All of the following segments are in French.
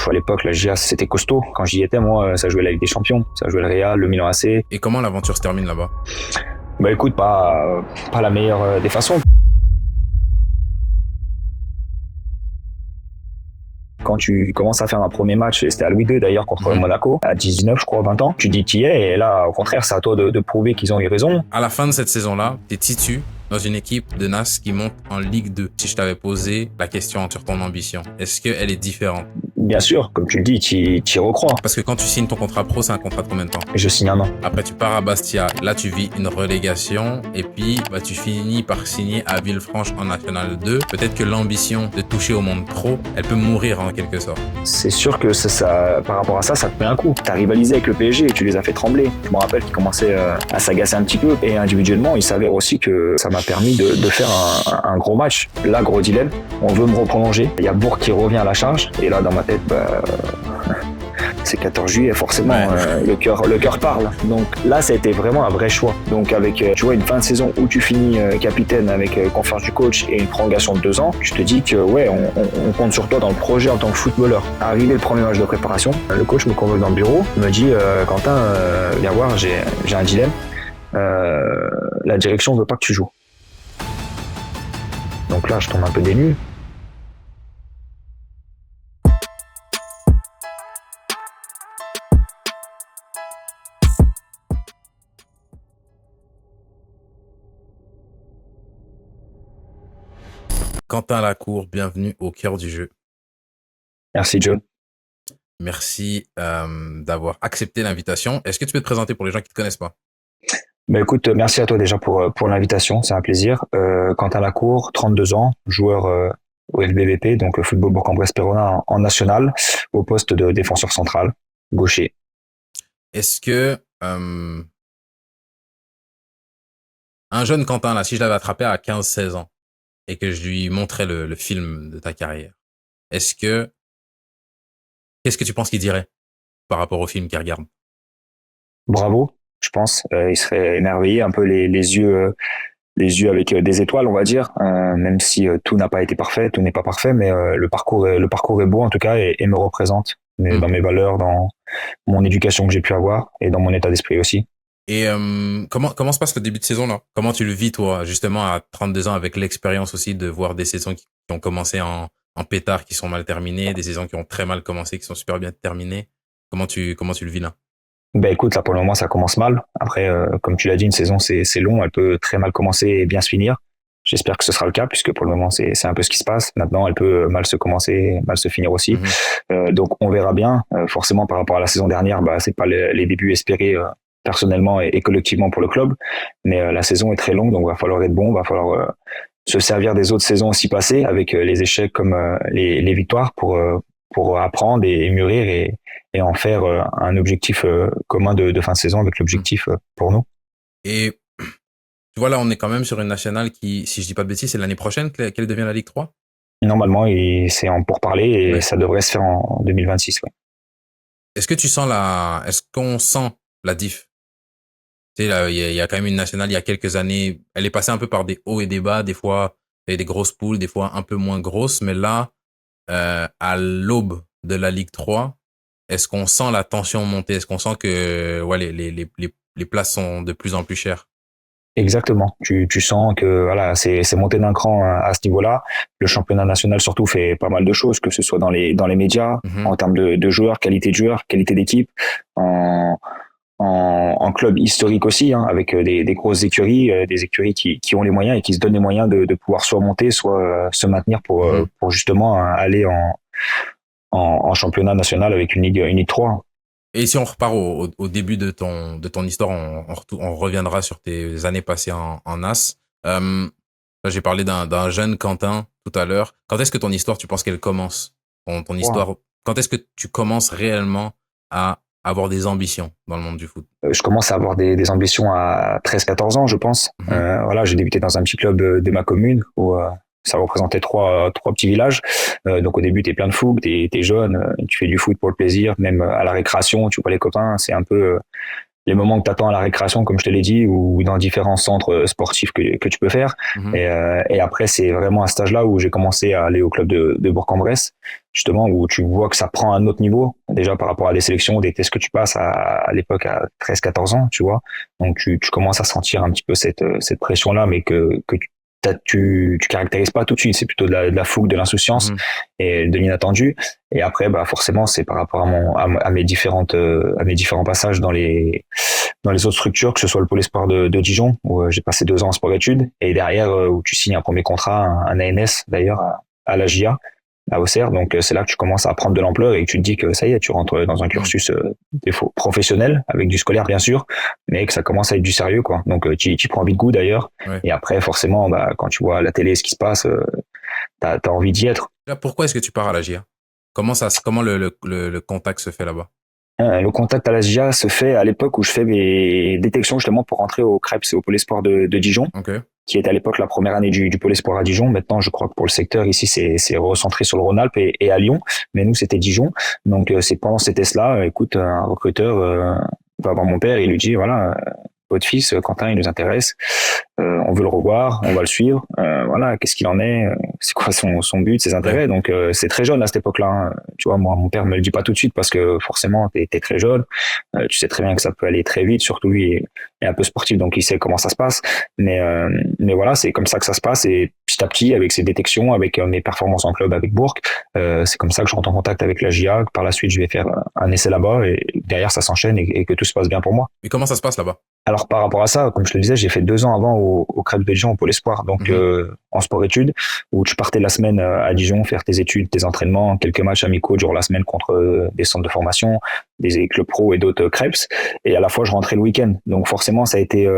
À l'époque, la GIA, c'était costaud. Quand j'y étais, moi, ça jouait la Ligue des Champions, ça jouait le Real, le Milan AC. Et comment l'aventure se termine là-bas? Bah écoute, pas la meilleure des façons. Quand tu commences à faire un premier match, et c'était à Louis II d'ailleurs contre Monaco, à 19, je crois, 20 ans, tu dis t'y es, et là, au contraire, c'est à toi de prouver qu'ils ont eu raison. À la fin de cette saison-là, t'es titu dans une équipe de NAS qui monte en Ligue 2. Si je t'avais posé la question sur ton ambition, est-ce qu'elle est différente? Bien sûr, comme tu le dis, tu y recrois. Parce que quand tu signes ton contrat pro, c'est un contrat de combien de temps? Et je signe un an. Après, tu pars à Bastia. Là, tu vis une relégation. Et puis, tu finis par signer à Villefranche en National 2. Peut-être que l'ambition de toucher au monde pro, elle peut mourir en quelque sorte. C'est sûr que par rapport à ça, ça te met un coup. T'as rivalisé avec le PSG et tu les as fait trembler. Je me rappelle qu'ils commençaient à s'agacer un petit peu. Et individuellement, il s'avère aussi que ça m'a permis de faire un gros match. Là, gros dilemme, on veut me reprolonger. Il y a Bourg qui revient à la charge. Et là, dans ma tête, c'est 14 juillet, forcément, le cœur parle. Donc là, ça a été vraiment un vrai choix. Donc avec, tu vois, une fin de saison où tu finis capitaine avec confiance du coach et une prolongation de 2 ans, je te dis que ouais, on compte sur toi dans le projet en tant que footballeur. Arrivé le premier match de préparation, le coach me convoque dans le bureau, me dit Quentin, viens voir, j'ai un dilemme. La direction veut pas que tu joues. Donc là, je tombe un peu des nues. Quentin Lacour, bienvenue au cœur du jeu. Merci, John. Merci d'avoir accepté l'invitation. Est-ce que tu peux te présenter pour les gens qui ne te connaissent pas? Écoute, merci à toi déjà pour l'invitation, c'est un plaisir. Quentin Lacour, 32 ans, joueur au FBVP, donc Football Bourg-en-Bresse Péronin en national, au poste de défenseur central, gaucher. Est-ce que un jeune Quentin, là, si je l'avais attrapé à 15-16 ans et que je lui montrais le film de ta carrière, qu'est-ce que tu penses qu'il dirait par rapport au film qu'il regarde? Bravo, je pense. Il serait émerveillé, un peu les yeux avec des étoiles, on va dire, même si tout n'a pas été parfait, tout n'est pas parfait, mais le parcours est beau en tout cas et me représente dans mes valeurs, dans mon éducation que j'ai pu avoir et dans mon état d'esprit aussi. Et comment se passe le début de saison là? Comment tu le vis toi, justement à 32 ans, avec l'expérience aussi de voir des saisons qui ont commencé en pétard, qui sont mal terminées, des saisons qui ont très mal commencé, qui sont super bien terminées? Comment tu le vis là? Écoute, là pour le moment ça commence mal. Après, comme tu l'as dit, une saison c'est long, elle peut très mal commencer et bien se finir. J'espère que ce sera le cas puisque pour le moment c'est un peu ce qui se passe. Maintenant, elle peut mal se commencer, mal se finir aussi. Donc on verra bien. Forcément par rapport à la saison dernière, c'est pas les débuts espérés personnellement et collectivement pour le club, mais la saison est très longue, donc va falloir être bon, va falloir se servir des autres saisons aussi passées avec les échecs comme les victoires pour apprendre et mûrir et en faire un objectif commun de fin de saison avec l'objectif pour nous. Et tu vois, là, on est quand même sur une nationale qui, si je dis pas de bêtises, c'est l'année prochaine qu'elle devient la Ligue 3? Normalement, c'est en pourparlers et ça devrait se faire en 2026. Ouais. Est-ce qu'on sent la diff? Tu sais, là, il y a quand même une nationale, il y a quelques années, elle est passée un peu par des hauts et des bas, des fois, il y a des grosses poules, des fois un peu moins grosses, mais là, à l'aube de la Ligue 3, est-ce qu'on sent la tension monter? Est-ce qu'on sent que les places sont de plus en plus chères? Exactement. Tu sens que voilà, c'est monté d'un cran à ce niveau-là. Le championnat national surtout fait pas mal de choses, que ce soit dans les médias, en termes de joueurs, qualité de joueurs, qualité d'équipe, en club historique aussi, avec des grosses écuries, des écuries qui ont les moyens et qui se donnent les moyens de pouvoir soit monter, soit se maintenir pour justement aller en championnat national avec une Ligue 3. Et si on repart au début de ton histoire, on reviendra sur tes années passées en As. Là, j'ai parlé d'un jeune Quentin tout à l'heure. Quand est-ce que ton histoire, tu penses qu'elle commence? Ton histoire, quand est-ce que tu commences réellement à avoir des ambitions dans le monde du foot? Je commence à avoir des ambitions à 13-14 ans, je pense. Voilà, j'ai débuté dans un petit club de ma commune où ça représentait trois petits villages. Donc au début, t'es plein de fougue, t'es jeune, tu fais du foot pour le plaisir, même à la récréation, tu vois les copains, c'est un peu les moments que tu attends à la récréation, comme je te l'ai dit, ou dans différents centres sportifs que tu peux faire. Mhm. Et après, c'est vraiment à cet âge-là où j'ai commencé à aller au club de Bourg-en-Bresse, justement, où tu vois que ça prend un autre niveau, déjà par rapport à des sélections, des tests que tu passes à l'époque à 13-14 ans, tu vois. Donc tu commences à sentir un petit peu cette pression-là, mais que tu caractérises pas tout de suite, c'est plutôt de la fougue, de l'insouciance Mhm. et de l'inattendu. Et après, bah forcément, c'est par rapport à mes différents passages dans les autres structures, que ce soit le pôle espoir de Dijon où j'ai passé 2 ans en sport-études, et derrière où tu signes un premier contrat, un ANS d'ailleurs à la GIA, à Auxerre. Donc c'est là que tu commences à prendre de l'ampleur et que tu te dis que ça y est, tu rentres dans un Mhm. cursus professionnel avec du scolaire bien sûr, mais que ça commence à être du sérieux quoi. Donc tu prends vite goût d'ailleurs. Ouais. Et après forcément, bah, quand tu vois à la télé ce qui se passe, t'as envie d'y être. Là, pourquoi est-ce que tu pars à la GIA? Comment le contact se fait là-bas? Le contact à la GIA se fait à l'époque où je fais mes détections justement pour rentrer au CREPS et au Pôle Espoir de Dijon, Ok. qui était à l'époque la première année du Pôle Espoir à Dijon. Maintenant, je crois que pour le secteur ici, c'est recentré sur le Rhône-Alpes et à Lyon, mais nous, c'était Dijon. Donc, c'est pendant ces tests-là, écoute, un recruteur va voir mon père et il lui dit, voilà, votre fils, Quentin, il nous intéresse, on veut le revoir, on va le suivre, voilà, qu'est-ce qu'il en est, c'est quoi son but, ses Ouais. intérêts. Donc, c'est très jeune à cette époque-là, hein. Tu vois, moi, mon père me le dit pas tout de suite parce que forcément, t'es très jeune, tu sais très bien que ça peut aller très vite, surtout lui est un peu sportif, donc il sait comment ça se passe. Mais voilà, c'est comme ça que ça se passe. Et petit à petit, avec ces détections, avec mes performances en club avec Bourg, c'est comme ça que je rentre en contact avec la GIA. Par la suite, je vais faire un essai là-bas et derrière, ça s'enchaîne et que tout se passe bien pour moi. Et comment ça se passe là-bas? Alors par rapport à ça, comme je te le disais, j'ai fait 2 ans avant au Crêpes de Dijon au Pôle Espoir, donc Mhm. en sport-études, où tu partais la semaine à Dijon faire tes études, tes entraînements, quelques matchs amicaux durant la semaine contre des centres de formation, des clubs pro et d'autres Crêpes, et à la fois je rentrais le week-end. Donc forcément ça a été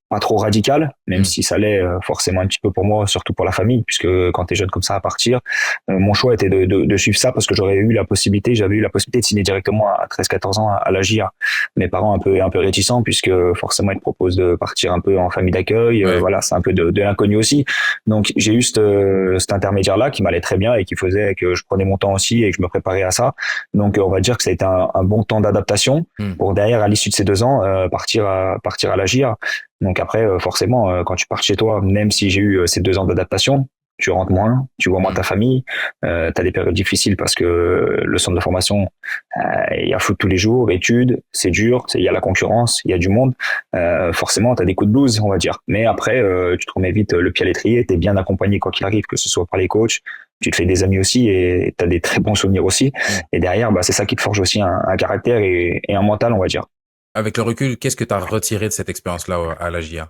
pas trop radical, même Mhm. si ça l'est forcément un petit peu pour moi, surtout pour la famille, puisque quand tu es jeune comme ça à partir, mon choix était de suivre ça parce que j'avais eu la possibilité de signer directement à 13-14 ans à la GIA. Mes parents un peu réticents puisque forcément ils te proposent de partir un peu en famille d'accueil, Ouais. voilà, c'est un peu de l'inconnu aussi. Donc j'ai eu cet intermédiaire là qui m'allait très bien et qui faisait que je prenais mon temps aussi et que je me préparais à ça. Donc on va dire que ça a été un bon temps d'adaptation Mhm. pour derrière à l'issue de ces 2 ans partir à la GIA. Donc après forcément quand tu pars de chez toi, même si j'ai eu ces 2 ans d'adaptation, tu rentres moins, tu vois moins Mhm. ta famille, tu as des périodes difficiles parce que le centre de formation, il y a foot tous les jours, études, c'est dur, il y a la concurrence, il y a du monde. Forcément, tu as des coups de blues, on va dire. Mais après, tu te remets vite le pied à l'étrier, tu es bien accompagné quoi qu'il arrive, que ce soit par les coachs, tu te fais des amis aussi et tu as des très bons souvenirs aussi. Mhm. Et derrière, bah, c'est ça qui te forge aussi un caractère et un mental, on va dire. Avec le recul, qu'est-ce que tu as retiré de cette expérience-là à la GIA?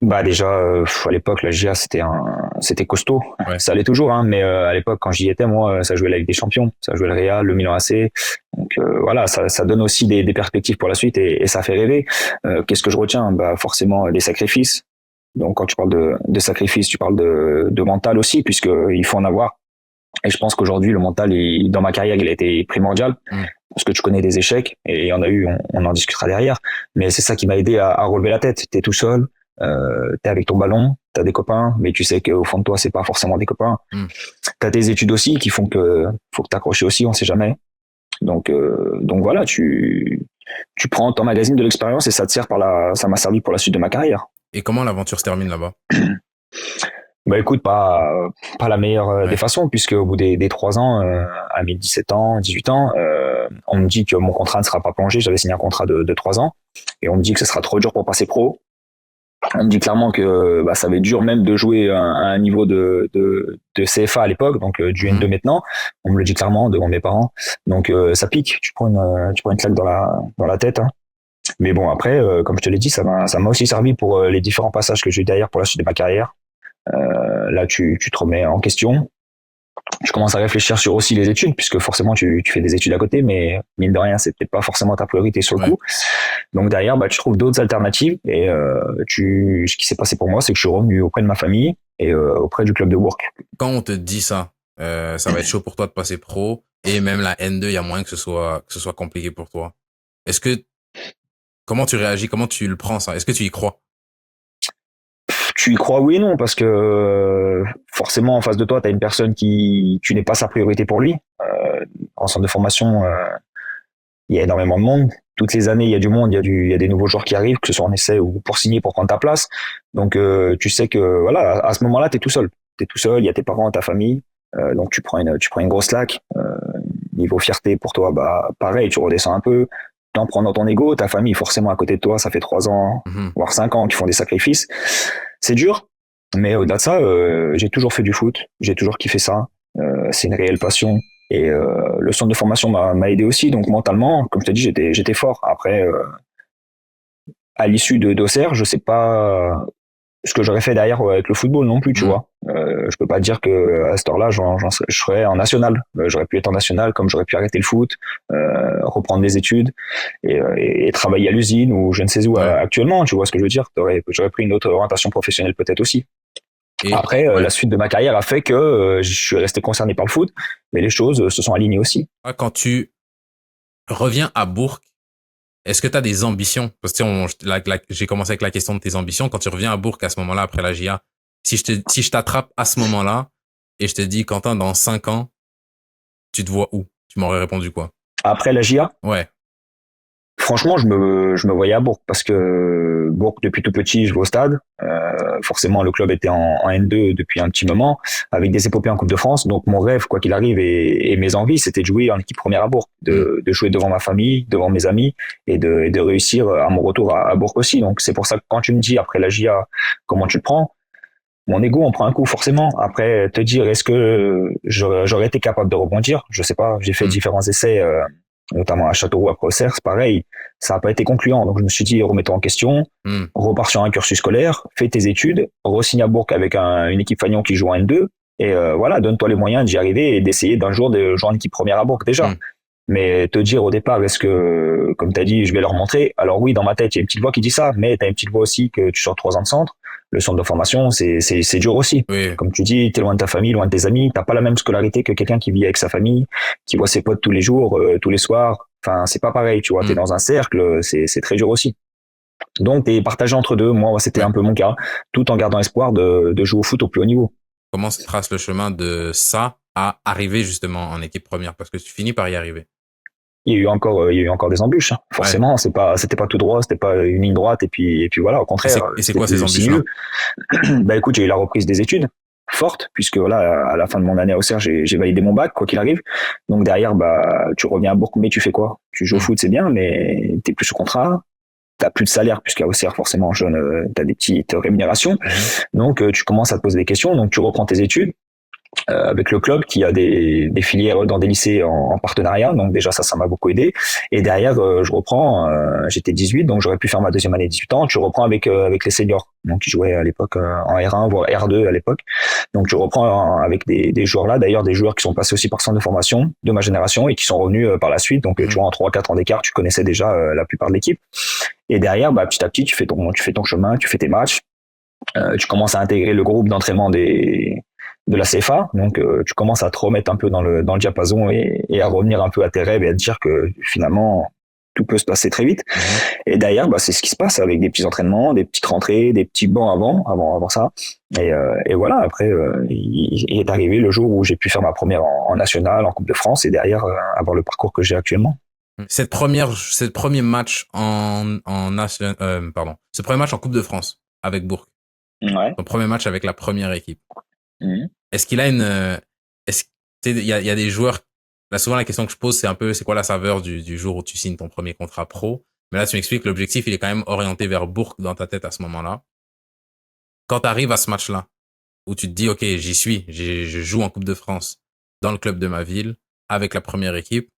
Bah déjà, à l'époque, la GIA, c'était costaud. Ouais. Ça l'est toujours, hein, mais à l'époque, quand j'y étais, moi, ça jouait la Ligue des Champions, ça jouait le Real, le Milan AC. Donc voilà, ça donne aussi des perspectives pour la suite et ça fait rêver. Qu'est-ce que je retiens? Bah forcément des sacrifices. Donc quand tu parles de sacrifices, tu parles de mental aussi, puisque il faut en avoir. Et je pense qu'aujourd'hui, le mental, dans ma carrière, il a été primordial Mhm. parce que tu connais des échecs et il y en a eu, on en discutera derrière. Mais c'est ça qui m'a aidé à relever la tête. T'es tout seul, t'es avec ton ballon, t'as des copains, mais tu sais qu'au fond de toi, c'est pas forcément des copains. Mhm. T'as tes études aussi qui font que faut que t'accroches aussi, on sait jamais. Donc voilà, tu prends, t'emmagasines de l'expérience et ça te sert ça m'a servi pour la suite de ma carrière. Et comment l'aventure se termine là-bas? Bah écoute, pas la meilleure des Ouais. façons, puisque au bout des 3 ans, à mes 17 ans, 18 ans, on me dit que mon contrat ne sera pas prolongé. J'avais signé un contrat de 3 ans, et on me dit que ce sera trop dur pour passer pro. On me dit clairement que bah, ça va être dur même de jouer à un niveau de CFA à l'époque, donc du N2 Mhm. maintenant. On me le dit clairement devant mes parents. Donc ça pique, tu prends une claque dans la tête, hein. Mais bon, après, comme je te l'ai dit, ça m'a aussi servi pour les différents passages que j'ai eu derrière pour la suite de ma carrière. Là, tu te remets en question. Je commence à réfléchir sur aussi les études, puisque forcément tu fais des études à côté, mais mine de rien, c'est peut-être pas forcément ta priorité sur le Ouais. coup. Donc derrière, bah, tu trouves d'autres alternatives. Et ce qui s'est passé pour moi, c'est que je suis revenu auprès de ma famille et auprès du club de Bourg. Quand on te dit ça, ça va être chaud pour toi de passer pro et même la N2, il y a moyen que ce soit compliqué pour toi. Est-ce que comment tu réagis, comment tu le prends ça? Est-ce que tu y crois? Tu y crois oui et non, parce que forcément en face de toi, tu as une personne qui tu n'es pas sa priorité pour lui. En centre de formation, il y a énormément de monde. toutes les années, il y a du monde, il y a des nouveaux joueurs qui arrivent, que ce soit en essai ou pour signer, pour prendre ta place. Donc, tu sais que, voilà, à ce moment-là, t'es tout seul. T'es tout seul, il y a tes parents, ta famille. Donc, tu prends une grosse claque. Niveau fierté pour toi, bah, pareil, tu redescends un peu. T'en prends dans ton ego, ta famille, forcément, à côté de toi, ça fait 3 ans, voire 5 ans qu'ils font des sacrifices. C'est dur. Mais au-delà de ça, j'ai toujours fait du foot. J'ai toujours kiffé ça. C'est une réelle passion. Et le centre de formation m'a aidé aussi. Donc mentalement, comme je te dis, j'étais fort. Après, à l'issue d'Auxerre, je sais pas ce que j'aurais fait derrière avec le football non plus, tu vois. Je peux pas dire que à cette heure-là, je serais en national. J'aurais pu être en national, comme j'aurais pu arrêter le foot, reprendre des études et travailler à l'usine ou je ne sais où actuellement. Tu vois ce que je veux dire. J'aurais pris une autre orientation professionnelle peut-être aussi. Et après, la suite de ma carrière a fait que je suis resté concerné par le foot, mais les choses se sont alignées aussi. Quand tu reviens à Bourg, est-ce que tu as des ambitions? Parce que j'ai commencé avec la question de tes ambitions. Quand tu reviens à Bourg à ce moment-là, après la GIA, si je t'attrape à ce moment-là et je te dis, Quentin, dans 5 ans, tu te vois où? Tu m'aurais répondu quoi? Après la GIA? Ouais. Franchement, je me voyais à Bourg parce que Bourg, depuis tout petit, je vais au stade. Forcément, le club était en N2 depuis un petit moment, avec des épopées en Coupe de France. Donc, mon rêve, quoi qu'il arrive, et mes envies, c'était de jouer en équipe première à Bourg, de jouer devant ma famille, devant mes amis, et de réussir à mon retour à Bourg aussi. Donc, c'est pour ça que quand tu me dis, après la GIA, comment tu le prends, mon ego, on prend un coup, forcément. Après, te dire, est-ce que j'aurais été capable de rebondir? Je sais pas. J'ai fait différents essais, notamment à Châteauroux, après Auxerre, c'est pareil. Ça n'a pas été concluant. Donc, je me suis dit, remets-toi en question, repars sur un cursus scolaire, fais tes études, re-signe à Bourg avec une équipe Fagnon qui joue en N2. Et voilà, donne-toi les moyens d'y arriver et d'essayer d'un jour de jouer en équipe première à Bourg, déjà. Mais te dire au départ, est-ce que, comme tu as dit, je vais leur montrer? Alors oui, dans ma tête, il y a une petite voix qui dit ça, mais tu as une petite voix aussi que tu sors 3 ans de centre. Le centre de formation, c'est dur aussi. Oui. Comme tu dis, t'es loin de ta famille, loin de tes amis, t'as pas la même scolarité que quelqu'un qui vit avec sa famille, qui voit ses potes tous les jours, tous les soirs. Enfin, c'est pas pareil, tu vois. T'es dans un cercle, c'est très dur aussi. Donc, t'es partagé entre deux. Moi, c'était un peu mon cas, tout en gardant espoir de jouer au foot au plus haut niveau. Comment se trace le chemin de ça à arriver justement en équipe première? Parce que tu finis par y arriver. Il y a eu encore des embûches. Hein. Forcément, c'était pas tout droit, c'était pas une ligne droite et puis voilà, au contraire. Et c'est quoi ces embûches-là? Bah écoute, j'ai eu la reprise des études forte puisque voilà, à la fin de mon année à Auxerre, j'ai validé mon bac quoi qu'il arrive. Donc derrière, bah tu reviens à Bourg, mais tu fais quoi? Tu joues au foot, c'est bien, mais t'es plus sous contrat. T'as plus de salaire puisqu'à Auxerre, forcément, jeune, t'as des petites rémunérations. Donc tu commences à te poser des questions. Donc tu reprends tes études. Avec le club qui a des filières dans des lycées en partenariat, donc déjà ça m'a beaucoup aidé. Et derrière je reprends, j'étais 18, donc j'aurais pu faire ma deuxième année 18 ans. Tu reprends avec les seniors, donc qui jouaient à l'époque en R1 voire R2 à l'époque. Donc tu reprends avec des joueurs là, d'ailleurs des joueurs qui sont passés aussi par centre de formation de ma génération et qui sont revenus par la suite. Donc tu vois en 3-4 ans d'écart, tu connaissais déjà la plupart de l'équipe. Et derrière, bah petit à petit, tu fais ton chemin, tu fais tes matchs. Tu commences à intégrer le groupe d'entraînement de la CFA, donc tu commences à te remettre un peu dans le diapason et à revenir un peu à tes rêves et à te dire que finalement tout peut se passer très vite. Et derrière, bah, c'est ce qui se passe avec des petits entraînements, des petites rentrées, des petits bancs avant ça. Et voilà, après, il est arrivé le jour où j'ai pu faire ma première en national, en Coupe de France, et derrière avoir le parcours que j'ai actuellement. Ce premier match ce premier match en Coupe de France avec Bourg. Ouais. Ton premier match avec la première équipe. Est-ce qu'il a il y a des joueurs, là souvent la question que je pose c'est un peu c'est quoi la saveur du jour où tu signes ton premier contrat pro, mais là tu m'expliques que l'objectif il est quand même orienté vers Bourg dans ta tête à ce moment-là. Quand tu arrives à ce match-là où tu te dis OK, je joue en Coupe de France dans le club de ma ville avec la première équipe,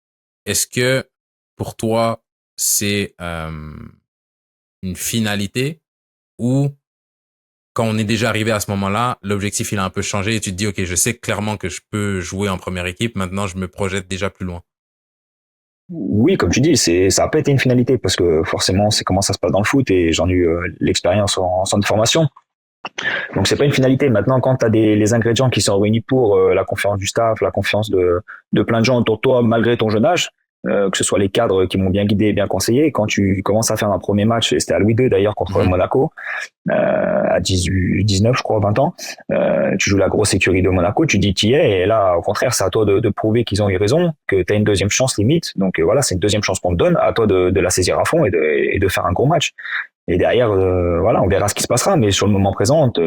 est-ce que pour toi c'est une finalité ou quand on est déjà arrivé à ce moment-là, l'objectif il a un peu changé et tu te dis OK, je sais clairement que je peux jouer en première équipe, maintenant je me projette déjà plus loin. Oui, comme tu dis, ça a pas été une finalité parce que forcément c'est comment ça se passe dans le foot et j'en ai eu l'expérience en centre de formation. Donc c'est pas une finalité. Maintenant, quand tu as les ingrédients qui sont réunis pour la confiance du staff, la confiance de plein de gens autour de toi malgré ton jeune âge, que ce soit les cadres qui m'ont bien guidé et bien conseillé. Et quand tu commences à faire un premier match, et c'était à Louis II d'ailleurs contre Monaco, à 18, 19, je crois, 20 ans, tu joues la grosse écurie de Monaco, tu dis t'y es, et là, au contraire, c'est à toi de prouver qu'ils ont eu raison, que tu as une deuxième chance limite. Donc voilà, c'est une deuxième chance qu'on te donne, à toi de la saisir à fond et de faire un gros match. Et derrière, voilà, on verra ce qui se passera. Mais sur le moment présent, t'as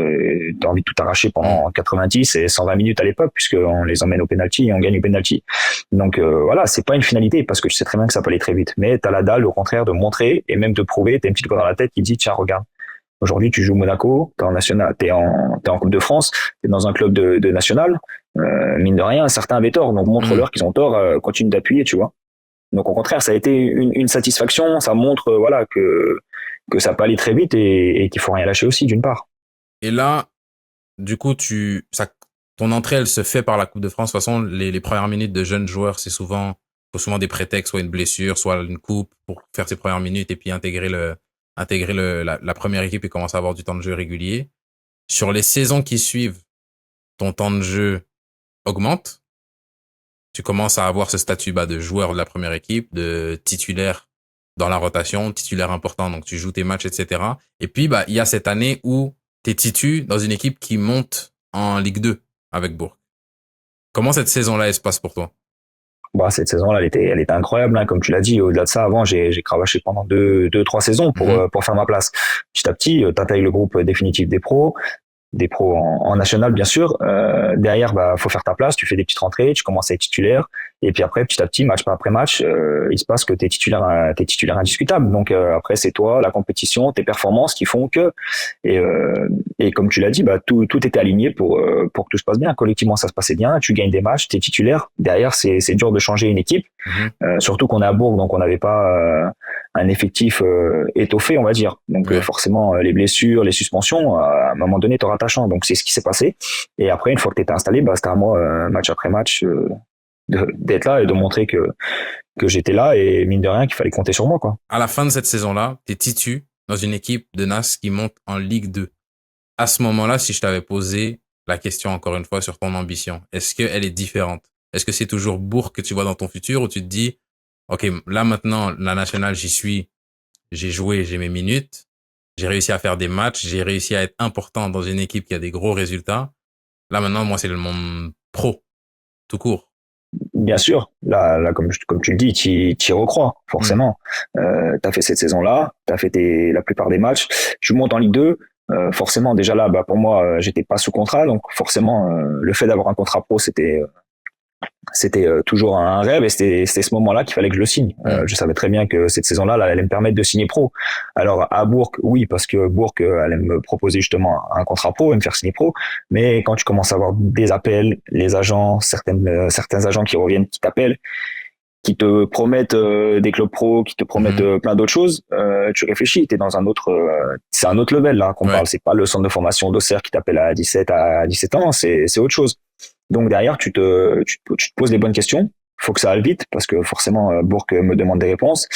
envie de tout arracher pendant 90 et 120 minutes à l'époque, puisqu'on les emmène au penalty et on gagne au penalty. Donc voilà, c'est pas une finalité, parce que tu sais très bien que ça peut aller très vite. Mais t'as la dalle, au contraire, de montrer et même de prouver. T'as une petite voix dans la tête qui dit, tiens, regarde, aujourd'hui tu joues Monaco, t'es en national, t'es en Coupe de France, t'es dans un club de national. Mine de rien, certains avaient tort, donc montre-leur qu'ils ont tort, continue d'appuyer, tu vois. Donc au contraire, ça a été une satisfaction. Ça montre, voilà, que ça peut aller très vite et qu'il faut rien lâcher aussi, d'une part. Et là, du coup, ton entrée, elle se fait par la Coupe de France. De toute façon, les premières minutes de jeunes joueurs, faut souvent des prétextes, soit une blessure, soit une coupe pour faire ses premières minutes et puis intégrer la première équipe et commencer à avoir du temps de jeu régulier. Sur les saisons qui suivent, ton temps de jeu augmente. Tu commences à avoir ce statut de joueur de la première équipe, de titulaire dans la rotation, titulaire important, donc tu joues tes matchs, etc. Et puis, il y a cette année où t'es titu dans une équipe qui monte en Ligue 2 avec Bourg. Comment cette saison-là, elle se passe pour toi? Cette saison-là, elle était incroyable, hein. Comme tu l'as dit, au-delà de ça, avant, j'ai cravaché pendant trois saisons pour faire ma place. Petit à petit, t'intègres le groupe définitif des pros en national, bien sûr. Derrière, faut faire ta place, tu fais des petites rentrées, tu commences à être titulaire, et puis après, petit à petit, match après match, il se passe que t'es titulaire indiscutable. Donc après, c'est toi, la compétition, tes performances qui font que, et comme tu l'as dit, tout était aligné pour que tout se passe bien. Collectivement, ça se passait bien, tu gagnes des matchs, t'es titulaire. Derrière, c'est dur de changer une équipe, surtout qu'on est à Bourg, donc on n'avait pas un effectif étoffé, on va dire. Donc forcément, les blessures, les suspensions, à un moment donné, t'auras ta chance. Donc c'est ce qui s'est passé. Et après, une fois que t'étais installé, c'était à moi, match après match, d'être là et de montrer que j'étais là, et mine de rien, qu'il fallait compter sur moi, quoi. À la fin de cette saison-là, t'es titu dans une équipe de NAS qui monte en Ligue 2. À ce moment-là, si je t'avais posé la question encore une fois sur ton ambition, est-ce qu'elle est différente? Est-ce que c'est toujours Bourg que tu vois dans ton futur, ou tu te dis, OK, là maintenant, la nationale, j'y suis, j'ai joué, j'ai mes minutes, j'ai réussi à faire des matchs, j'ai réussi à être important dans une équipe qui a des gros résultats. Là maintenant, moi, c'est le monde pro, tout court. Bien sûr, là comme tu le dis, t'y recrois, forcément. T'as fait cette saison-là, t'as fait la plupart des matchs, tu montes en Ligue 2, forcément, déjà là, pour moi, j'étais pas sous contrat, donc forcément, le fait d'avoir un contrat pro, c'était toujours un rêve, et c'était ce moment-là qu'il fallait que je le signe. Je savais très bien que cette saison-là, elle allait me permettre de signer pro. Alors à Bourg, oui, parce que Bourg allait me proposer justement un contrat pro et me faire signer pro. Mais quand tu commences à avoir des appels, les agents, certains agents qui reviennent, qui t'appellent, qui te promettent des clubs pro, qui te promettent plein d'autres choses, tu réfléchis, t'es dans c'est un autre level là qu'on parle. C'est pas le centre de formation d'Auxerre qui t'appelle à 17 ans, c'est autre chose. Donc derrière, tu te poses les bonnes questions. Faut que ça aille vite, parce que forcément, Bourg me demande des réponses.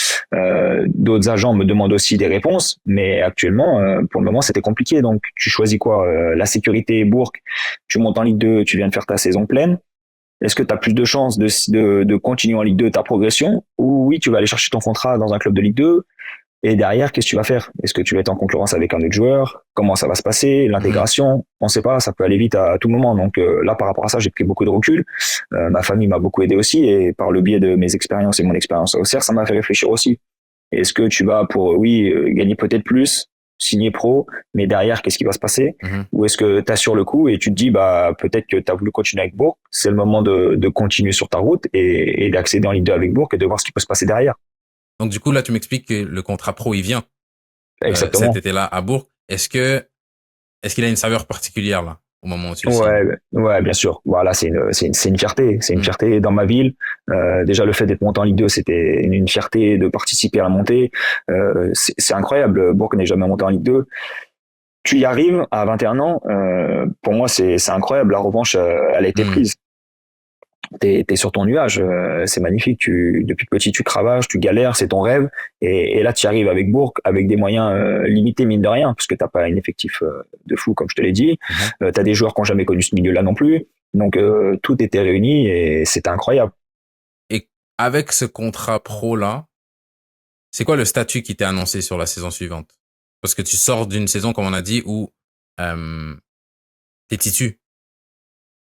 D'autres agents me demandent aussi des réponses, mais actuellement, pour le moment, c'était compliqué. Donc tu choisis quoi? La sécurité, Bourg, tu montes en Ligue 2, tu viens de faire ta saison pleine. Est-ce que tu as plus de chances de continuer en Ligue 2 ta progression, ou oui, tu vas aller chercher ton contrat dans un club de Ligue 2, et derrière, qu'est-ce que tu vas faire? Est-ce que tu vas être en concurrence avec un autre joueur? Comment ça va se passer? L'intégration, on sait pas, ça peut aller vite à tout moment. Donc là, par rapport à ça, j'ai pris beaucoup de recul. Ma famille m'a beaucoup aidé aussi, et par le biais de mes expériences et mon expérience au CERF, ça m'a fait réfléchir aussi. Est-ce que tu vas pour, gagner peut-être plus, signer pro, mais derrière, qu'est-ce qui va se passer? Ou est-ce que tu assures le coup et tu te dis, peut-être que tu as voulu continuer avec Bourg, c'est le moment de continuer sur ta route et d'accéder en Ligue 2 avec Bourg, et de voir ce qui peut se passer derrière. Donc du coup, là, tu m'expliques que le contrat pro, il vient Exactement. cet été-là à Bourg. Est-ce qu'il a une saveur particulière là au moment où tu le signes? Ouais, bien sûr. Voilà, c'est une fierté. C'est une fierté dans ma ville. Déjà, le fait d'être monté en Ligue 2, c'était une fierté de participer à la montée. C'est incroyable. Bourg n'est jamais monté en Ligue 2. Tu y arrives à 21 ans. Pour moi, c'est incroyable. La revanche, elle a été prise. T'es sur ton nuage, c'est magnifique. Depuis petit, tu cravaches, tu galères, c'est ton rêve. Et là, tu arrives avec Bourg, avec des moyens limités, mine de rien, parce que t'as pas un effectif de fou, comme je te l'ai dit. T'as des joueurs qui n'ont jamais connu ce milieu-là non plus. Donc, tout était réuni et c'était incroyable. Et avec ce contrat pro-là, c'est quoi le statut qui t'est annoncé sur la saison suivante? Parce que tu sors d'une saison, comme on a dit, où t'es titu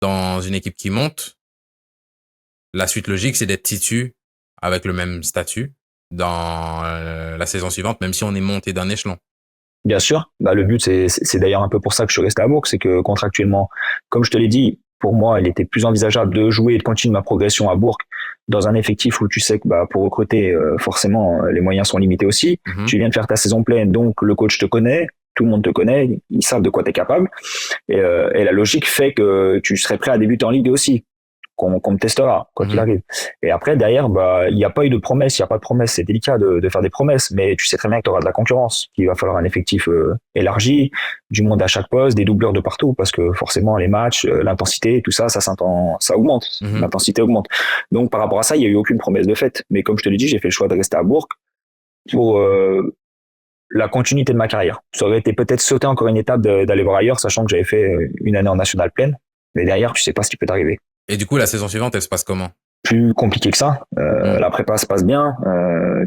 dans une équipe qui monte. La suite logique, c'est d'être titu avec le même statut dans la saison suivante, même si on est monté d'un échelon. Bien sûr, bah, le but, c'est d'ailleurs un peu pour ça que je suis resté à Bourg, c'est que contractuellement, comme je te l'ai dit, pour moi, il était plus envisageable de jouer et de continuer ma progression à Bourg dans un effectif où tu sais que bah, pour recruter, forcément, les moyens sont limités aussi. Mhm. Tu viens de faire ta saison pleine, donc le coach te connaît, tout le monde te connaît, ils savent de quoi tu es capable. Et la logique fait que tu serais prêt à débuter en Ligue 2 aussi, qu'on me testera, quoi qu'il arrive. Et après, derrière, bah, il n'y a pas eu de promesse, il n'y a pas de promesse. C'est délicat de faire des promesses, mais tu sais très bien que tu auras de la concurrence, qu'il va falloir un effectif élargi, du monde à chaque poste, des doubleurs de partout, parce que forcément, les matchs, l'intensité, tout ça, ça augmente. L'intensité augmente. Donc, par rapport à ça, il n'y a eu aucune promesse de fait. Mais comme je te l'ai dit, j'ai fait le choix de rester à Bourg pour la continuité de ma carrière. Ça aurait été peut-être sauter encore une étape d'aller voir ailleurs, sachant que j'avais fait une année en nationale pleine. Mais derrière, tu sais pas ce qui peut t'arriver. Et du coup, la saison suivante, elle se passe comment? Plus compliqué que ça. La prépa se passe bien.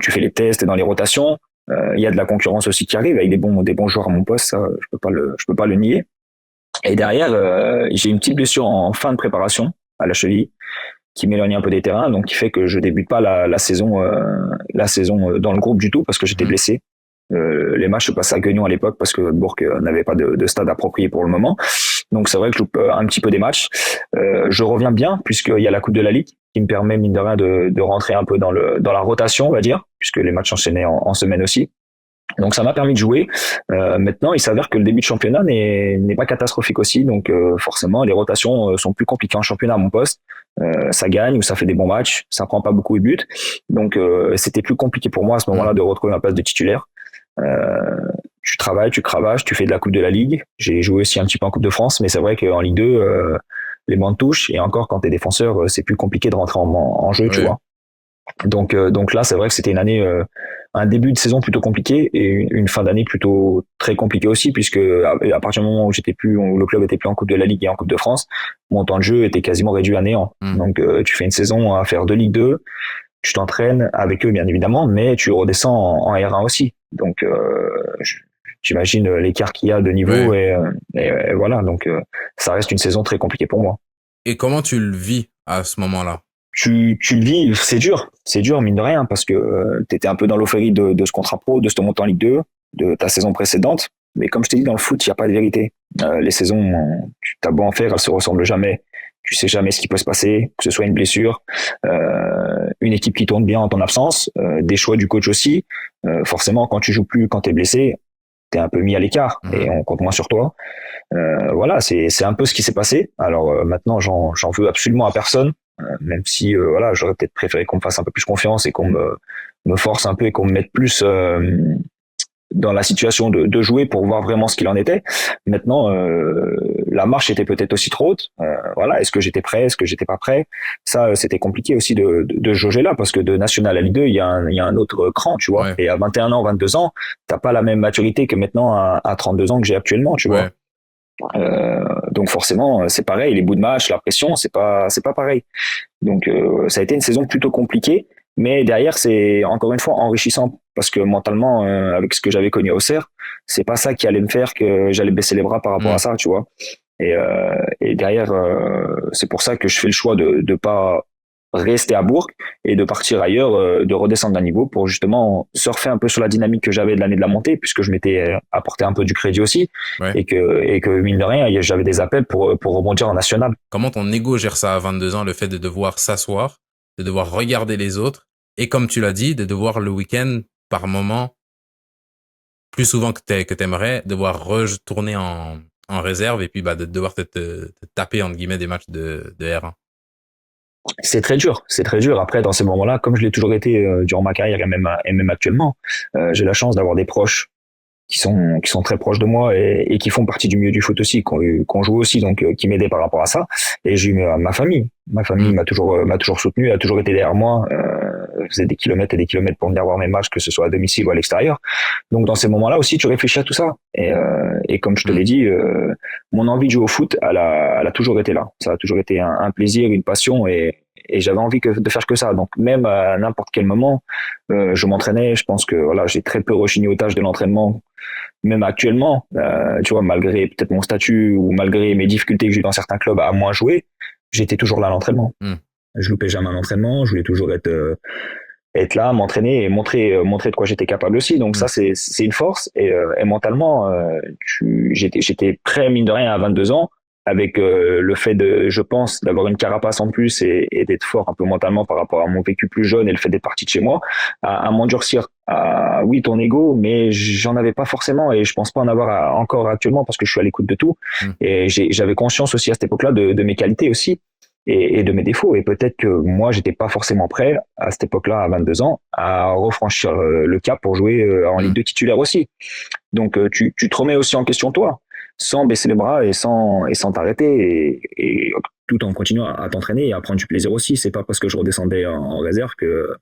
Tu fais les tests dans les rotations. Il y a de la concurrence aussi qui arrive avec des bons joueurs à mon poste. Ça, je peux pas le nier. Et derrière, j'ai une petite blessure en fin de préparation à la cheville qui m'éloigne un peu des terrains, donc qui fait que je débute pas la saison dans le groupe du tout parce que j'étais blessé. Les matchs se passaient à Guignon à l'époque parce que Bourg n'avait pas de stade approprié pour le moment. Donc c'est vrai que je loupe un petit peu des matchs. Je reviens bien puisqu'il y a la Coupe de la Ligue qui me permet mine de rien de rentrer un peu dans la rotation, on va dire, puisque les matchs enchaînaient en semaine aussi. Donc ça m'a permis de jouer. Maintenant, il s'avère que le début de championnat n'est pas catastrophique aussi, donc forcément les rotations sont plus compliquées en championnat à mon poste. Ça gagne ou ça fait des bons matchs, ça prend pas beaucoup de buts, donc c'était plus compliqué pour moi à ce moment-là de retrouver ma place de titulaire. Tu travailles, tu cravaches, tu fais de la Coupe de la Ligue. J'ai joué aussi un petit peu en Coupe de France, mais c'est vrai qu'en Ligue 2, les bandes touchent et encore quand t'es défenseur, c'est plus compliqué de rentrer en jeu, tu vois. Donc là, c'est vrai que c'était une année, un début de saison plutôt compliqué et une fin d'année plutôt très compliquée aussi, puisque à partir du moment où le club était plus en Coupe de la Ligue et en Coupe de France, mon temps de jeu était quasiment réduit à néant. Donc tu fais une saison à faire 2 Ligue 2, tu t'entraînes avec eux bien évidemment, mais tu redescends en R1 aussi. Donc j'imagine l'écart qu'il y a de niveau et voilà. Donc ça reste une saison très compliquée pour moi. Et comment tu le vis à ce moment-là? Tu le vis, c'est dur mine de rien parce que t'étais un peu dans l'euphorie de ce contrat pro, de ce montant en Ligue 2, de ta saison précédente. Mais comme je t'ai dit, dans le foot, il n'y a pas de vérité. Les saisons, tu t'as beau en faire, elles se ressemblent jamais. Tu sais jamais ce qui peut se passer, que ce soit une blessure, une équipe qui tourne bien en ton absence, des choix du coach aussi. Forcément, quand tu joues plus, quand t'es blessé, t'es un peu mis à l'écart et on compte moins sur toi. Voilà, c'est un peu ce qui s'est passé. Alors maintenant, j'en veux absolument à personne. Même si voilà, j'aurais peut-être préféré qu'on me fasse un peu plus confiance et qu'on me force un peu et qu'on me mette plus dans la situation de jouer pour voir vraiment ce qu'il en était. Maintenant, la marche était peut-être aussi trop haute. Voilà, est-ce que j'étais prêt, est-ce que j'étais pas prêt? Ça, c'était compliqué aussi de jauger là parce que de National à Ligue 2, il y a un autre cran, tu vois. Ouais. Et à 21 ans, 22 ans, t'as pas la même maturité que maintenant à 32 ans que j'ai actuellement, tu vois. Donc forcément, c'est pareil, les bouts de match, la pression, c'est pas pareil. Donc ça a été une saison plutôt compliquée, mais derrière c'est encore une fois enrichissant parce que mentalement, avec ce que j'avais connu à Auxerre, c'est pas ça qui allait me faire que j'allais baisser les bras par rapport à ça, tu vois. Et derrière, c'est pour ça que je fais le choix de pas rester à Bourg et de partir ailleurs, de redescendre d'un niveau pour justement surfer un peu sur la dynamique que j'avais de l'année de la montée, puisque je m'étais apporté un peu du crédit aussi, et que mine de rien, j'avais des appels pour rebondir en national. Comment ton ego gère ça à 22 ans, le fait de devoir s'asseoir, de devoir regarder les autres, et comme tu l'as dit, de devoir le week-end, par moment, plus souvent que t'aimerais, devoir retourner en réserve et puis de devoir te taper entre guillemets des matchs de R1. C'est très dur, c'est très dur. Après, dans ces moments-là, comme je l'ai toujours été durant ma carrière et même actuellement, j'ai la chance d'avoir des proches qui sont très proches de moi et qui font partie du milieu du foot aussi, qu'on joue aussi, donc qui m'aidaient par rapport à ça. Et j'ai eu ma famille. Ma famille m'a toujours soutenu, a toujours été derrière moi. Faisait des kilomètres et des kilomètres pour venir voir mes matchs, que ce soit à domicile ou à l'extérieur. Donc dans ces moments-là aussi, tu réfléchis à tout ça. Et comme je te l'ai dit, mon envie de jouer au foot, elle a toujours été là. Ça a toujours été un plaisir, une passion et et j'avais envie de faire que ça. Donc même à n'importe quel moment, je m'entraînais. Je pense que voilà, j'ai très peu rechigné aux tâches de l'entraînement, même actuellement. Tu vois, malgré peut-être mon statut ou malgré mes difficultés que j'ai eu dans certains clubs à moins jouer, j'étais toujours là à l'entraînement. Je loupais jamais un entraînement. Je voulais toujours être là, m'entraîner et montrer de quoi j'étais capable aussi. Donc ça, c'est une force. Et mentalement, j'étais prêt, mine de rien, à 22 ans, avec le fait je pense, d'avoir une carapace en plus et d'être fort un peu mentalement par rapport à mon vécu plus jeune et le fait d'être parti de chez moi, à m'endurcir. Oui, ton ego, mais j'en avais pas forcément et je pense pas en avoir encore actuellement parce que je suis à l'écoute de tout. Et j'avais conscience aussi à cette époque-là de mes qualités aussi et de mes défauts. Et peut-être que moi, j'étais pas forcément prêt à cette époque-là, à 22 ans, à refranchir le cap pour jouer en Ligue 2 titulaire aussi. Donc, tu te remets aussi en question toi, sans baisser les bras et sans t'arrêter et tout en continuant à t'entraîner et à prendre du plaisir aussi. C'est pas parce que je redescendais en réserve que,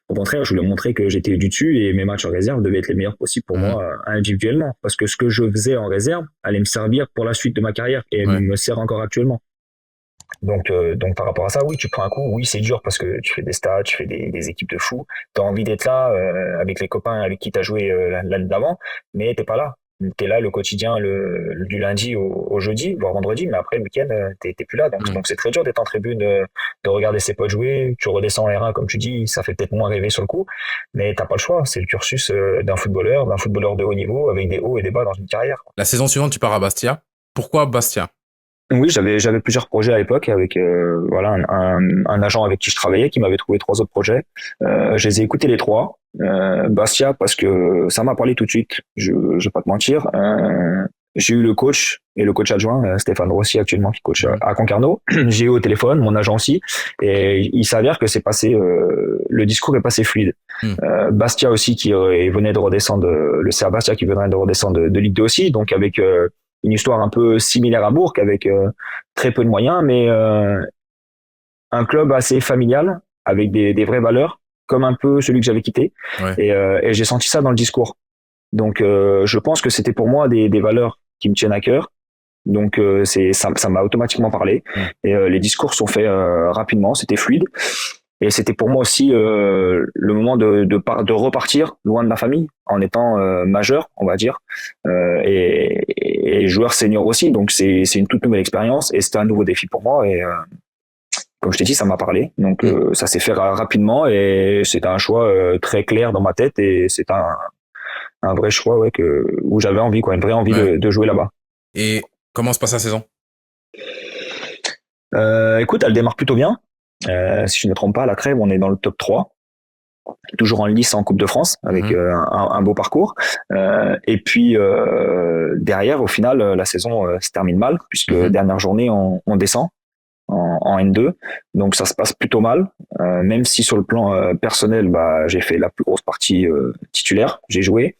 au contraire, je voulais montrer que j'étais du dessus et mes matchs en réserve devaient être les meilleurs possibles pour moi individuellement. Parce que ce que je faisais en réserve allait me servir pour la suite de ma carrière et me sert encore actuellement. Donc par rapport à ça, oui, tu prends un coup, oui, c'est dur parce que tu fais des stats, tu fais des équipes de fous, t'as envie d'être là avec les copains avec qui t'as joué l'année d'avant, mais t'es pas là. T'es là le quotidien du lundi au jeudi, voire vendredi, mais après le week-end, t'es plus là. Donc c'est très dur d'être en tribune, de regarder ses potes jouer, tu redescends en R1 comme tu dis, ça fait peut-être moins rêver sur le coup, mais t'as pas le choix, c'est le cursus d'un footballeur de haut niveau avec des hauts et des bas dans une carrière. La saison suivante, tu pars à Bastia. Pourquoi Bastia? Oui, j'avais plusieurs projets à l'époque avec voilà un agent avec qui je travaillais qui m'avait trouvé 3 autres projets. Je les ai écoutés les 3. Bastia parce que ça m'a parlé tout de suite. Je vais pas te mentir. J'ai eu le coach et le coach adjoint Stéphane Rossi actuellement qui coach à Concarneau. J'ai eu au téléphone mon agent aussi et il s'avère que c'est passé le discours est passé fluide. Bastia aussi qui venait de redescendre le CA Bastia qui venait de redescendre de Ligue 2 aussi, donc avec une histoire un peu similaire à Bourg avec très peu de moyens, mais un club assez familial avec des vraies valeurs, comme un peu celui que j'avais quitté. Et j'ai senti ça dans le discours. Donc je pense que c'était pour moi des valeurs qui me tiennent à cœur. Donc ça m'a automatiquement parlé. Et les discours sont faits rapidement, c'était fluide. Et c'était pour moi aussi le moment de repartir loin de ma famille en étant majeur, on va dire, et joueur senior aussi. Donc c'est une toute nouvelle expérience et c'était un nouveau défi pour moi. Et comme je t'ai dit, ça m'a parlé. Donc ça s'est fait rapidement et c'était un choix très clair dans ma tête et c'est un vrai choix où j'avais envie, une vraie envie de jouer là-bas. Et comment se passe la saison? Écoute, elle démarre plutôt bien. Si je ne me trompe pas, à la trêve, on est dans le top 3. Toujours en lice en Coupe de France, avec un beau parcours. Et puis, derrière, au final, la saison se termine mal, puisque dernière journée, on descend en N2. Donc, ça se passe plutôt mal. Même si sur le plan personnel, j'ai fait la plus grosse partie titulaire. J'ai joué.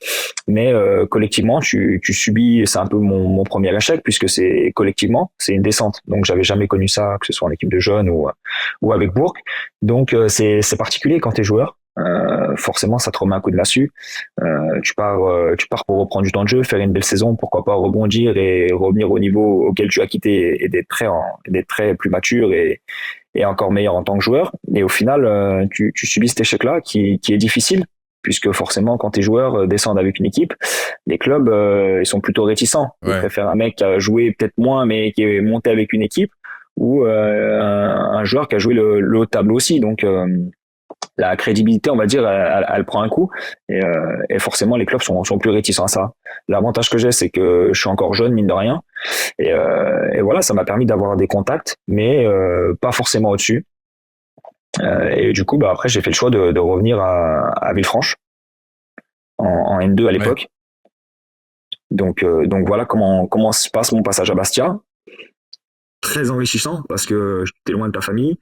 Mais collectivement, tu subis, c'est un peu mon premier échec, puisque c'est collectivement, c'est une descente. Donc, j'avais jamais connu ça, que ce soit en équipe de jeunes ou avec Bourg. Donc, c'est particulier quand t'es joueur. Forcément, ça te remet un coup de massue. Tu pars pour reprendre du temps de jeu, faire une belle saison, pourquoi pas rebondir et revenir au niveau auquel tu as quitté et d'être prêt plus mature et encore meilleur en tant que joueur. Et au final, tu subis cet échec-là qui est difficile, puisque forcément, quand tes joueurs descendent avec une équipe, les clubs ils sont plutôt réticents. Ils préfèrent un mec qui a joué peut-être moins, mais qui est monté avec une équipe, ou un joueur qui a joué le haut de tableau aussi. Donc la crédibilité, on va dire, elle prend un coup et forcément les clubs sont plus réticents à ça. L'avantage que j'ai, c'est que je suis encore jeune, mine de rien, et voilà, ça m'a permis d'avoir des contacts, mais pas forcément au-dessus. Et du coup, après, j'ai fait le choix de revenir à Villefranche en N2 à l'époque. Donc voilà comment se passe mon passage à Bastia. Très enrichissant parce que t'es loin de ta famille.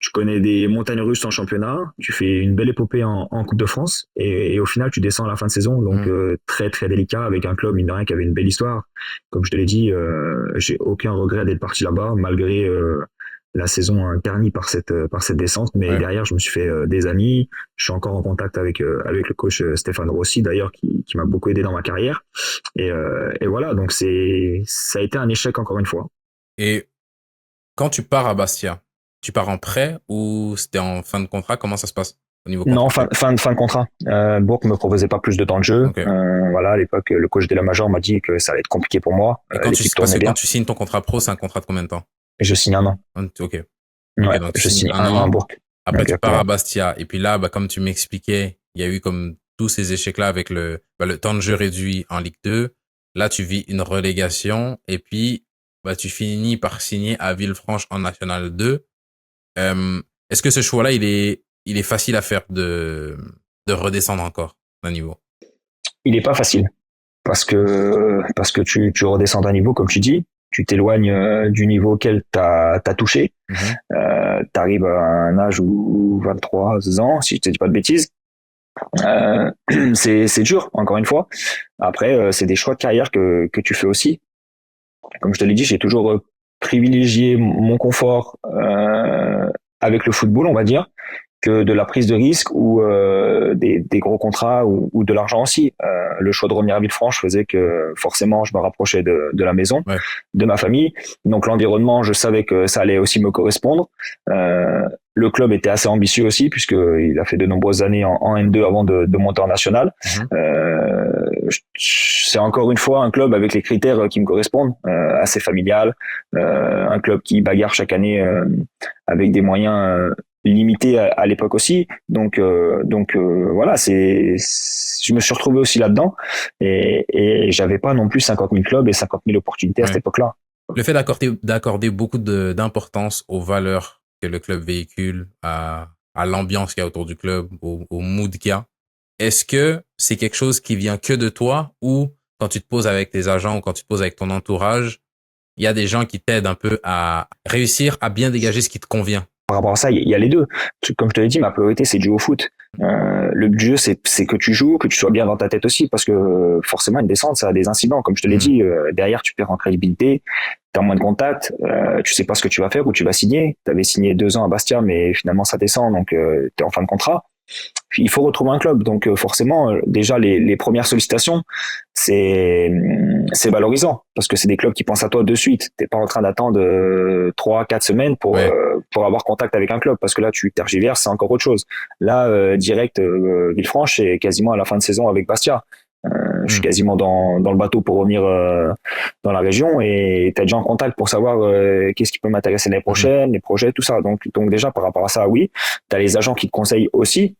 Tu connais des montagnes russes en championnat, tu fais une belle épopée en Coupe de France et au final tu descends à la fin de saison, donc très très délicat avec un club mine de rien qui avait une belle histoire. Comme je te l'ai dit, j'ai aucun regret d'être parti là-bas malgré la saison ternie par cette descente, mais derrière je me suis fait des amis, je suis encore en contact avec le coach Stéphane Rossi d'ailleurs qui m'a beaucoup aidé dans ma carrière et voilà, donc ça a été un échec encore une fois. Et quand tu pars à Bastia, tu pars en prêt ou c'était en fin de contrat? Comment ça se passe au niveau Non, contractuel? fin de contrat. Bourg me proposait pas plus de temps de jeu. Ok. Voilà, à l'époque, le coach de la Major m'a dit que ça allait être compliqué pour moi. Et quand L'équipe parce tournait que quand bien. tu signes ton contrat pro, c'est un contrat de combien de temps? Et je signe un an. Ok. Ok, Ouais, donc tu je signes signe un un an à an. Bourg. Après, tu pars Exactement. à Bastia. Et puis là, bah, comme tu m'expliquais, il y a eu comme tous ces échecs-là avec le temps de jeu réduit en Ligue 2. Là, tu vis une relégation. Et puis, bah, tu finis par signer à Villefranche en National 2. Est-ce que ce choix-là, il est facile à faire de redescendre encore d'un niveau? Il est pas facile parce que tu redescends d'un niveau, comme tu dis, tu t'éloignes du niveau auquel t'as touché. Mhm. T'arrives à un âge où 23 ans, si je te dis pas de bêtises. Euh, c'est dur, encore une fois. Après, c'est des choix de carrière que tu fais aussi. Comme je te l'ai dit, j'ai toujours privilégié mon confort avec le football, on va dire, que de la prise de risque ou des gros contrats ou de l'argent aussi. Le choix de revenir à Villefranche faisait que forcément je me rapprochais de la maison, Ouais. de ma famille. Donc l'environnement, je savais que ça allait aussi me correspondre. Le club était assez ambitieux aussi puisqu'il a fait de nombreuses années en N2 avant de monter en national. Mhm. C'est encore une fois un club avec les critères qui me correspondent, assez familial, un club qui bagarre chaque année avec des moyens limité à l'époque aussi. Donc voilà, je me suis retrouvé aussi là-dedans et j'avais pas non plus 50 000 clubs et 50 000 opportunités à cette Ouais. époque-là. Le fait d'accorder beaucoup d'importance aux valeurs que le club véhicule, à l'ambiance qu'il y a autour du club, au mood qu'il y a, est-ce que c'est quelque chose qui vient que de toi ou quand tu te poses avec tes agents ou quand tu te poses avec ton entourage, il y a des gens qui t'aident un peu à réussir à bien dégager ce qui te convient? Par rapport à ça, il y a les deux. Comme je te l'ai dit, ma priorité, c'est de jouer au foot. Le but du jeu, c'est que tu joues, que tu sois bien dans ta tête aussi, parce que forcément, une descente, ça a des incidents. Comme je te l'ai Mhm. dit, derrière, tu perds en crédibilité, tu as moins de contact, tu sais pas ce que tu vas faire, où tu vas signer. Tu avais signé 2 ans à Bastia, mais finalement, ça descend, donc tu es en fin de contrat. Puis, il faut retrouver un club. Donc forcément, déjà, les premières sollicitations, c'est valorisant parce que c'est des clubs qui pensent à toi de suite. T'es pas en train d'attendre 3, 4 semaines Ouais. pour avoir contact avec un club parce que là tu tergiverses, c'est encore autre chose. Là direct Villefranche, c'est quasiment à la fin de saison avec Bastia. Je suis Mhm. quasiment dans le bateau pour revenir dans la région et t'es déjà en contact pour savoir qu'est-ce qui peut m'intéresser l'année Mhm. prochaine, les projets, tout ça. Donc déjà par rapport à ça, oui, t'as les agents qui te conseillent aussi.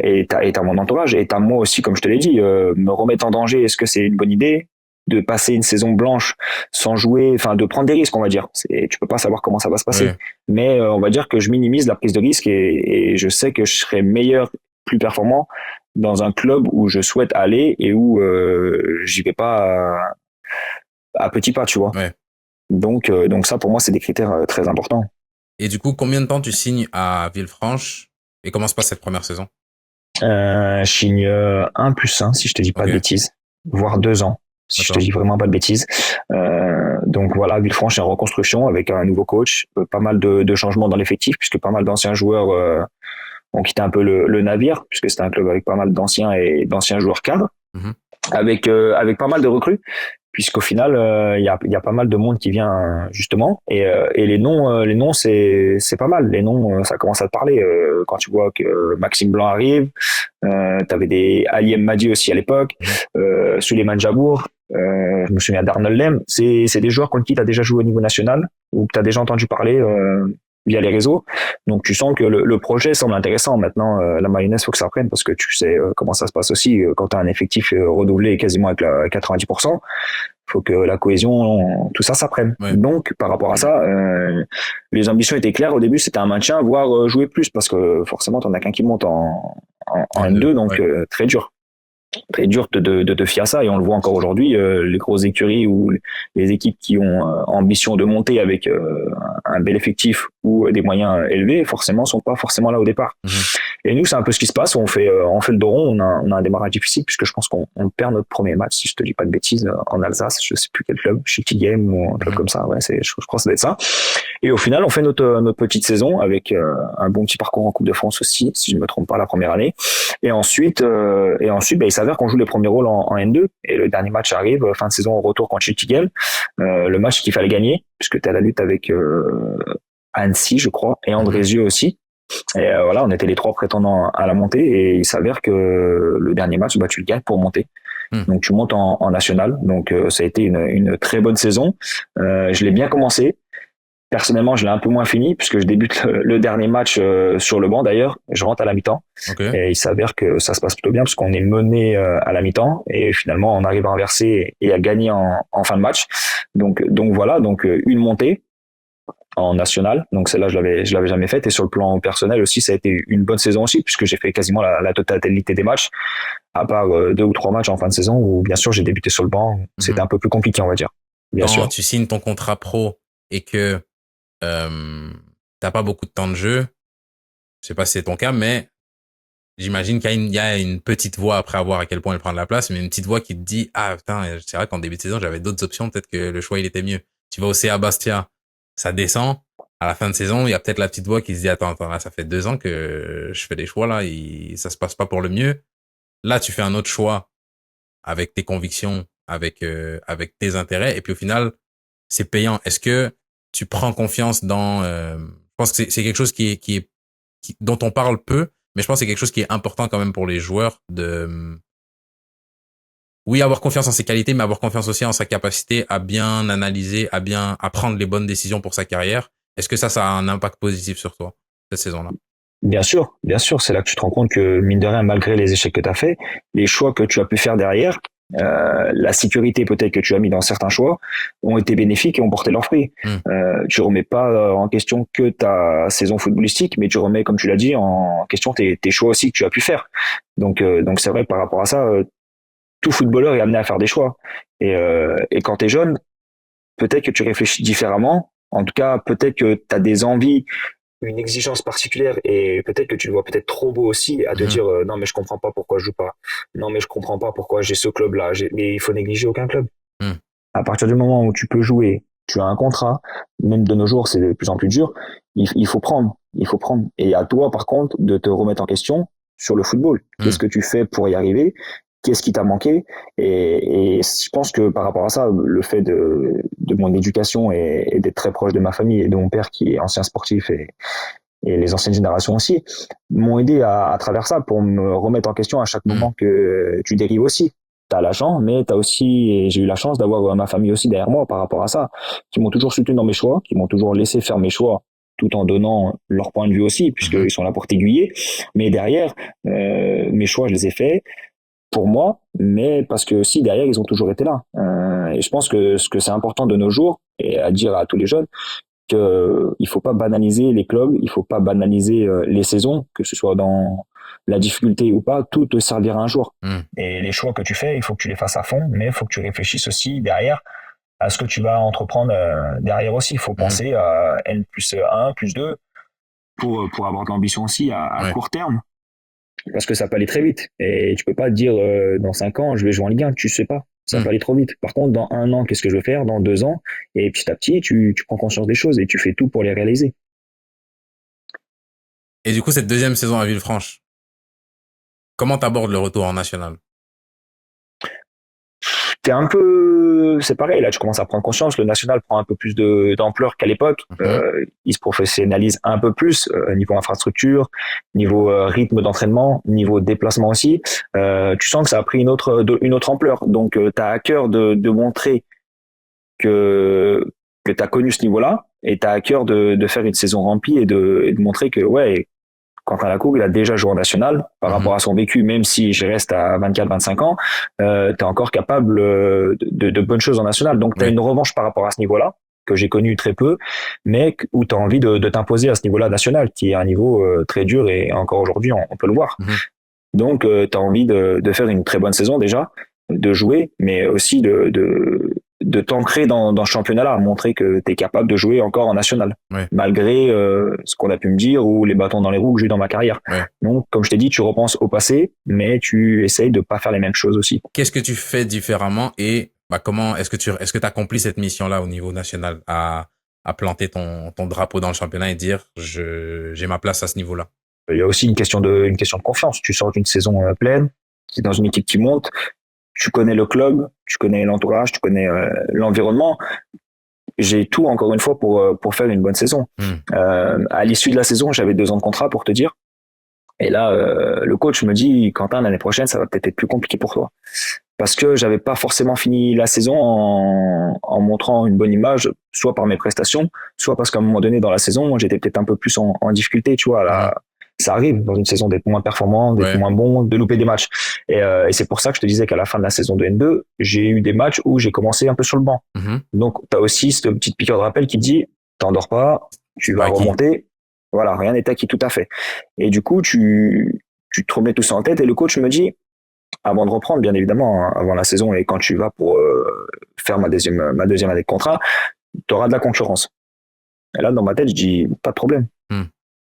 Et t'as mon entourage et t'as moi aussi, comme je te l'ai dit, me remettre en danger. Est-ce que c'est une bonne idée de passer une saison blanche sans jouer, enfin de prendre des risques, on va dire. Tu peux pas savoir comment ça va se passer, Ouais. mais on va dire que je minimise la prise de risque et je sais que je serai meilleur, plus performant dans un club où je souhaite aller et où j'y vais pas à petits pas, tu vois. Ouais. Donc ça pour moi c'est des critères très importants. Et du coup, combien de temps tu signes à Villefranche et comment se passe cette première saison? Je signe 1 + 1 si je te dis pas Ok, de bêtises, voire 2 ans si je te d'accord. dis vraiment pas de bêtises. Donc voilà, Villefranche est en reconstruction avec un nouveau coach, pas mal de changements dans l'effectif puisque pas mal d'anciens joueurs ont quitté un peu le navire puisque c'était un club avec pas mal d'anciens et d'anciens joueurs cadres, Mhm. avec pas mal de recrues puisqu'au final il y a pas mal de monde qui vient justement et les noms c'est pas mal, les noms ça commence à te parler quand tu vois que Maxime Blanc arrive, t'avais des Ali Madi aussi à l'époque, Mhm. Souleymane Jabour, je me souviens d'Arnold Lem. C'est des joueurs contre qui tu as déjà joué au niveau national ou que tu as déjà entendu parler via les réseaux. Donc tu sens que le projet semble intéressant. Maintenant, la mayonnaise, faut que ça prenne parce que tu sais comment ça se passe aussi quand tu as un effectif redoublé quasiment avec la 90%. Faut que la cohésion, tout ça, ça prenne. Ouais. Donc, par rapport à ça, les ambitions étaient claires. Au début, c'était un maintien, voire jouer plus, parce que forcément, t'en as qu'un qui monte en N2, N2, donc ouais. très dur. Très dur de te fier à ça, et on le voit encore aujourd'hui, les grosses écuries ou les équipes qui ont ambition de monter avec un bel effectif ou des moyens élevés, forcément, sont pas forcément là au départ. Mhm. Et nous, c'est un peu ce qui se passe. On fait le dos rond. On a un démarrage difficile puisque je pense qu'on perd notre premier match, si je te dis pas de bêtises, en Alsace. Je sais plus quel club, Shitty Game ou un club Mhm. comme ça. Ouais, je crois que ça doit être ça. Et au final, on fait notre petite saison avec un bon petit parcours en Coupe de France aussi, si je ne me trompe pas, la première année. Et ensuite, il s'avère qu'on joue les premiers rôles en N2. Et le dernier match arrive, fin de saison au retour contre Shitty Game. Le match qu'il fallait gagner, puisque tu es à la lutte Annecy, je crois, et Andrézieux aussi. Et voilà, on était les 3 prétendants à la montée, et il s'avère que le dernier match, tu le gagnes pour monter. Donc tu montes en national. Donc ça a été une très bonne saison. Je l'ai bien commencé. Personnellement, je l'ai un peu moins fini puisque je débute le dernier match sur le banc d'ailleurs. Je rentre à la mi-temps. Okay. Et il s'avère que ça se passe plutôt bien parce qu'on est mené à la mi-temps et finalement on arrive à inverser et à gagner en fin de match. Donc voilà, donc une montée en national. Donc celle-là, je l'avais jamais faite. Et sur le plan personnel aussi, ça a été une bonne saison aussi puisque j'ai fait quasiment la totalité des matchs, à part 2 ou 3 matchs en fin de saison où bien sûr j'ai débuté sur le banc. C'était un peu plus compliqué, on va dire. Bien Quand sûr. tu signes ton contrat pro et que t'as pas beaucoup de temps de jeu, je sais pas si c'est ton cas, mais j'imagine qu'il y a une petite voix après avoir à quel point elle prend de la place, mais une petite voix qui te dit, ah, putain, c'est vrai qu'en début de saison, j'avais d'autres options, peut-être que le choix, il était mieux. Tu vas au CA Bastia, ça descend. À la fin de saison, il y a peut-être la petite voix qui se dit, attends, là, ça fait 2 ans que je fais des choix, là, ça se passe pas pour le mieux. Là, tu fais un autre choix avec tes convictions, avec tes intérêts, et puis au final, c'est payant. Est-ce que tu prends confiance dans, je pense que c'est quelque chose dont on parle peu, mais je pense que c'est quelque chose qui est important quand même pour les joueurs oui, avoir confiance en ses qualités, mais avoir confiance aussi en sa capacité à bien analyser, à prendre les bonnes décisions pour sa carrière. Est-ce que ça a un impact positif sur toi, cette saison-là? Bien sûr, c'est là que tu te rends compte que, mine de rien, malgré les échecs que tu as fait, les choix que tu as pu faire derrière, la sécurité peut-être que tu as mis dans certains choix, ont été bénéfiques et ont porté leurs fruits. Tu remets pas en question que ta saison footballistique, mais tu remets, comme tu l'as dit, en question tes choix aussi que tu as pu faire. Donc c'est vrai que par rapport à ça, tout footballeur est amené à faire des choix. Et quand tu es jeune, peut-être que tu réfléchis différemment. En tout cas, peut-être que tu as des envies, une exigence particulière, et peut-être que tu le vois peut-être trop beau aussi à te dire non mais je comprends pas pourquoi je joue pas, non mais je comprends pas pourquoi j'ai ce club là, mais il faut négliger aucun club. À partir du moment où tu peux jouer, tu as un contrat, même de nos jours c'est de plus en plus dur, il faut prendre, et à toi par contre de te remettre en question sur le football. Qu'est-ce que tu fais pour y arriver? Qu'est-ce qui t'a manqué? Et je pense que par rapport à ça, le fait de mon éducation et d'être très proche de ma famille et de mon père qui est ancien sportif et les anciennes générations aussi, m'ont aidé à travers ça pour me remettre en question à chaque moment que tu dérives aussi. T'as l'argent, mais t'as aussi, et j'ai eu la chance d'avoir ma famille aussi derrière moi par rapport à ça, qui m'ont toujours soutenu dans mes choix, qui m'ont toujours laissé faire mes choix, tout en donnant leur point de vue aussi, puisqu'ils sont là pour t'aiguiller. Mais derrière, mes choix, je les ai faits pour moi, mais parce que aussi derrière, ils ont toujours été là. Et je pense que ce que c'est important de nos jours, et à dire à tous les jeunes, qu'il faut pas banaliser les clubs, il faut pas banaliser les saisons, que ce soit dans la difficulté ou pas, tout te servira un jour. Et les choix que tu fais, il faut que tu les fasses à fond, mais il faut que tu réfléchisses aussi derrière à ce que tu vas entreprendre derrière aussi. Il faut penser à N+1, +2 pour avoir de l'ambition aussi à court terme. Parce que ça peut aller très vite. Et tu peux pas te dire dans 5 ans, je vais jouer en Ligue 1, tu sais pas. Ça peut aller trop vite. Par contre, dans 1 an, qu'est-ce que je veux faire? Dans 2 ans? Et petit à petit, tu prends conscience des choses et tu fais tout pour les réaliser. Et du coup, cette deuxième saison à Villefranche, comment t'abordes le retour en national? C'est pareil, là tu commences à prendre conscience, le national prend un peu plus d'ampleur qu'à l'époque, il se professionnalise un peu plus niveau infrastructure, niveau rythme d'entraînement, niveau déplacement aussi, tu sens que ça a pris une autre ampleur, donc tu as à cœur de montrer que tu as connu ce niveau-là, et tu as à cœur de faire une saison remplie et de montrer que ouais, Quentin Lacour, il a déjà joué en national par rapport à son vécu, même si je reste à 24-25 ans, tu es encore capable de bonnes choses en national. Donc, tu as une revanche par rapport à ce niveau-là, que j'ai connu très peu, mais où tu as envie de t'imposer à ce niveau-là national, qui est un niveau très dur et encore aujourd'hui, on peut le voir. Donc, tu as envie de faire une très bonne saison déjà, de jouer, mais aussi de t'ancrer dans ce championnat-là, montrer que tu es capable de jouer encore en national, malgré ce qu'on a pu me dire ou les bâtons dans les roues que j'ai eu dans ma carrière. Donc, comme je t'ai dit, tu repenses au passé, mais tu essayes de pas faire les mêmes choses aussi. Qu'est-ce que tu fais différemment et comment est-ce que tu accomplis cette mission-là au niveau national, à planter ton drapeau dans le championnat et dire j'ai ma place à ce niveau-là? Il y a aussi une question de confiance. Tu sors d'une saison pleine, qui est dans une équipe qui monte, tu connais le club, tu connais l'entourage, tu connais l'environnement. j'ai tout encore une fois pour faire une bonne saison. À l'issue de la saison, j'avais 2 ans de contrat pour te dire. Et là, le coach me dit, Quentin, l'année prochaine, ça va peut-être être plus compliqué pour toi. Parce que j'avais pas forcément fini la saison en montrant une bonne image, soit par mes prestations, soit parce qu'à un moment donné dans la saison, j'étais peut-être un peu plus en difficulté, tu vois. Là, ça arrive dans une saison d'être moins performant, d'être moins bon, de louper des matchs. Et c'est pour ça que je te disais qu'à la fin de la saison de N2, j'ai eu des matchs où j'ai commencé un peu sur le banc. Donc, tu as aussi cette petite piqûre de rappel qui te dit, t'endors pas, tu vas remonter. Voilà, rien n'est acquis tout à fait. Et du coup, tu te remets tout ça en tête et le coach me dit, avant de reprendre, bien évidemment, hein, avant la saison et quand tu vas pour faire ma deuxième année de contrat, tu auras de la concurrence. Et là, dans ma tête, je dis, pas de problème.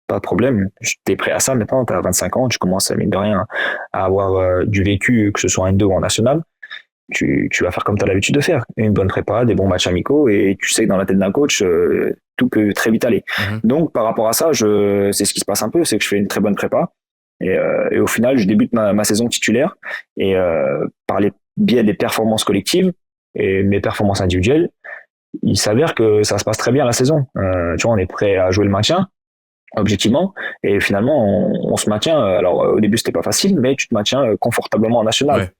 Pas de problème. T'es prêt à ça maintenant, t'as 25 ans, tu commences, mine de rien, à avoir du vécu, que ce soit en N2 ou en national. Tu vas faire comme tu as l'habitude de faire. Une bonne prépa, des bons matchs amicaux, et tu sais que dans la tête d'un coach, tout peut très vite aller. Donc, par rapport à ça, c'est ce qui se passe un peu, c'est que je fais une très bonne prépa. Et au final, je débute ma saison titulaire. Et par les biais des performances collectives et mes performances individuelles, il s'avère que ça se passe très bien la saison. Tu vois, on est prêt à jouer le maintien, objectivement, et finalement on se maintient. Alors au début c'était pas facile, mais tu te maintiens confortablement en national.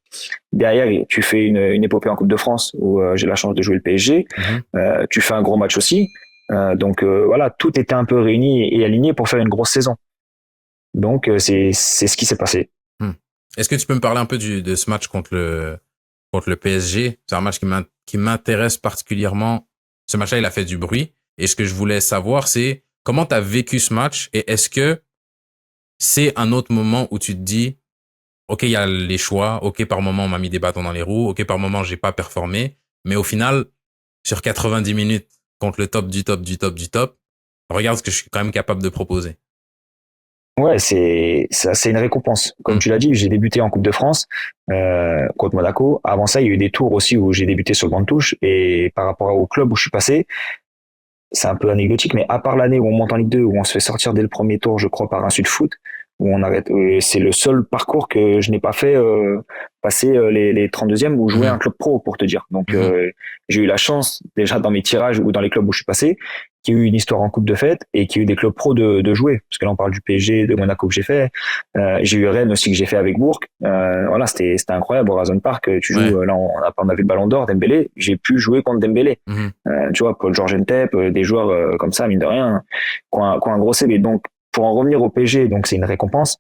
Derrière tu fais une épopée en Coupe de France où j'ai la chance de jouer le PSG. Tu fais un gros match aussi, donc voilà, tout était un peu réuni et aligné pour faire une grosse saison. Donc c'est ce qui s'est passé. Est-ce que tu peux me parler un peu de ce match contre le PSG? C'est un match qui m'intéresse particulièrement. Ce match-là, il a fait du bruit. Et ce que je voulais savoir, c'est comment tu as vécu ce match et est-ce que c'est un autre moment où tu te dis, OK, il y a les choix. OK, par moment, on m'a mis des bâtons dans les roues. OK, par moment, j'ai pas performé. Mais au final, sur 90 minutes contre le top du top du top du top, regarde ce que je suis quand même capable de proposer. Ouais, c'est une récompense. Comme tu l'as dit, j'ai débuté en Coupe de France contre Monaco. Avant ça, il y a eu des tours aussi où j'ai débuté sur le banc de touche. Et par rapport au club où je suis passé, c'est un peu anecdotique, mais à part l'année où on monte en Ligue 2, où on se fait sortir dès le premier tour, je crois, par un Sud Foot, où on arrête. C'est le seul parcours que je n'ai pas fait passer les 32e ou jouer un club pro, pour te dire. Donc j'ai eu la chance, déjà dans mes tirages ou dans les clubs où je suis passé, qu'il y ait eu une histoire en coupe de fête et qu'il y ait eu des clubs pro de jouer. Parce que là, on parle du PSG, de Monaco que j'ai fait. J'ai eu Rennes aussi que j'ai fait avec Bourg. Voilà, c'était incroyable. Au Horizon Park, tu joues, là, on a vu le Ballon d'Or, Dembélé. J'ai pu jouer contre Dembélé. Tu vois, Paul George Ntep, des joueurs comme ça, mine de rien, qui ont un gros CV. Donc, pour en revenir au PSG, donc c'est une récompense.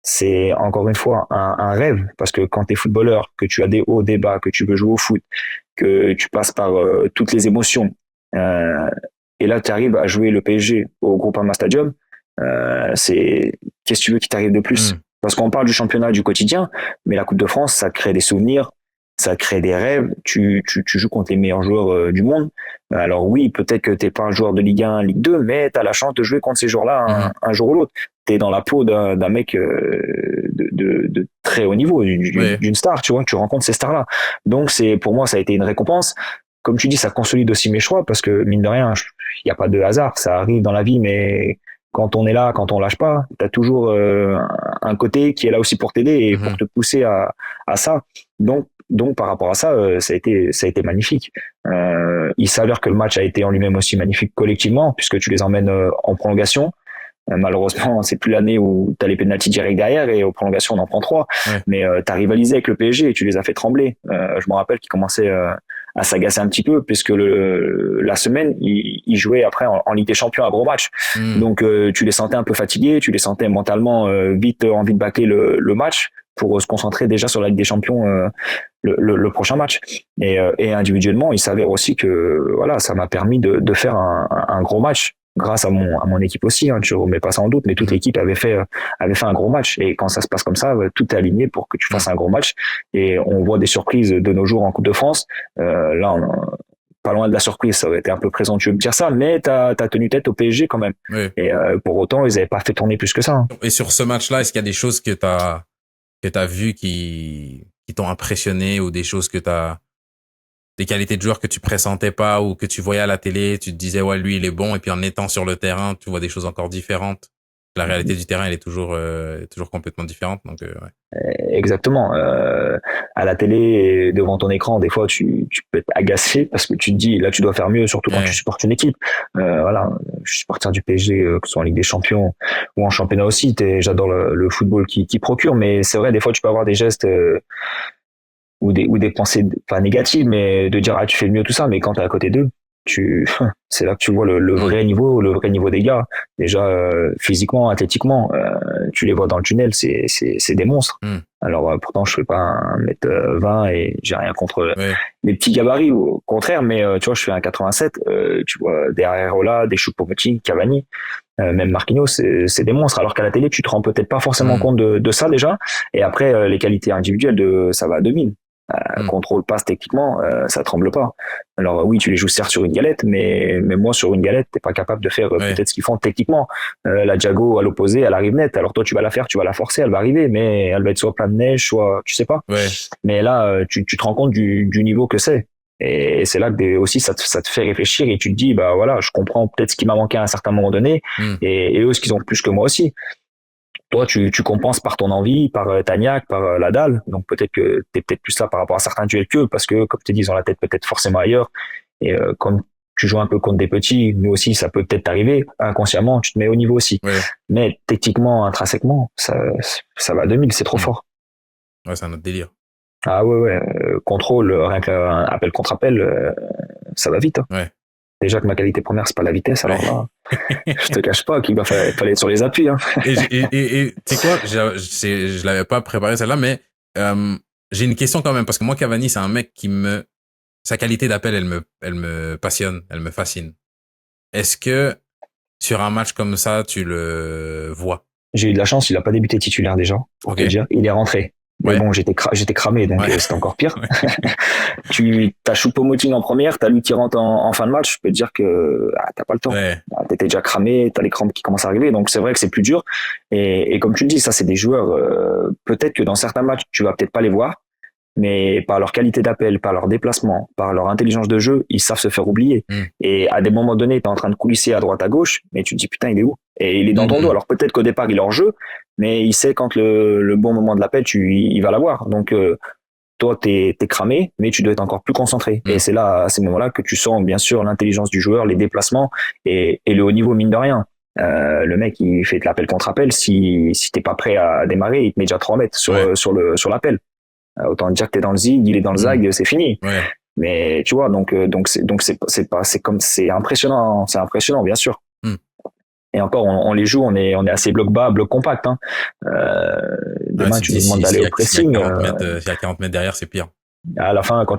C'est encore une fois un rêve, parce que quand tu es footballeur, que tu as des hauts, des bas, que tu veux jouer au foot, que tu passes par toutes les émotions, et là tu arrives à jouer le PSG au Groupama Stadium, c'est qu'est-ce que tu veux qui t'arrive de plus? Parce qu'on parle du championnat du quotidien, mais la Coupe de France, ça crée des souvenirs, ça crée des rêves. Tu joues contre les meilleurs joueurs du monde. Alors oui, peut-être que t'es pas un joueur de Ligue 1, Ligue 2, mais t'as la chance de jouer contre ces joueurs-là un jour ou l'autre. T'es dans la peau d'un mec de très haut niveau, d'une star, tu vois, tu rencontres ces stars-là. Donc pour moi, ça a été une récompense. Comme tu dis, ça consolide aussi mes choix, parce que mine de rien, il n'y a pas de hasard, ça arrive dans la vie, mais quand on est là, quand on lâche pas, t'as toujours un côté qui est là aussi pour t'aider et pour te pousser à ça. Donc par rapport à ça, ça a été magnifique. Il s'avère que le match a été en lui-même aussi magnifique collectivement, puisque tu les emmènes en prolongation. Malheureusement, c'est plus l'année où tu as les pénaltys directs derrière et aux prolongations on en prend 3. Mais tu as rivalisé avec le PSG et tu les as fait trembler. Je me rappelle qu'ils commençaient à s'agacer un petit peu, puisque la semaine, ils jouaient après en Ligue des Champions à gros match. Donc tu les sentais un peu fatigués, tu les sentais mentalement vite envie de bâcler le match pour se concentrer déjà sur la Ligue des Champions le prochain match. Et individuellement, il s'avère aussi que voilà, ça m'a permis de faire un gros match grâce à mon équipe aussi, hein, je remets pas ça en doute, mais toute l'équipe avait fait un gros match. Et quand ça se passe comme ça, tout est aligné pour que tu fasses un gros match. Et on voit des surprises de nos jours en Coupe de France. Là, pas loin de la surprise, ça aurait été un peu présomptueux de dire ça, mais t'as tenu tête au PSG quand même. Et pour autant, ils avaient pas fait tourner plus que ça. Hein. Et sur ce match-là, est-ce qu'il y a des choses que t'as vues qui t'ont impressionné, ou des choses des qualités de joueurs que tu pressentais pas ou que tu voyais à la télé, tu te disais ouais, lui il est bon, et puis en étant sur le terrain tu vois des choses encore différentes? La réalité du terrain, elle est toujours complètement différente. Donc, ouais. Exactement. À la télé, devant ton écran, des fois, tu peux être agacé parce que tu te dis, là, tu dois faire mieux, surtout quand tu Ouais. supportes une équipe. Voilà, je suis supporter du PSG, que ce soit en Ligue des Champions ou en championnat aussi. J'adore le football qui procure, mais c'est vrai, des fois, tu peux avoir des gestes ou des pensées pas négatives, mais de dire, ah, tu fais mieux tout ça, mais quand t'es à côté d'eux, c'est là que tu vois le Mm. le vrai niveau des gars. Déjà, physiquement, athlétiquement, tu les vois dans le tunnel, c'est des monstres. Mm. Alors, pourtant, je fais pas 1m20 et j'ai rien contre Ouais. les petits gabarits, au contraire, mais tu vois, je fais un 87, tu vois, des Areola, des Choupo-Moting, Cavani, même Marquinhos, c'est des monstres. Alors qu'à la télé, tu te rends peut-être pas forcément Mm. compte de ça déjà. Et après, les qualités individuelles, ça va à 2000. Mm. Contrôle passe techniquement, ça tremble pas. Alors oui, tu les joues certes sur une galette, mais moi sur une galette, t'es pas capable de faire Ouais. peut-être ce qu'ils font techniquement. La Jago à l'opposé, elle arrive nette. Alors toi, tu vas la faire, tu vas la forcer, elle va arriver, mais elle va être soit plein de neige, soit tu sais pas. Ouais. Mais là, tu te rends compte du niveau que c'est. Et c'est là que aussi ça te fait réfléchir et tu te dis bah voilà, je comprends peut-être ce qui m'a manqué à un certain moment donné Mm. et eux ce qu'ils ont plus que moi aussi. Toi, tu compenses par ton envie, par ta niaque, par la dalle. Donc peut-être que tu es peut-être plus là par rapport à certains duels qu'eux, parce que, comme tu dis, ils ont la tête peut-être forcément ailleurs. Et comme tu joues un peu contre des petits, nous aussi, ça peut peut-être t'arriver. Inconsciemment, tu te mets au niveau aussi. Ouais. Mais techniquement, intrinsèquement, ça va à 2000, c'est trop Mm. fort. Ouais, c'est un autre délire. Ah ouais, ouais. Contrôle, rien qu'un appel contre appel, ça va vite. Hein. Ouais. Déjà que ma qualité première, c'est pas la vitesse, alors là, Ouais. je te cache pas qu'il fallait être sur les appuis. Hein. Et tu sais quoi, je l'avais pas préparé celle-là, mais j'ai une question quand même, parce que moi, Cavani, c'est un mec sa qualité d'appel, elle me passionne, elle me fascine. Est-ce que sur un match comme ça, tu le vois? J'ai eu de la chance, il a pas débuté titulaire déjà, pour te Ok. dire. Il est rentré. Mais Ouais. bon, j'étais cramé, donc Ouais. c'était encore pire. Ouais. Tu as Choupo-Moting en première, t'as lui qui rentre en fin de match, je peux te dire que t'as pas le temps. Ouais. T'étais déjà cramé, t'as les crampes qui commencent à arriver, donc c'est vrai que c'est plus dur. Et comme tu le dis, ça c'est des joueurs, peut-être que dans certains matchs, tu vas peut-être pas les voir, mais par leur qualité d'appel, par leur déplacement, par leur intelligence de jeu, ils savent se faire oublier. Mm. Et à des moments donnés, tu es en train de coulisser à droite à gauche, mais tu te dis putain, il est où? Et il est dans ton dos. Mm. Alors peut-être qu'au départ, il est hors jeu, mais il sait quand le bon moment de l'appel, il va l'avoir. Donc toi, t'es cramé, mais tu dois être encore plus concentré. Mm. Et c'est là, à ces moments-là, que tu sens bien sûr l'intelligence du joueur, les déplacements et le haut niveau, mine de rien. Le mec, il fait de l'appel contre appel. Si t'es pas prêt à démarrer, il te met déjà 3 mètres Ouais. sur l'appel. Autant dire que t'es dans le zig, il est dans le zag, c'est fini. Ouais. Mais tu vois, donc c'est impressionnant, bien sûr. Mm. Et encore, on les joue, on est assez bloc bas, bloc compact. Hein. Ouais, Demain, tu te tu dis, nous demandes d'aller s'il y au a, s'il y a pressing. 40 mètres, s'il y a 40 mètres derrière, c'est pire. À la fin, quand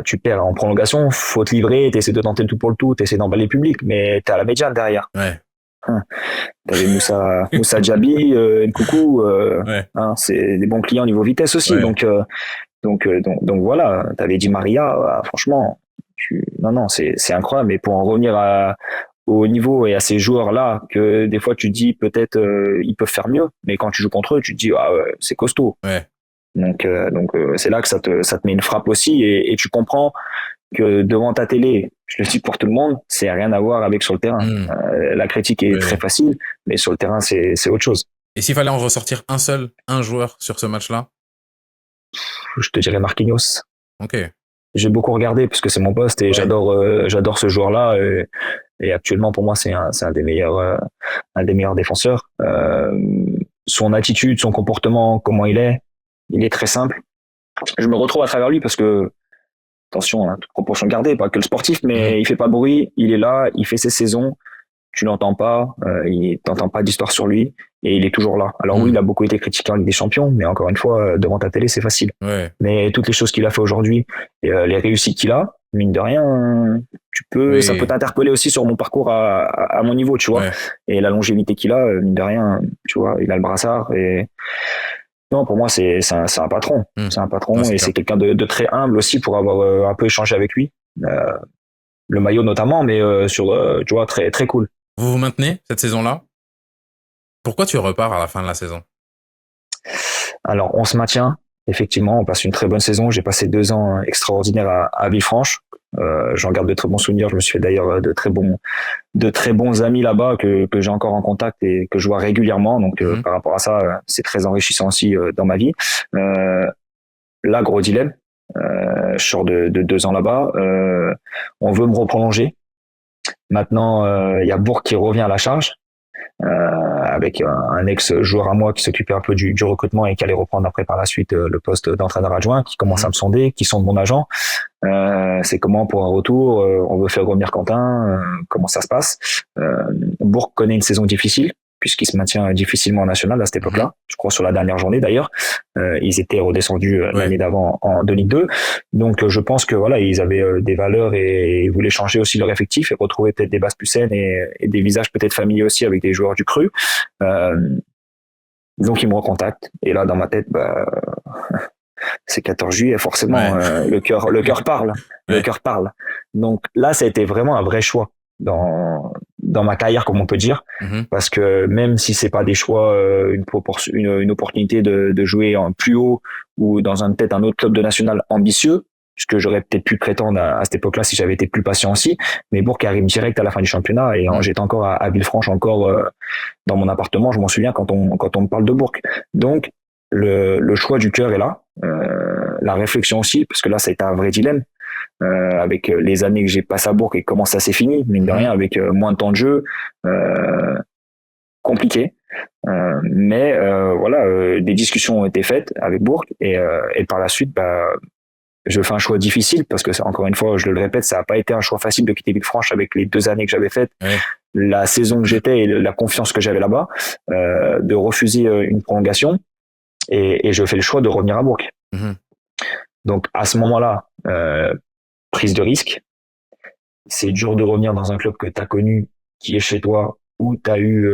tu perds en prolongation, faut te livrer, t'essaies de tenter le tout pour le tout, t'essaies d'emballer le public, mais t'es à la médiane derrière. Ouais. Hein. T'avais Moussa Diaby, Nkoukou, Ouais. hein, c'est des bons clients niveau vitesse aussi. Ouais. Donc voilà, t'avais dit Maria, franchement, non, c'est incroyable. Mais pour en revenir au niveau et à ces joueurs-là, que des fois tu te dis peut-être ils peuvent faire mieux, mais quand tu joues contre eux, tu te dis ah ouais, c'est costaud. Ouais. Donc c'est là que ça te met une frappe aussi et tu comprends que devant ta télé, je le dis pour tout le monde, c'est rien à voir avec sur le terrain. Mm. La critique est très Ouais. facile, mais sur le terrain c'est autre chose. Et s'il fallait en ressortir un joueur sur ce match-là? Je te dirais Marquinhos. Ok. J'ai beaucoup regardé parce que c'est mon poste et Ouais. j'adore ce joueur-là et actuellement pour moi c'est un des meilleurs défenseurs. Son attitude, son comportement, comment il est très simple. Je me retrouve à travers lui parce que attention, hein, toute proportion gardée, pas que le sportif, mais Mm. il fait pas de bruit, il est là, il fait ses saisons, tu l'entends pas, t'entends pas d'histoire sur lui et il est toujours là. Alors oui, Mm. il a beaucoup été critiqué en Ligue des Champions, mais encore une fois, devant ta télé, c'est facile. Ouais. Mais toutes les choses qu'il a fait aujourd'hui, et, les réussites qu'il a, mine de rien, ça peut Oui. t'interpeller aussi sur mon parcours à mon niveau, tu vois. Ouais. Et la longévité qu'il a, mine de rien, tu vois, il a le brassard et non, pour moi, c'est un patron. Mm. C'est un patron Non, c'est et clair. c'est quelqu'un de très humble aussi pour avoir un peu échangé avec lui. Le maillot notamment, mais tu vois, très, très cool. Vous maintenez cette saison-là? Pourquoi tu repars à la fin de la saison? Alors, on se maintient. Effectivement, on passe une très bonne saison. J'ai passé 2 ans extraordinaires à Villefranche. J'en garde de très bons souvenirs. Je me suis fait d'ailleurs de très bons amis là-bas que j'ai encore en contact et que je vois régulièrement. Donc par rapport à ça, c'est très enrichissant aussi dans ma vie. Là, gros dilemme. Je sors de 2 ans là-bas. On veut me reprolonger. Maintenant, il y a Bourg qui revient à la charge. Avec un ex-joueur à moi qui s'occupait un peu du recrutement et qui allait reprendre après par la suite le poste d'entraîneur adjoint, qui commence à me sonder, qui sonde mon agent. C'est comment pour un retour, on veut faire revenir Quentin, comment ça se passe. Bourg connaît une saison difficile puisqu'il se maintient difficilement en national à cette époque-là. Je crois sur la dernière journée d'ailleurs. Ils étaient redescendus l'année d'avant de Ligue 2. Donc je pense que voilà, ils avaient des valeurs et ils voulaient changer aussi leur effectif et retrouver peut-être des bases plus saines et des visages peut-être familiers aussi avec des joueurs du cru. Donc ils me recontactent et là dans ma tête, c'est 14 juillet forcément, le cœur parle. Le cœur parle. Donc là ça a été vraiment un vrai choix dans ma carrière, comme on peut dire, parce que même si c'est pas des choix, une opportunité de jouer en plus haut ou dans peut-être un autre club de national ambitieux, ce que j'aurais peut-être pu prétendre à cette époque-là si j'avais été plus patient aussi, mais Bourg arrive direct à la fin du championnat et j'étais encore à Villefranche, encore dans mon appartement, je m'en souviens quand on me parle de Bourg. Donc le choix du cœur est là, la réflexion aussi, parce que là ça a été un vrai dilemme. Avec les années que j'ai passées à Bourg et comment ça s'est fini, mine de rien, avec moins de temps de jeu, compliqué. Mais voilà, des discussions ont été faites avec Bourg et par la suite, je fais un choix difficile parce que encore une fois, je le répète, ça n'a pas été un choix facile de quitter Villefranche avec les 2 années que j'avais faites, la saison que j'étais et la confiance que j'avais là-bas, de refuser une prolongation et je fais le choix de revenir à Bourg. Donc à ce moment-là, prise de risque. C'est dur de revenir dans un club que tu as connu, qui est chez toi, où tu as eu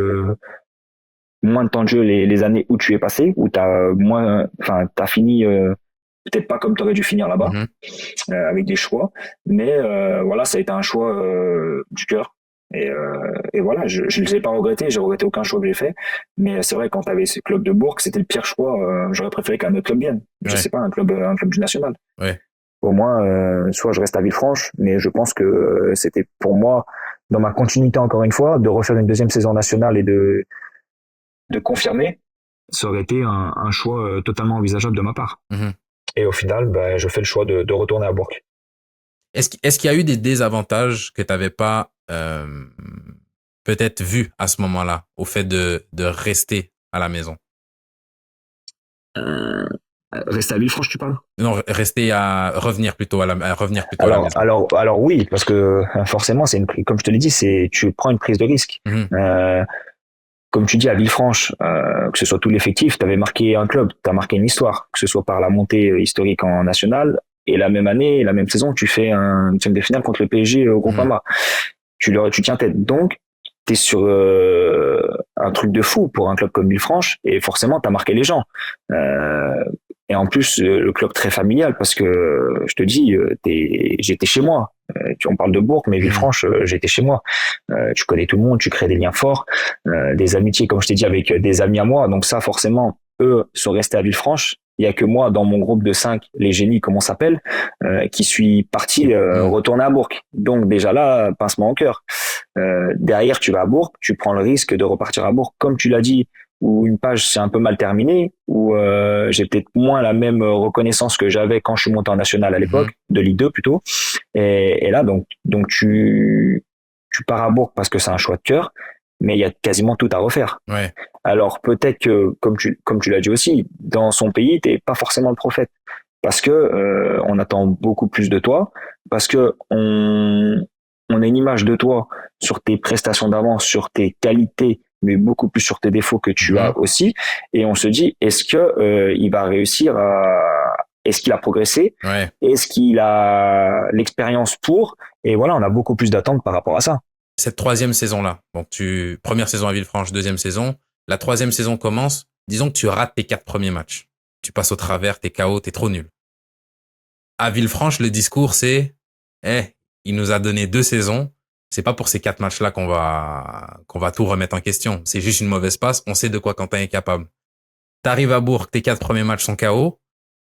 moins de temps de jeu les années où tu es passé, où tu as fini peut-être pas comme tu aurais dû finir là-bas, avec des choix. Mais voilà, ça a été un choix du cœur. Et voilà, je ne les ai pas regrettés, j'ai regretté aucun choix que j'ai fait. Mais c'est vrai, quand tu avais ce club de Bourg, c'était le pire choix. J'aurais préféré qu'un autre club vienne. Je sais pas, un club du national. Pour moi, soit je reste à Villefranche, mais je pense que c'était pour moi, dans ma continuité encore une fois, de refaire une deuxième saison nationale et de confirmer, ça aurait été un choix totalement envisageable de ma part. Et au final, je fais le choix de retourner à Bourg. Est-ce qu'il y a eu des désavantages que tu n'avais pas peut-être vu à ce moment-là, au fait de rester à la maison? Rester à Villefranche, tu parles? Non, revenir plutôt à la maison. Alors oui, parce que forcément, comme je te l'ai dit, tu prends une prise de risque. Comme tu dis, à Villefranche, que ce soit tout l'effectif, tu avais marqué un club, tu as marqué une histoire, que ce soit par la montée historique en national, et la même année, la même saison, tu fais un huitième de finale contre le PSG au Groupama. Tu tiens tête. Donc, tu es sur un truc de fou pour un club comme Villefranche, et forcément, tu as marqué les gens. Et en plus, le club très familial, parce que je te dis, j'étais chez moi. On parle de Bourg, mais Villefranche, j'étais chez moi. Tu connais tout le monde, tu crées des liens forts, des amitiés, comme je t'ai dit, avec des amis à moi. Donc ça, forcément, eux sont restés à Villefranche. Il y a que moi, dans mon groupe de 5, les génies, comme on s'appelle, qui suis parti retourner à Bourg. Donc déjà là, pincement au cœur. Derrière, tu vas à Bourg, tu prends le risque de repartir à Bourg, comme tu l'as dit, où une page s'est un peu mal terminée, où j'ai peut-être moins la même reconnaissance que j'avais quand je suis monté en national à l'époque, de Ligue 2 plutôt. Et là, donc tu pars à Bourg parce que c'est un choix de cœur, mais il y a quasiment tout à refaire. Alors peut-être que, comme tu l'as dit aussi, dans son pays, t'es pas forcément le prophète, parce que on attend beaucoup plus de toi, parce que on a une image de toi sur tes prestations d'avance, sur tes qualités, mais beaucoup plus sur tes défauts que tu as aussi. Et on se dit, est-ce que il va réussir est-ce qu'il a progressé? Est-ce qu'il a l'expérience pour? Et voilà, on a beaucoup plus d'attentes par rapport à ça. Cette troisième saison-là, donc première saison à Villefranche, deuxième saison, la troisième saison commence, disons que tu rates tes 4 premiers matchs. Tu passes au travers, t'es KO, t'es trop nul. À Villefranche, le discours, c'est, il nous a donné 2 saisons. C'est pas pour ces 4 matchs-là qu'on va tout remettre en question. C'est juste une mauvaise passe. On sait de quoi Quentin est capable. T'arrives à Bourg, tes 4 premiers matchs sont KO.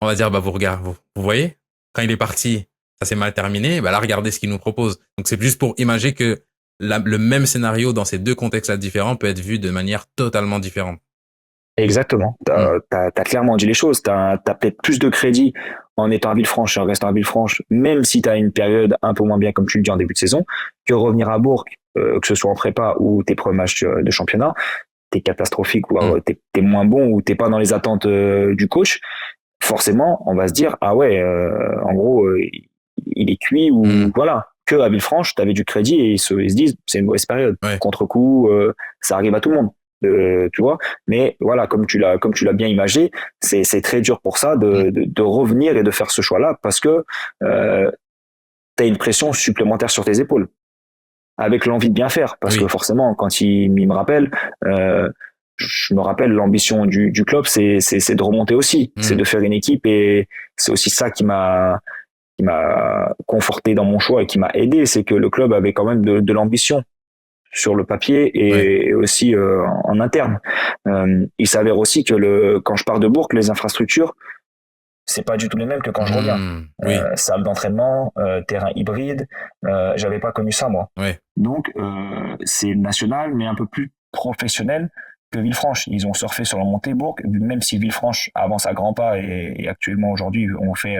On va dire, vous voyez, quand il est parti, ça s'est mal terminé. Bah là, regardez ce qu'ils nous proposent. Donc, c'est juste pour imaginer que le même scénario dans ces deux contextes-là différents peut être vu de manière totalement différente. Exactement. T'as clairement dit les choses. T'as peut-être plus de crédit en étant à Villefranche et en restant à Villefranche, même si t'as une période un peu moins bien, comme tu le dis, en début de saison, que revenir à Bourg, que ce soit en prépa ou tes premiers matchs de championnat, t'es catastrophique ou alors t'es moins bon ou t'es pas dans les attentes du coach. Forcément, on va se dire, ah ouais, en gros, il est cuit ou voilà. Que à Villefranche, t'avais du crédit et ils se disent, c'est une mauvaise période. Ouais. Contre-coup, ça arrive à tout le monde. Tu vois, mais voilà, comme tu l'as bien imagé, c'est très dur pour ça de revenir et de faire ce choix-là parce que t'as une pression supplémentaire sur tes épaules avec l'envie de bien faire parce que forcément quand il me rappelle je me rappelle l'ambition du club c'est de remonter aussi, c'est de faire une équipe et c'est aussi ça qui m'a conforté dans mon choix et qui m'a aidé, c'est que le club avait quand même de l'ambition sur le papier et aussi en interne. Il s'avère aussi que quand je pars de Bourg, les infrastructures, c'est pas du tout les mêmes que quand je reviens. Salle d'entraînement, terrain hybride, j'avais pas connu ça moi. Donc c'est national mais un peu plus professionnel que Villefranche. Ils ont surfé sur la montée Bourg, même si Villefranche avance à grands pas et actuellement aujourd'hui on fait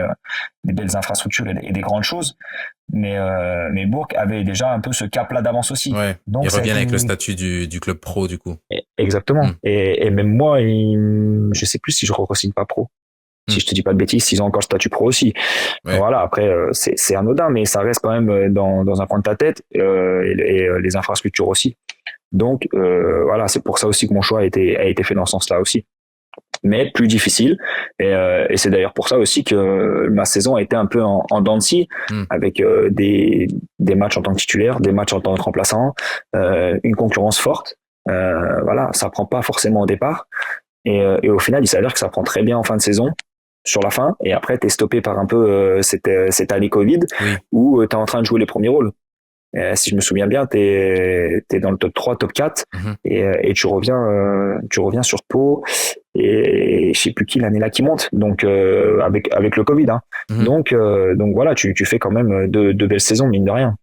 des belles infrastructures et des grandes choses. Mais Bourg avait déjà un peu ce cap-là d'avance aussi. Donc, ils reviennent avec le statut du club pro, du coup. Exactement. Et même moi, je sais plus si je re-signe pas pro. Si je te dis pas de bêtises, ils ont encore le statut pro aussi. Voilà, après, c'est anodin, mais ça reste quand même dans un coin de ta tête et les infrastructures aussi. Donc, voilà, c'est pour ça aussi que mon choix a été fait dans ce sens-là aussi. Mais plus difficile et c'est d'ailleurs pour ça aussi que ma saison a été un peu en dents de scie avec des matchs en tant que titulaire, des matchs en tant que remplaçant, une concurrence forte, voilà, ça prend pas forcément au départ et au final il s'avère que ça prend très bien en fin de saison sur la fin et après t'es stoppé par un peu cette année Covid où t'es en train de jouer les premiers rôles. Si je me souviens bien, t'es dans le top 3, top 4 et tu reviens sur Pau et je sais plus qui l'année là qui monte donc avec le Covid hein. Donc voilà, tu fais quand même de belles saisons mine de rien.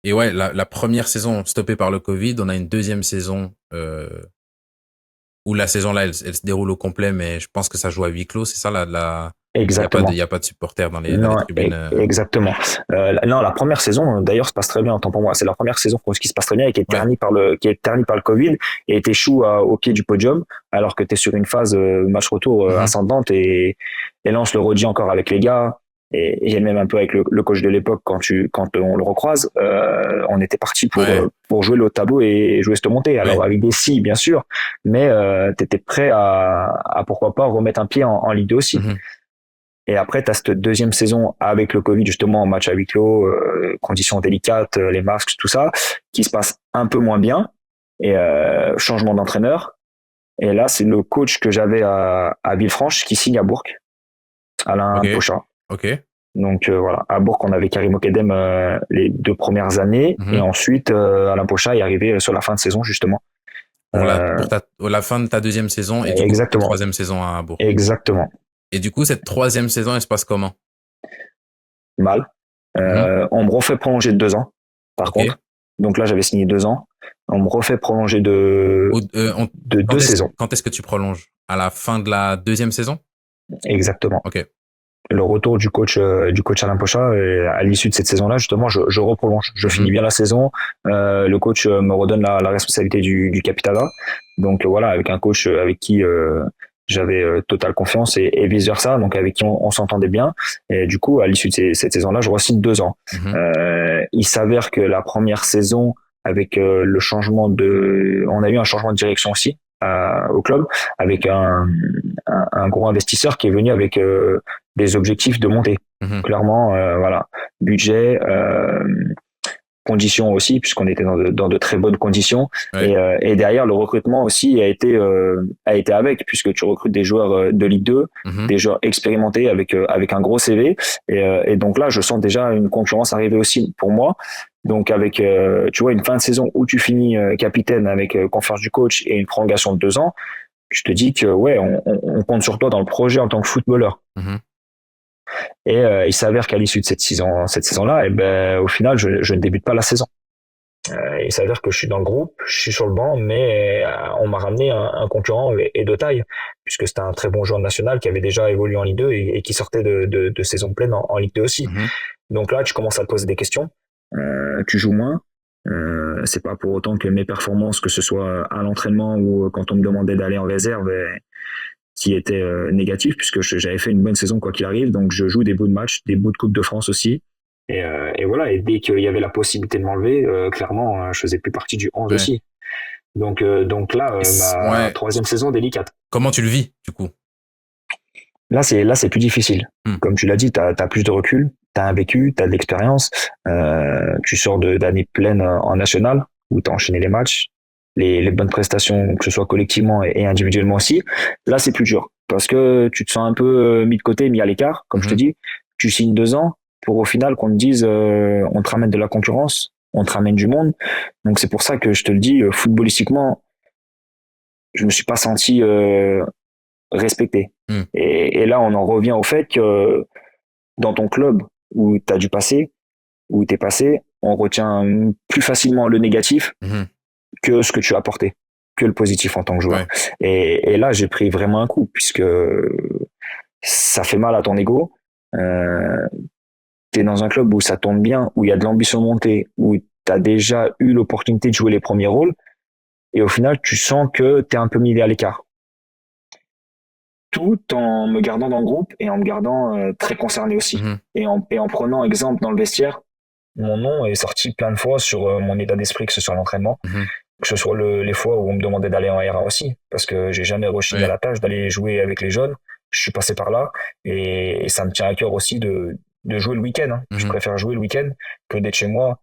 Et ouais, la première saison stoppée par le Covid, on a une deuxième saison où la saison là elle se déroule au complet, mais je pense que ça joue à huis clos, c'est ça la Exactement. Il y a pas de supporters dans les tribunes. Exactement. Non, la première saison, d'ailleurs, se passe très bien. Autant pour moi, c'est la première saison qui se passe très bien et qui est ternie par le Covid et t'échoues au pied du podium alors que t'es sur une phase match retour ascendante et là on se le redit encore avec les gars et même un peu avec le coach de l'époque quand on le recroise. On était parti pour jouer le haut de tableau et jouer cette montée. Alors avec des si bien sûr, mais t'étais prêt à pourquoi pas remettre un pied en Ligue 2 aussi. Et après, tu as cette deuxième saison avec le Covid, justement, en match à huis clos, conditions délicates, les masques, tout ça, qui se passe un peu moins bien. Et changement d'entraîneur. Et là, c'est le coach que j'avais à Villefranche qui signe à Bourg, Alain Pochat. Donc voilà, à Bourg, on avait Karim Okedem les 2 premières années. Et ensuite, Alain Pochat est arrivé sur la fin de saison, justement. Pour la fin de ta deuxième saison et du coup, ta troisième saison à Bourg. Exactement. Et du coup, cette troisième saison, elle se passe comment? Mal. On me refait prolonger de 2 ans, par contre. Donc là, j'avais signé 2 ans. On me refait prolonger de 2 saisons. Quand est-ce que tu prolonges? À la fin de la deuxième saison? Exactement. Le retour du coach Alain Pochat, à l'issue de cette saison-là, justement, je reprolonge. Je finis bien la saison. Le coach me redonne la responsabilité du Capitana. Donc voilà, avec un coach avec qui j'avais totale confiance et vice versa, donc avec qui on s'entendait bien. Et du coup, à l'issue de cette saison-là, je re-signe 2 ans. Il s'avère que la première saison, avec le changement on a eu un changement de direction aussi au club, avec un gros investisseur qui est venu avec des objectifs de montée. Clairement, voilà, budget. Conditions aussi puisqu'on était dans de très bonnes conditions et derrière le recrutement aussi a été avec puisque tu recrutes des joueurs de Ligue 2 des joueurs expérimentés avec un gros CV et donc là je sens déjà une concurrence arriver aussi pour moi, donc avec tu vois une fin de saison où tu finis capitaine avec confiance du coach et une prolongation de 2 ans, je te dis que on compte sur toi dans le projet en tant que footballeur. Et il s'avère qu'à l'issue de cette saison-là, et ben au final, je ne débute pas la saison. Il s'avère que je suis dans le groupe, je suis sur le banc, mais on m'a ramené un concurrent et de taille, puisque c'était un très bon joueur national qui avait déjà évolué en Ligue 2 et qui sortait de saison pleine en Ligue 2 aussi. Donc là, tu commences à te poser des questions. Tu joues moins. C'est pas pour autant que mes performances, que ce soit à l'entraînement ou quand on me demandait d'aller en réserve, qui étaient négatives, puisque j'avais fait une bonne saison quoi qu'il arrive. Donc je joue des bouts de match, des bouts de Coupe de France aussi. Et voilà, et dès qu'il y avait la possibilité de m'enlever, clairement, je faisais plus partie du 11 aussi. Donc là, ma troisième saison délicate. Comment tu le vis, du coup? Là, c'est plus difficile. Comme tu l'as dit, t'as plus de recul, t'as un vécu, t'as de l'expérience, tu sors d'années pleines en national, où t'as enchaîné les matchs, les bonnes prestations, que ce soit collectivement et individuellement aussi. Là, c'est plus dur, parce que tu te sens un peu mis de côté, mis à l'écart, comme je te dis. Tu signes 2 ans, pour au final qu'on te dise on te ramène de la concurrence, on te ramène du monde. Donc c'est pour ça que je te le dis, footballistiquement, je me suis pas senti respecté. Et là, on en revient au fait que dans ton club où tu as dû passer, où tu es passé, on retient plus facilement le négatif que ce que tu as apporté, que le positif en tant que joueur. Et là, j'ai pris vraiment un coup, puisque ça fait mal à ton ego. T'es dans un club où ça tourne bien, où il y a de l'ambition montée, où t'as déjà eu l'opportunité de jouer les premiers rôles, et au final, tu sens que t'es un peu mis à l'écart. Tout en me gardant dans le groupe et en me gardant très concerné aussi. Et en prenant exemple dans le vestiaire, mon nom est sorti plein de fois sur mon état d'esprit, que ce soit à l'entraînement, que ce soit les fois où on me demandait d'aller en R1 aussi, parce que j'ai jamais rechigné à la tâche d'aller jouer avec les jeunes. Je suis passé par là, et ça me tient à cœur aussi de jouer le week-end. Je préfère jouer le week-end que d'être chez moi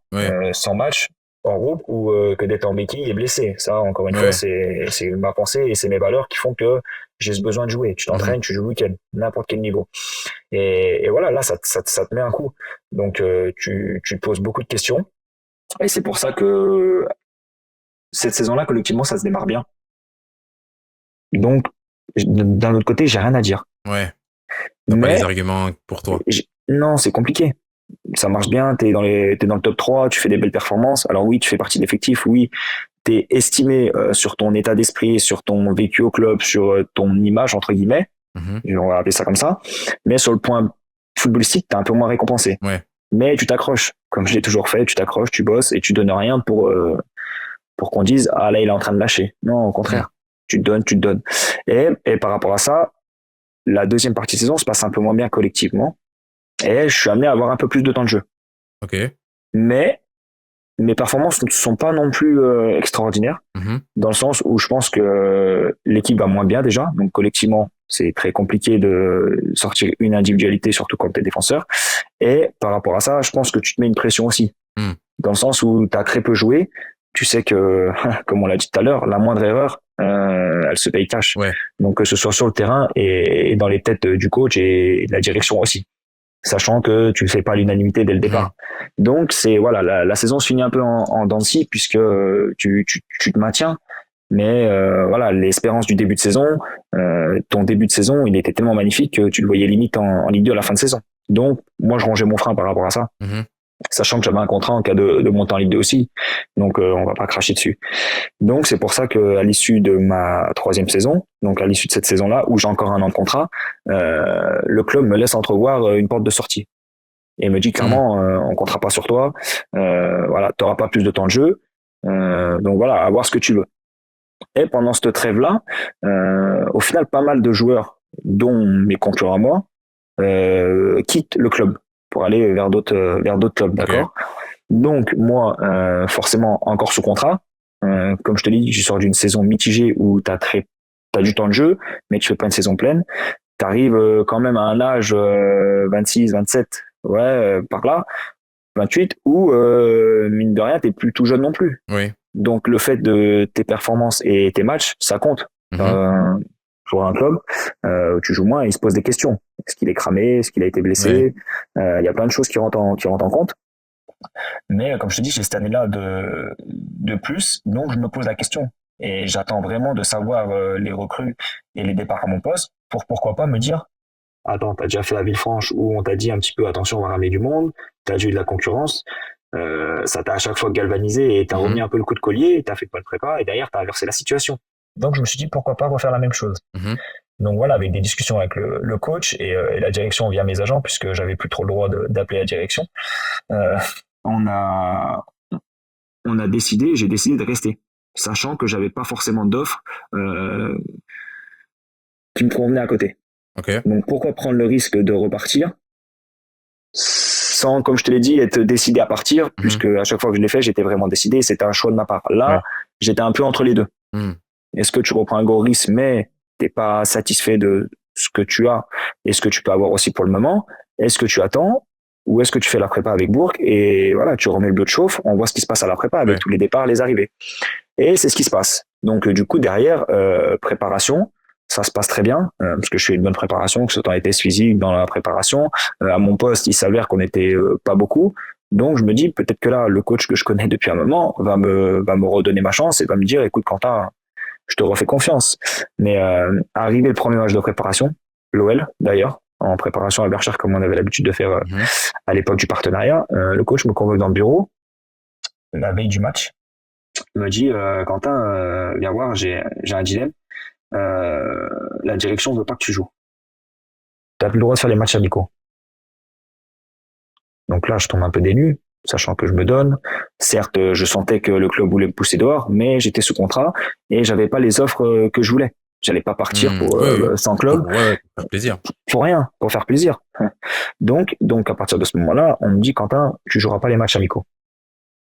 sans match, en groupe, ou que d'être en béquille et blessé. Ça, encore une fois, c'est ma pensée et c'est mes valeurs qui font que j'ai ce besoin de jouer. Tu t'entraînes, tu joues le week-end, n'importe quel niveau. Et voilà, là, ça te met un coup. Donc, tu te poses beaucoup de questions. Et c'est pour ça que cette saison-là, collectivement, ça se démarre bien. Donc, d'un autre côté, j'ai rien à dire. Ouais. T'as pas les arguments pour toi. Non, c'est compliqué. Ça marche bien, t'es dans le top 3, tu fais des belles performances. Alors oui, tu fais partie de l'effectif, oui, t'es estimé sur ton état d'esprit, sur ton vécu au club, sur ton image, entre guillemets. On va appeler ça comme ça. Mais sur le point footballistique, t'es un peu moins récompensé. Mais tu t'accroches. Comme je l'ai toujours fait, tu t'accroches, tu bosses et tu donnes rien pour qu'on dise, ah là, il est en train de lâcher. Non, au contraire. Tu te donnes. Et par rapport à ça, la deuxième partie de saison se passe un peu moins bien collectivement. Et je suis amené à avoir un peu plus de temps de jeu. Mais mes performances ne sont pas non plus extraordinaires, dans le sens où je pense que l'équipe va moins bien déjà. Donc collectivement, c'est très compliqué de sortir une individualité, surtout quand tu es défenseur. Et par rapport à ça, je pense que tu te mets une pression aussi. Dans le sens où tu as très peu joué. Tu sais que, comme on l'a dit tout à l'heure, la moindre erreur, elle se paye cash. Donc que ce soit sur le terrain et dans les têtes du coach et de la direction aussi, sachant que tu ne fais pas l'unanimité dès le départ. Donc c'est voilà, la saison se finit un peu en dents de scie, puisque tu te maintiens, mais voilà, l'espérance du début de saison, ton début de saison, il était tellement magnifique que tu le voyais limite en Ligue 2 à la fin de saison. Donc moi je rangeais mon frein par rapport à ça. Sachant que j'avais un contrat en cas de montée en Ligue 2 aussi, donc on va pas cracher dessus. Donc c'est pour ça que à l'issue de ma troisième saison, donc à l'issue de cette saison-là, où j'ai encore un an de contrat, le club me laisse entrevoir une porte de sortie et me dit clairement, on comptera pas sur toi, voilà, t'auras pas plus de temps de jeu, donc voilà, à voir ce que tu veux. Et pendant cette trêve-là, au final, pas mal de joueurs, dont mes concurrents à moi, quittent le club pour aller vers d'autres clubs, d'accord. Donc moi, forcément, encore sous contrat. Comme je te l'ai dit, je sors d'une saison mitigée où t'as du temps de jeu, mais tu fais pas une saison pleine. T'arrives quand même à un âge 26, 27, par là, 28, où mine de rien, t'es plus tout jeune non plus. Donc le fait de tes performances et tes matchs, ça compte. Pour un club, tu joues moins et il se pose des questions. Est-ce qu'il est cramé? Est-ce qu'il a été blessé? Il y a plein de choses qui rentrent en compte. Mais comme je te dis, j'ai cette année-là de plus, donc je me pose la question. Et j'attends vraiment de savoir les recrues et les départs à mon poste pour pourquoi pas me dire, attends, t'as déjà fait la Villefranche où on t'a dit un petit peu attention, on va ramener du monde, t'as déjà eu de la concurrence, ça t'a à chaque fois galvanisé et t'as remis un peu le coup de collier, t'as fait de bonne prépa et derrière t'as inversé la situation. Donc je me suis dit pourquoi pas refaire la même chose. Donc voilà, avec des discussions avec le coach et la direction via mes agents, puisque j'avais plus trop le droit d'appeler la direction, euh, on a j'ai décidé de rester, sachant que j'avais pas forcément d'offres qui me convenaient à côté. Okay. Donc pourquoi prendre le risque de repartir sans, comme je te l'ai dit, être décidé à partir, puisque à chaque fois que je l'ai fait, j'étais vraiment décidé, c'était un choix de ma part. Là, j'étais un peu entre les deux. Est-ce que tu reprends un gros risque, mais t'es pas satisfait de ce que tu as et ce que tu peux avoir aussi pour le moment? Est-ce que tu attends ou est-ce que tu fais la prépa avec Bourg et voilà, tu remets le bleu de chauffe, on voit ce qui se passe à la prépa avec tous les départs, les arrivées. Et c'est ce qui se passe. Donc du coup derrière préparation, ça se passe très bien parce que je fais une bonne préparation, que ce soit en test physique, dans la préparation. À mon poste, il s'avère qu'on était pas beaucoup. Donc je me dis peut-être que là, le coach que je connais depuis un moment va me redonner ma chance et va me dire écoute Quentin, je te refais confiance. Mais arrivé le premier match de préparation, l'OL d'ailleurs, en préparation à Berchère comme on avait l'habitude de faire à l'époque du partenariat, le coach me convoque dans le bureau la veille du match. Il me dit Quentin, viens voir, j'ai un dilemme. La direction veut pas que tu joues. T'as plus le droit de faire les matchs amicaux. Donc là, je tombe un peu dénu, sachant que je me donne. Certes, je sentais que le club voulait me pousser dehors, mais j'étais sous contrat et j'avais pas les offres que je voulais. J'allais pas partir pour sans club. Pour faire plaisir. Pour rien, pour faire plaisir. Donc à partir de ce moment-là, on me dit Quentin, tu joueras pas les matchs amicaux.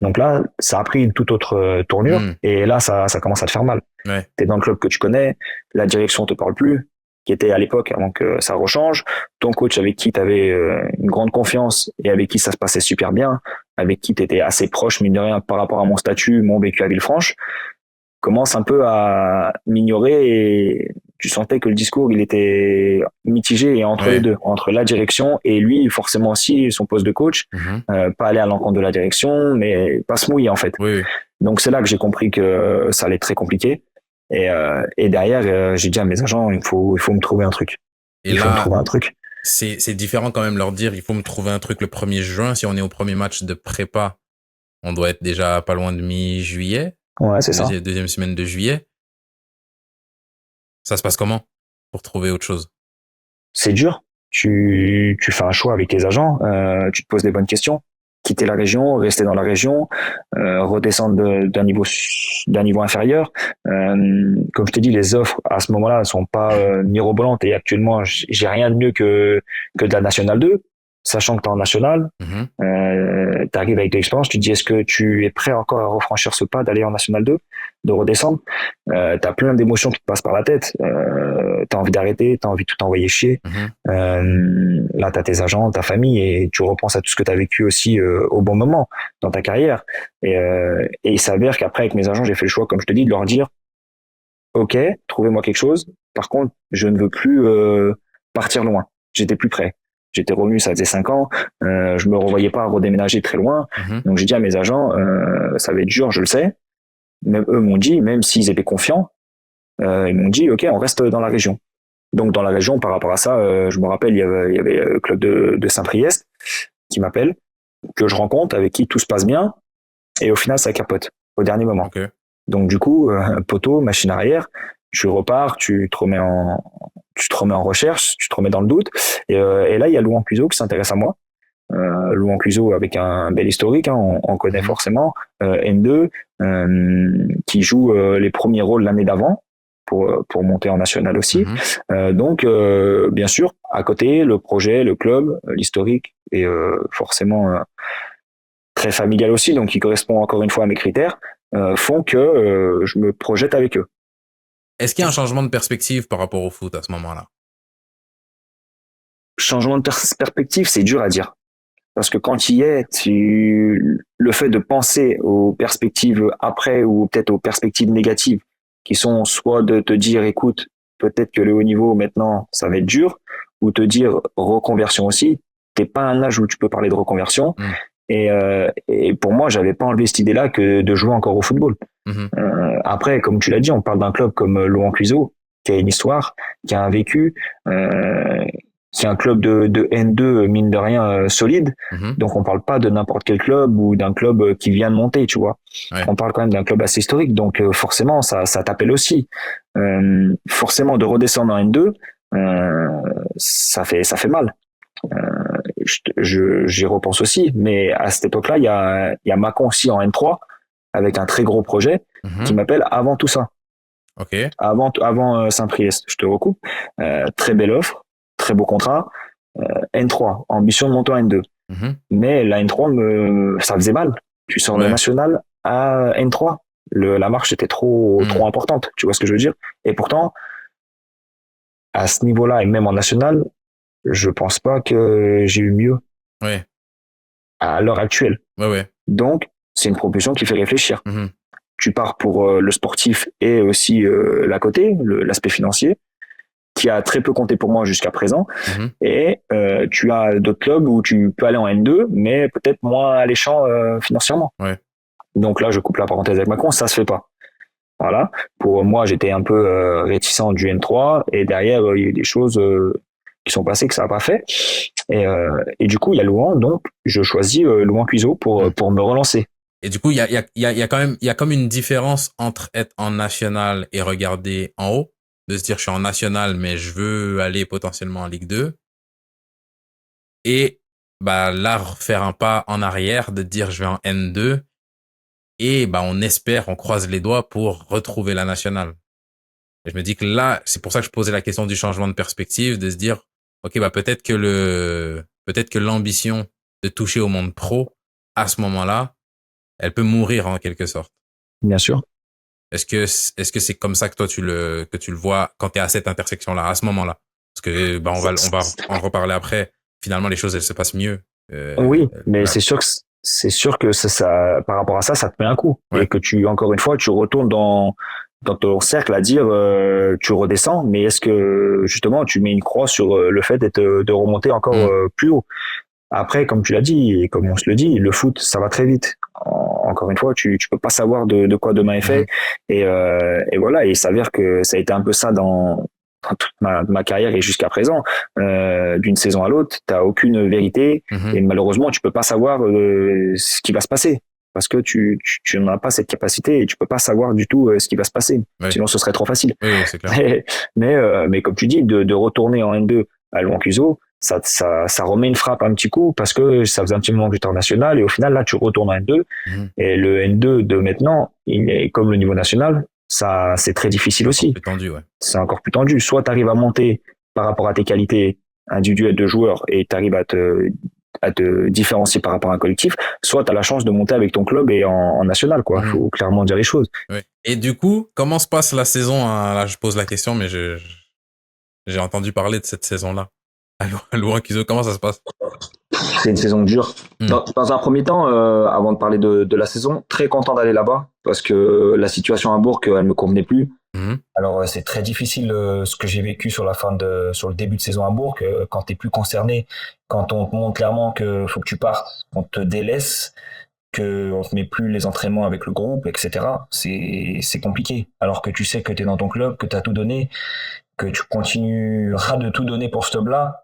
Donc là, ça a pris une toute autre tournure et là, ça commence à te faire mal. T'es dans le club que tu connais, la direction te parle plus, qui était à l'époque avant que ça rechange. Ton coach avec qui tu avais une grande confiance et avec qui ça se passait super bien, avec qui tu étais assez proche, mine de rien, par rapport à mon statut, mon vécu à Villefranche, commence un peu à m'ignorer et tu sentais que le discours, il était mitigé et entre les deux, entre la direction et lui, forcément aussi, son poste de coach, pas aller à l'encontre de la direction, mais pas se mouiller en fait. Donc c'est là que j'ai compris que ça allait être très compliqué. Et derrière, j'ai dit à mes agents, il faut me trouver un truc. Il faut me trouver un truc. C'est différent quand même leur dire, il faut me trouver un truc le 1er juin. Si on est au premier match de prépa, on doit être déjà pas loin de mi-juillet. Ouais, c'est ça. Deuxième semaine de juillet. Ça se passe comment pour trouver autre chose? C'est dur. Tu fais un choix avec tes agents, tu te poses des bonnes questions. Quitter la région, rester dans la région, redescendre d'un niveau inférieur. Comme je t'ai dit, les offres à ce moment-là ne sont pas mirobolantes et actuellement, j'ai rien de mieux que de la Nationale 2. Sachant que tu es en national, tu arrives avec de l'expérience, tu te dis est-ce que tu es prêt encore à refranchir ce pas d'aller en national 2, de redescendre. Tu as plein d'émotions qui te passent par la tête, tu as envie d'arrêter, tu as envie de tout envoyer chier. Là tu as tes agents, ta famille et tu repenses à tout ce que tu as vécu aussi au bon moment dans ta carrière. Et il s'avère qu'après avec mes agents, j'ai fait le choix, comme je te dis, de leur dire ok, trouvez-moi quelque chose, par contre je ne veux plus partir loin, j'étais plus prêt. J'étais revenu, ça faisait 5 ans, je me revoyais pas redéménager très loin. Donc j'ai dit à mes agents, ça va être dur, je le sais. Même eux m'ont dit, même s'ils étaient confiants, ils m'ont dit, ok, on reste dans la région. Donc dans la région, par rapport à ça, je me rappelle, il y avait le club de Saint-Priest qui m'appelle, que je rencontre, avec qui tout se passe bien, et au final ça capote au dernier moment. Donc du coup, poteau, machine arrière, tu repars, tu te remets en recherche, tu te remets dans le doute. Et là, il y a Louan Cluzo qui s'intéresse à moi. Louan Cluzo avec un bel historique, hein, on connaît forcément. N2, qui joue les premiers rôles l'année d'avant pour monter en national aussi. Donc, bien sûr, à côté, le projet, le club, l'historique et forcément très familial aussi, donc qui correspond encore une fois à mes critères, font que je me projette avec eux. Est-ce qu'il y a un changement de perspective par rapport au foot à ce moment-là? Changement de perspective, c'est dur à dire. Parce que quand il y est, le fait de penser aux perspectives après ou peut-être aux perspectives négatives, qui sont soit de te dire, écoute, peut-être que le haut niveau maintenant, ça va être dur, ou te dire reconversion aussi. T'es pas à un âge où tu peux parler de reconversion. Et pour moi, j'avais pas enlevé cette idée-là que de jouer encore au football. Après, comme tu l'as dit, on parle d'un club comme Louan Cluzo, qui a une histoire, qui a un vécu, c'est un club de N2 mine de rien solide. Donc on parle pas de n'importe quel club ou d'un club qui vient de monter, tu vois. Ouais. On parle quand même d'un club assez historique, donc forcément ça t'appelle aussi. Forcément de redescendre en N2, ça fait mal. J'y repense aussi, mais à cette époque-là, il y a Mâcon aussi en N3 avec un très gros projet qui m'appelle avant tout ça. Ok. Avant Saint-Priest, je te recoupe. Très belle offre, très beau contrat. N3, ambition de monter en N2. Mais la N3, ça faisait mal. Tu sors de national à N3. La marche était trop importante. Tu vois ce que je veux dire? Et pourtant, à ce niveau-là, et même en national, je pense pas que j'ai eu mieux. Ouais. À l'heure actuelle. Ouais. Donc, c'est une proposition qui fait réfléchir. Tu pars pour le sportif et aussi l'à côté, l'aspect financier, qui a très peu compté pour moi jusqu'à présent. Et tu as d'autres clubs où tu peux aller en N2, mais peut-être moins alléchant financièrement. Ouais. Donc là, je coupe la parenthèse avec Mâcon, ça se fait pas. Voilà. Pour moi, j'étais un peu réticent du N3, et derrière, il y a eu des choses qui sont passées que ça n'a pas fait. Et du coup, il y a Louan, donc je choisis Louan Cuiseaux pour me relancer. Et du coup, il y a comme une différence entre être en national et regarder en haut, de se dire je suis en national mais je veux aller potentiellement en Ligue 2. Et bah là faire un pas en arrière, de dire je vais en N2 et bah on espère, on croise les doigts pour retrouver la nationale. Et je me dis que là, c'est pour ça que je posais la question du changement de perspective, de se dire OK, bah peut-être que l'ambition de toucher au monde pro à ce moment-là, elle peut mourir en quelque sorte. Bien sûr. Est-ce que c'est comme ça que toi tu le vois quand tu es à cette intersection là, à ce moment-là? Parce que bah on va en reparler après. Finalement les choses elles se passent mieux. Oui, mais c'est sûr que ça par rapport à ça te met un coup, et que encore une fois tu retournes dans ton cercle à dire tu redescends, mais est-ce que justement tu mets une croix sur le fait de remonter encore plus haut? Après, comme tu l'as dit et comme on se le dit, le foot ça va très vite. Encore une fois, tu peux pas savoir de quoi demain est fait, et voilà, et il s'avère que ça a été un peu ça dans toute ma carrière et jusqu'à présent. D'une saison à l'autre, t'as aucune vérité, et malheureusement tu peux pas savoir ce qui va se passer, parce que tu n'en as pas cette capacité, et tu peux pas savoir du tout ce qui va se passer. Sinon ce serait trop facile. Oui, c'est clair. Mais comme tu dis, de retourner en N2 à Louan Cuiseaux, ça remet une frappe un petit coup, parce que ça faisait un petit moment que j'étais en national, et au final là tu retournes en N2, et le N2 de maintenant, il est comme le niveau national, ça c'est très difficile aussi. Plus tendu, ouais. C'est encore plus tendu. Soit tu arrives à monter par rapport à tes qualités individuelles de joueur, et tu arrives à te différencier par rapport à un collectif, soit tu as la chance de monter avec ton club et en national, quoi. Faut clairement dire les choses. Ouais. Et du coup, comment se passe la saison, hein? Là, je pose la question, mais j'ai entendu parler de cette saison-là. À Louan Cuiseaux, comment ça se passe? C'est une saison dure. Dans un premier temps, avant de parler de la saison, très content d'aller là-bas, parce que la situation à Bourg, elle me convenait plus. Alors c'est très difficile ce que j'ai vécu sur le début de saison à Bourg, quand t'es plus concerné, quand on te montre clairement que faut que tu partes, qu'on te délaisse, que on te met plus les entraînements avec le groupe, etc. C'est compliqué. Alors que tu sais que t'es dans ton club, que t'as tout donné, que tu continueras de tout donner pour ce club-là,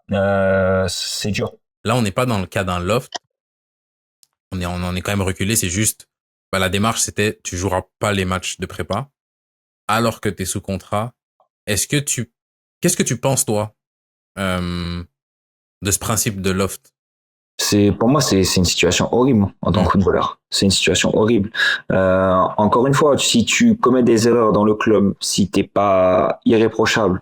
c'est dur. Là, on n'est pas dans le cas d'un loft. On en est quand même reculé. C'est juste, bah, la démarche, c'était, tu joueras pas les matchs de prépa, alors que t'es sous contrat. Qu'est-ce que tu penses, toi, de ce principe de loft? Pour moi, c'est une situation horrible en tant que footballeur. C'est une situation horrible. Encore une fois, si tu commets des erreurs dans le club, si t'es pas irréprochable,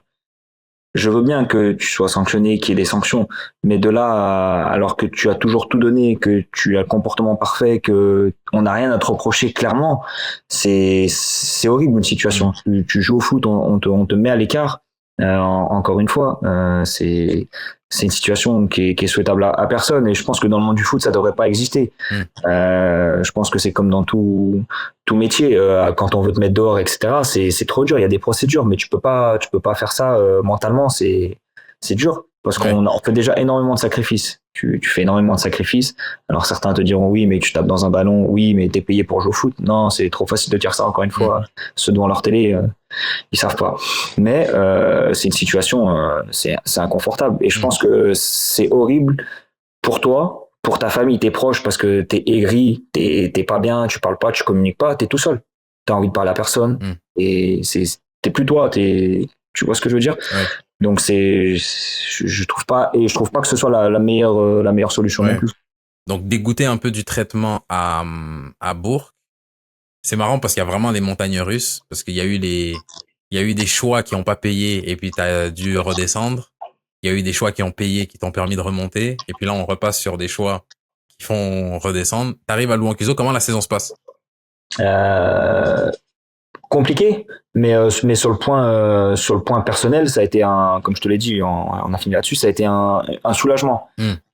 je veux bien que tu sois sanctionné, qu'il y ait des sanctions, mais de là, alors que tu as toujours tout donné, que tu as le comportement parfait, que on n'a rien à te reprocher clairement, c'est horrible une situation. Tu joues au foot, on te met à l'écart. Encore une fois, c'est une situation qui est souhaitable à personne, et je pense que dans le monde du foot ça devrait pas exister. Je pense que c'est comme dans tout métier, quand on veut te mettre dehors, etc. C'est trop dur, il y a des procédures, mais tu peux pas faire ça mentalement, c'est dur. parce qu'on fait déjà énormément de sacrifices. Tu fais énormément de sacrifices. Alors certains te diront oui, mais tu tapes dans un ballon, oui, mais t'es payé pour jouer au foot. Non, c'est trop facile de dire ça. Encore une fois, ceux devant leur télé, ils savent pas. Mais c'est une situation, c'est inconfortable. Et je pense que c'est horrible pour toi, pour ta famille, tes proches, parce que t'es aigri, t'es pas bien, tu parles pas, tu communiques pas, t'es tout seul. T'as envie de parler à personne. Et t'es plus toi, tu vois ce que je veux dire? Ouais. Donc je trouve pas que ce soit la meilleure solution non plus. Donc dégoûté un peu du traitement à Bourg. C'est marrant parce qu'il y a vraiment des montagnes russes, parce qu'il y a eu des choix qui ont pas payé et puis t'as dû redescendre. Il y a eu des choix qui ont payé, qui t'ont permis de remonter. Et puis là, on repasse sur des choix qui font redescendre. T'arrives à Louan-Cuiseaux, comment la saison se passe? Compliqué, mais sur le point personnel, ça a été comme je te l'ai dit, on a fini là-dessus, ça a été un soulagement.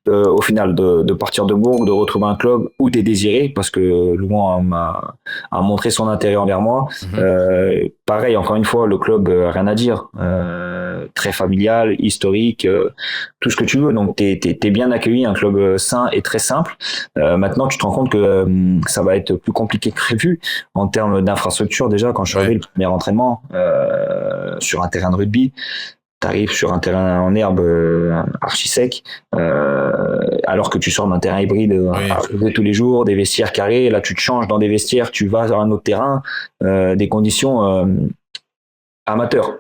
Au final, de partir de Bourg, de retrouver un club où t'es désiré, parce que Louan a montré son intérêt envers moi. Pareil, encore une fois, le club, rien à dire. Très familial, historique, tout ce que tu veux. Donc, t'es bien accueilli, un club sain et très simple. Maintenant, tu te rends compte que ça va être plus compliqué que prévu en termes d'infrastructure. Déjà, quand je suis arrivé, le premier entraînement sur un terrain de rugby, t'arrives sur un terrain en herbe archi sec, alors que tu sors d'un terrain hybride tous les jours, des vestiaires carrés. Et là, tu te changes dans des vestiaires, tu vas sur un autre terrain, des conditions amateurs.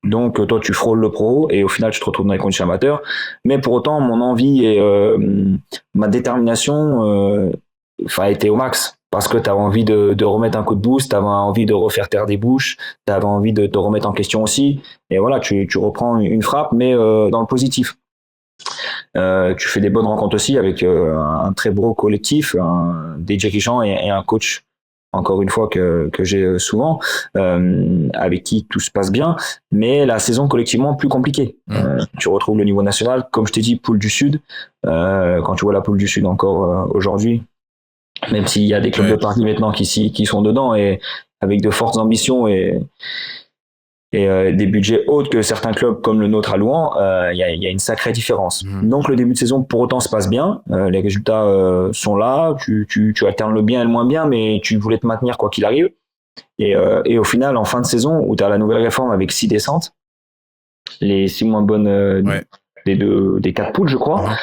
Donc, toi, tu frôles le pro et au final, tu te retrouves dans les conditions amateurs. Mais pour autant, mon envie et ma détermination était au max. Parce que tu avais envie de remettre un coup de boost, tu avais envie de refaire taire des bouches, tu avais envie de te remettre en question aussi. Et voilà, tu reprends une frappe, mais dans le positif. Tu fais des bonnes rencontres aussi avec un très beau collectif, des dirigeants et un coach, encore une fois, que j'ai souvent, avec qui tout se passe bien. Mais la saison collectivement plus compliquée. Tu retrouves le niveau national, comme je t'ai dit, poule du Sud. Quand tu vois la poule du Sud encore aujourd'hui, même s'il y a des clubs de Paris maintenant qui sont dedans et avec de fortes ambitions et des budgets autres que certains clubs comme le nôtre à Louan, il y a une sacrée différence. Donc le début de saison pour autant se passe bien, les résultats sont là, tu alternes le bien et le moins bien, mais tu voulais te maintenir quoi qu'il arrive. Et au final, en fin de saison, où tu as la nouvelle réforme avec 6 descentes, les 6 moins bonnes des 4 poules, je crois,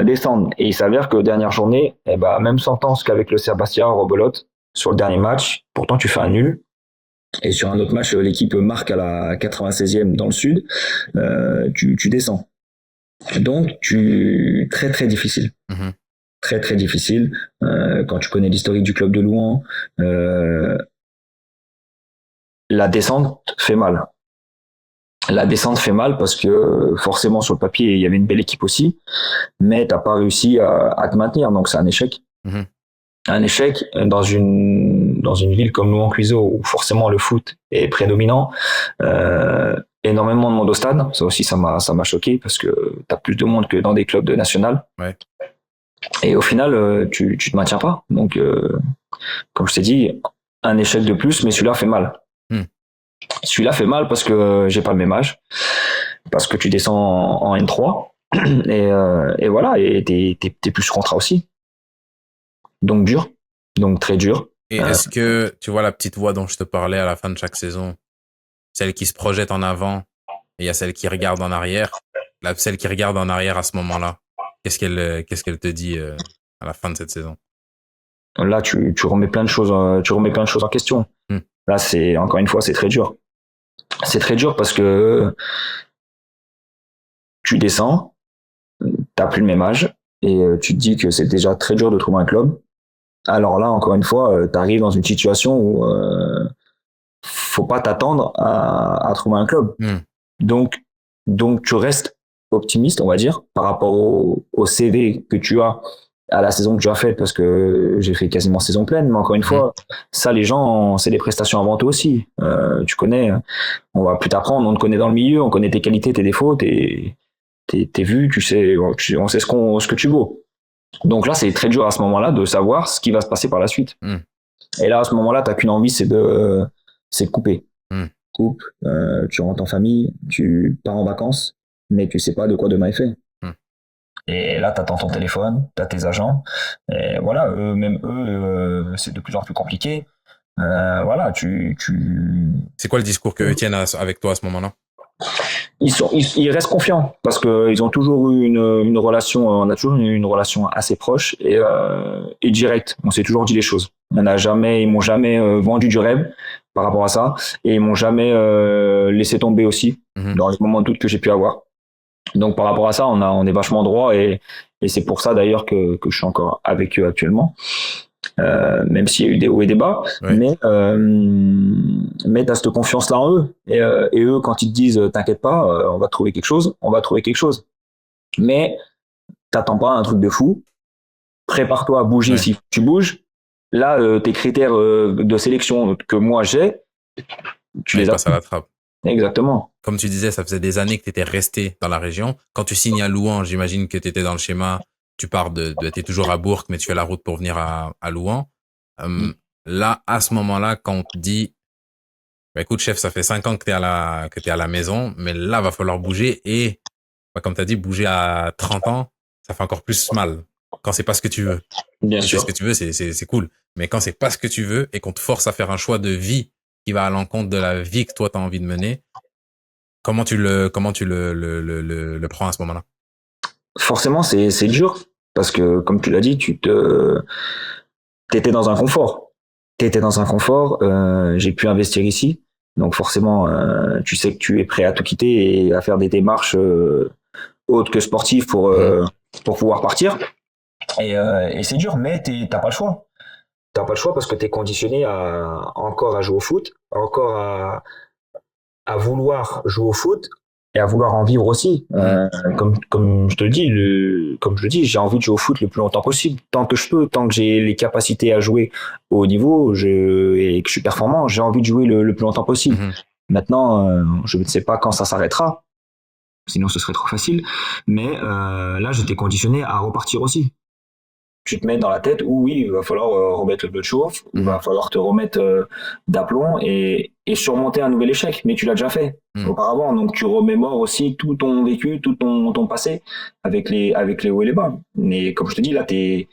descendent. Et il s'avère que dernière journée, même sentence qu'avec le Sébastien Robolote sur le dernier match, pourtant tu fais un nul. Et sur un autre match, l'équipe marque à la 96e dans le sud, tu descends. Donc, très très difficile. Très très difficile. Quand tu connais l'historique du club de Louan, la descente fait mal. La descente fait mal parce que forcément sur le papier il y avait une belle équipe aussi, mais t'as pas réussi à te maintenir, donc c'est un échec. Un échec dans une ville comme Louan-Cuiseaux où forcément le foot est prédominant, énormément de monde au stade, ça aussi ça m'a choqué parce que t'as plus de monde que dans des clubs de national. Et au final tu te maintiens pas, donc comme je t'ai dit, un échec de plus, mais celui-là fait mal. Celui-là fait mal parce que j'ai pas le même âge, parce que tu descends en N3 et voilà, et t'es plus contrat aussi. Donc dur, donc très dur. Et est-ce que tu vois la petite voix dont je te parlais à la fin de chaque saison, celle qui se projette en avant et il y a celle qui regarde en arrière, celle qui regarde en arrière à ce moment-là, qu'est-ce qu'elle te dit à la fin de cette saison? Là, tu remets plein de choses, en question. Là, encore une fois, c'est très dur. C'est très dur parce que tu descends, t'as plus le même âge et tu te dis que c'est déjà très dur de trouver un club. Alors là, encore une fois, t'arrives dans une situation où faut pas t'attendre à trouver un club. Donc tu restes optimiste, on va dire, par rapport au CV que tu as, à la saison que tu as faite, parce que j'ai fait quasiment saison pleine, mais encore une fois, ça, les gens, c'est des prestations inventées aussi. Tu connais, on va plus t'apprendre, on te connaît dans le milieu, on connaît tes qualités, tes défauts, t'es vu, tu sais, on sait ce que tu vaux. Donc là, c'est très dur à ce moment-là de savoir ce qui va se passer par la suite. Et là, à ce moment-là, t'as qu'une envie, c'est de couper. Coupe, tu rentres en famille, tu pars en vacances, mais tu sais pas de quoi demain est fait. Hmm. Et là, t'attends ton téléphone, t'as tes agents, et voilà, même eux, c'est de plus en plus compliqué. Voilà, C'est quoi le discours que eux tiennent avec toi à ce moment-là? ils restent confiants parce que ils ont toujours eu une relation, on a toujours eu une relation assez proche et directe. On s'est toujours dit les choses. Ils m'ont jamais vendu du rêve par rapport à ça et ils m'ont jamais laissé tomber aussi dans les moments de doute que j'ai pu avoir. Donc par rapport à ça, on est vachement droit et c'est pour ça d'ailleurs que je suis encore avec eux actuellement. Même s'il y a eu des hauts et des bas, Ouais. mais t'as cette confiance-là en eux. Et eux, quand ils te disent t'inquiète pas, on va trouver quelque chose, on va trouver quelque chose. Mais t'attends pas un truc de fou. Prépare-toi à bouger Ouais. si tu bouges. Là, tes critères de sélection que moi j'ai, tu les as. Passes à la trappe. Exactement. Comme tu disais, ça faisait des années que tu étais resté dans la région. Quand tu signes à Louhans, j'imagine que tu étais dans le schéma. Tu pars t'es toujours à Bourg, mais tu fais la route pour venir à Louhans. Là, à ce moment-là, quand on te dit, bah, écoute, chef, ça fait 5 ans que t'es à la maison, mais là, va falloir bouger et, bah, comme t'as dit, bouger à 30 ans, ça fait encore plus mal. Quand c'est pas ce que tu veux. Bien Si c'est sûr. ce que tu veux, c'est cool. Mais quand c'est pas ce que tu veux et qu'on te force à faire un choix de vie qui va à l'encontre de la vie que toi t'as envie de mener, comment tu le prends à ce moment-là? Forcément, c'est dur parce que, comme tu l'as dit, t'étais dans un confort. T'étais dans un confort. J'ai pu investir ici, donc forcément, tu sais que tu es prêt à tout quitter et à faire des démarches autres que sportives pour pouvoir partir. Et c'est dur, mais t'as pas le choix. T'as pas le choix parce que t'es conditionné encore à jouer au foot, encore à vouloir jouer au foot et à vouloir en vivre aussi. Comme je te le dis, comme je le dis, j'ai envie de jouer au foot le plus longtemps possible, tant que je peux, tant que j'ai les capacités à jouer au haut niveau et que je suis performant, j'ai envie de jouer le plus longtemps possible. Maintenant, je ne sais pas quand ça s'arrêtera, sinon ce serait trop facile, mais là, j'étais conditionné à repartir aussi. Tu te mets dans la tête où oui, il va falloir remettre le bleu de chauffe, il va falloir te remettre d'aplomb et surmonter un nouvel échec, mais tu l'as déjà fait auparavant, donc tu remémores aussi tout ton vécu, tout ton passé avec les hauts et les bas. Mais comme je te dis, là, t'es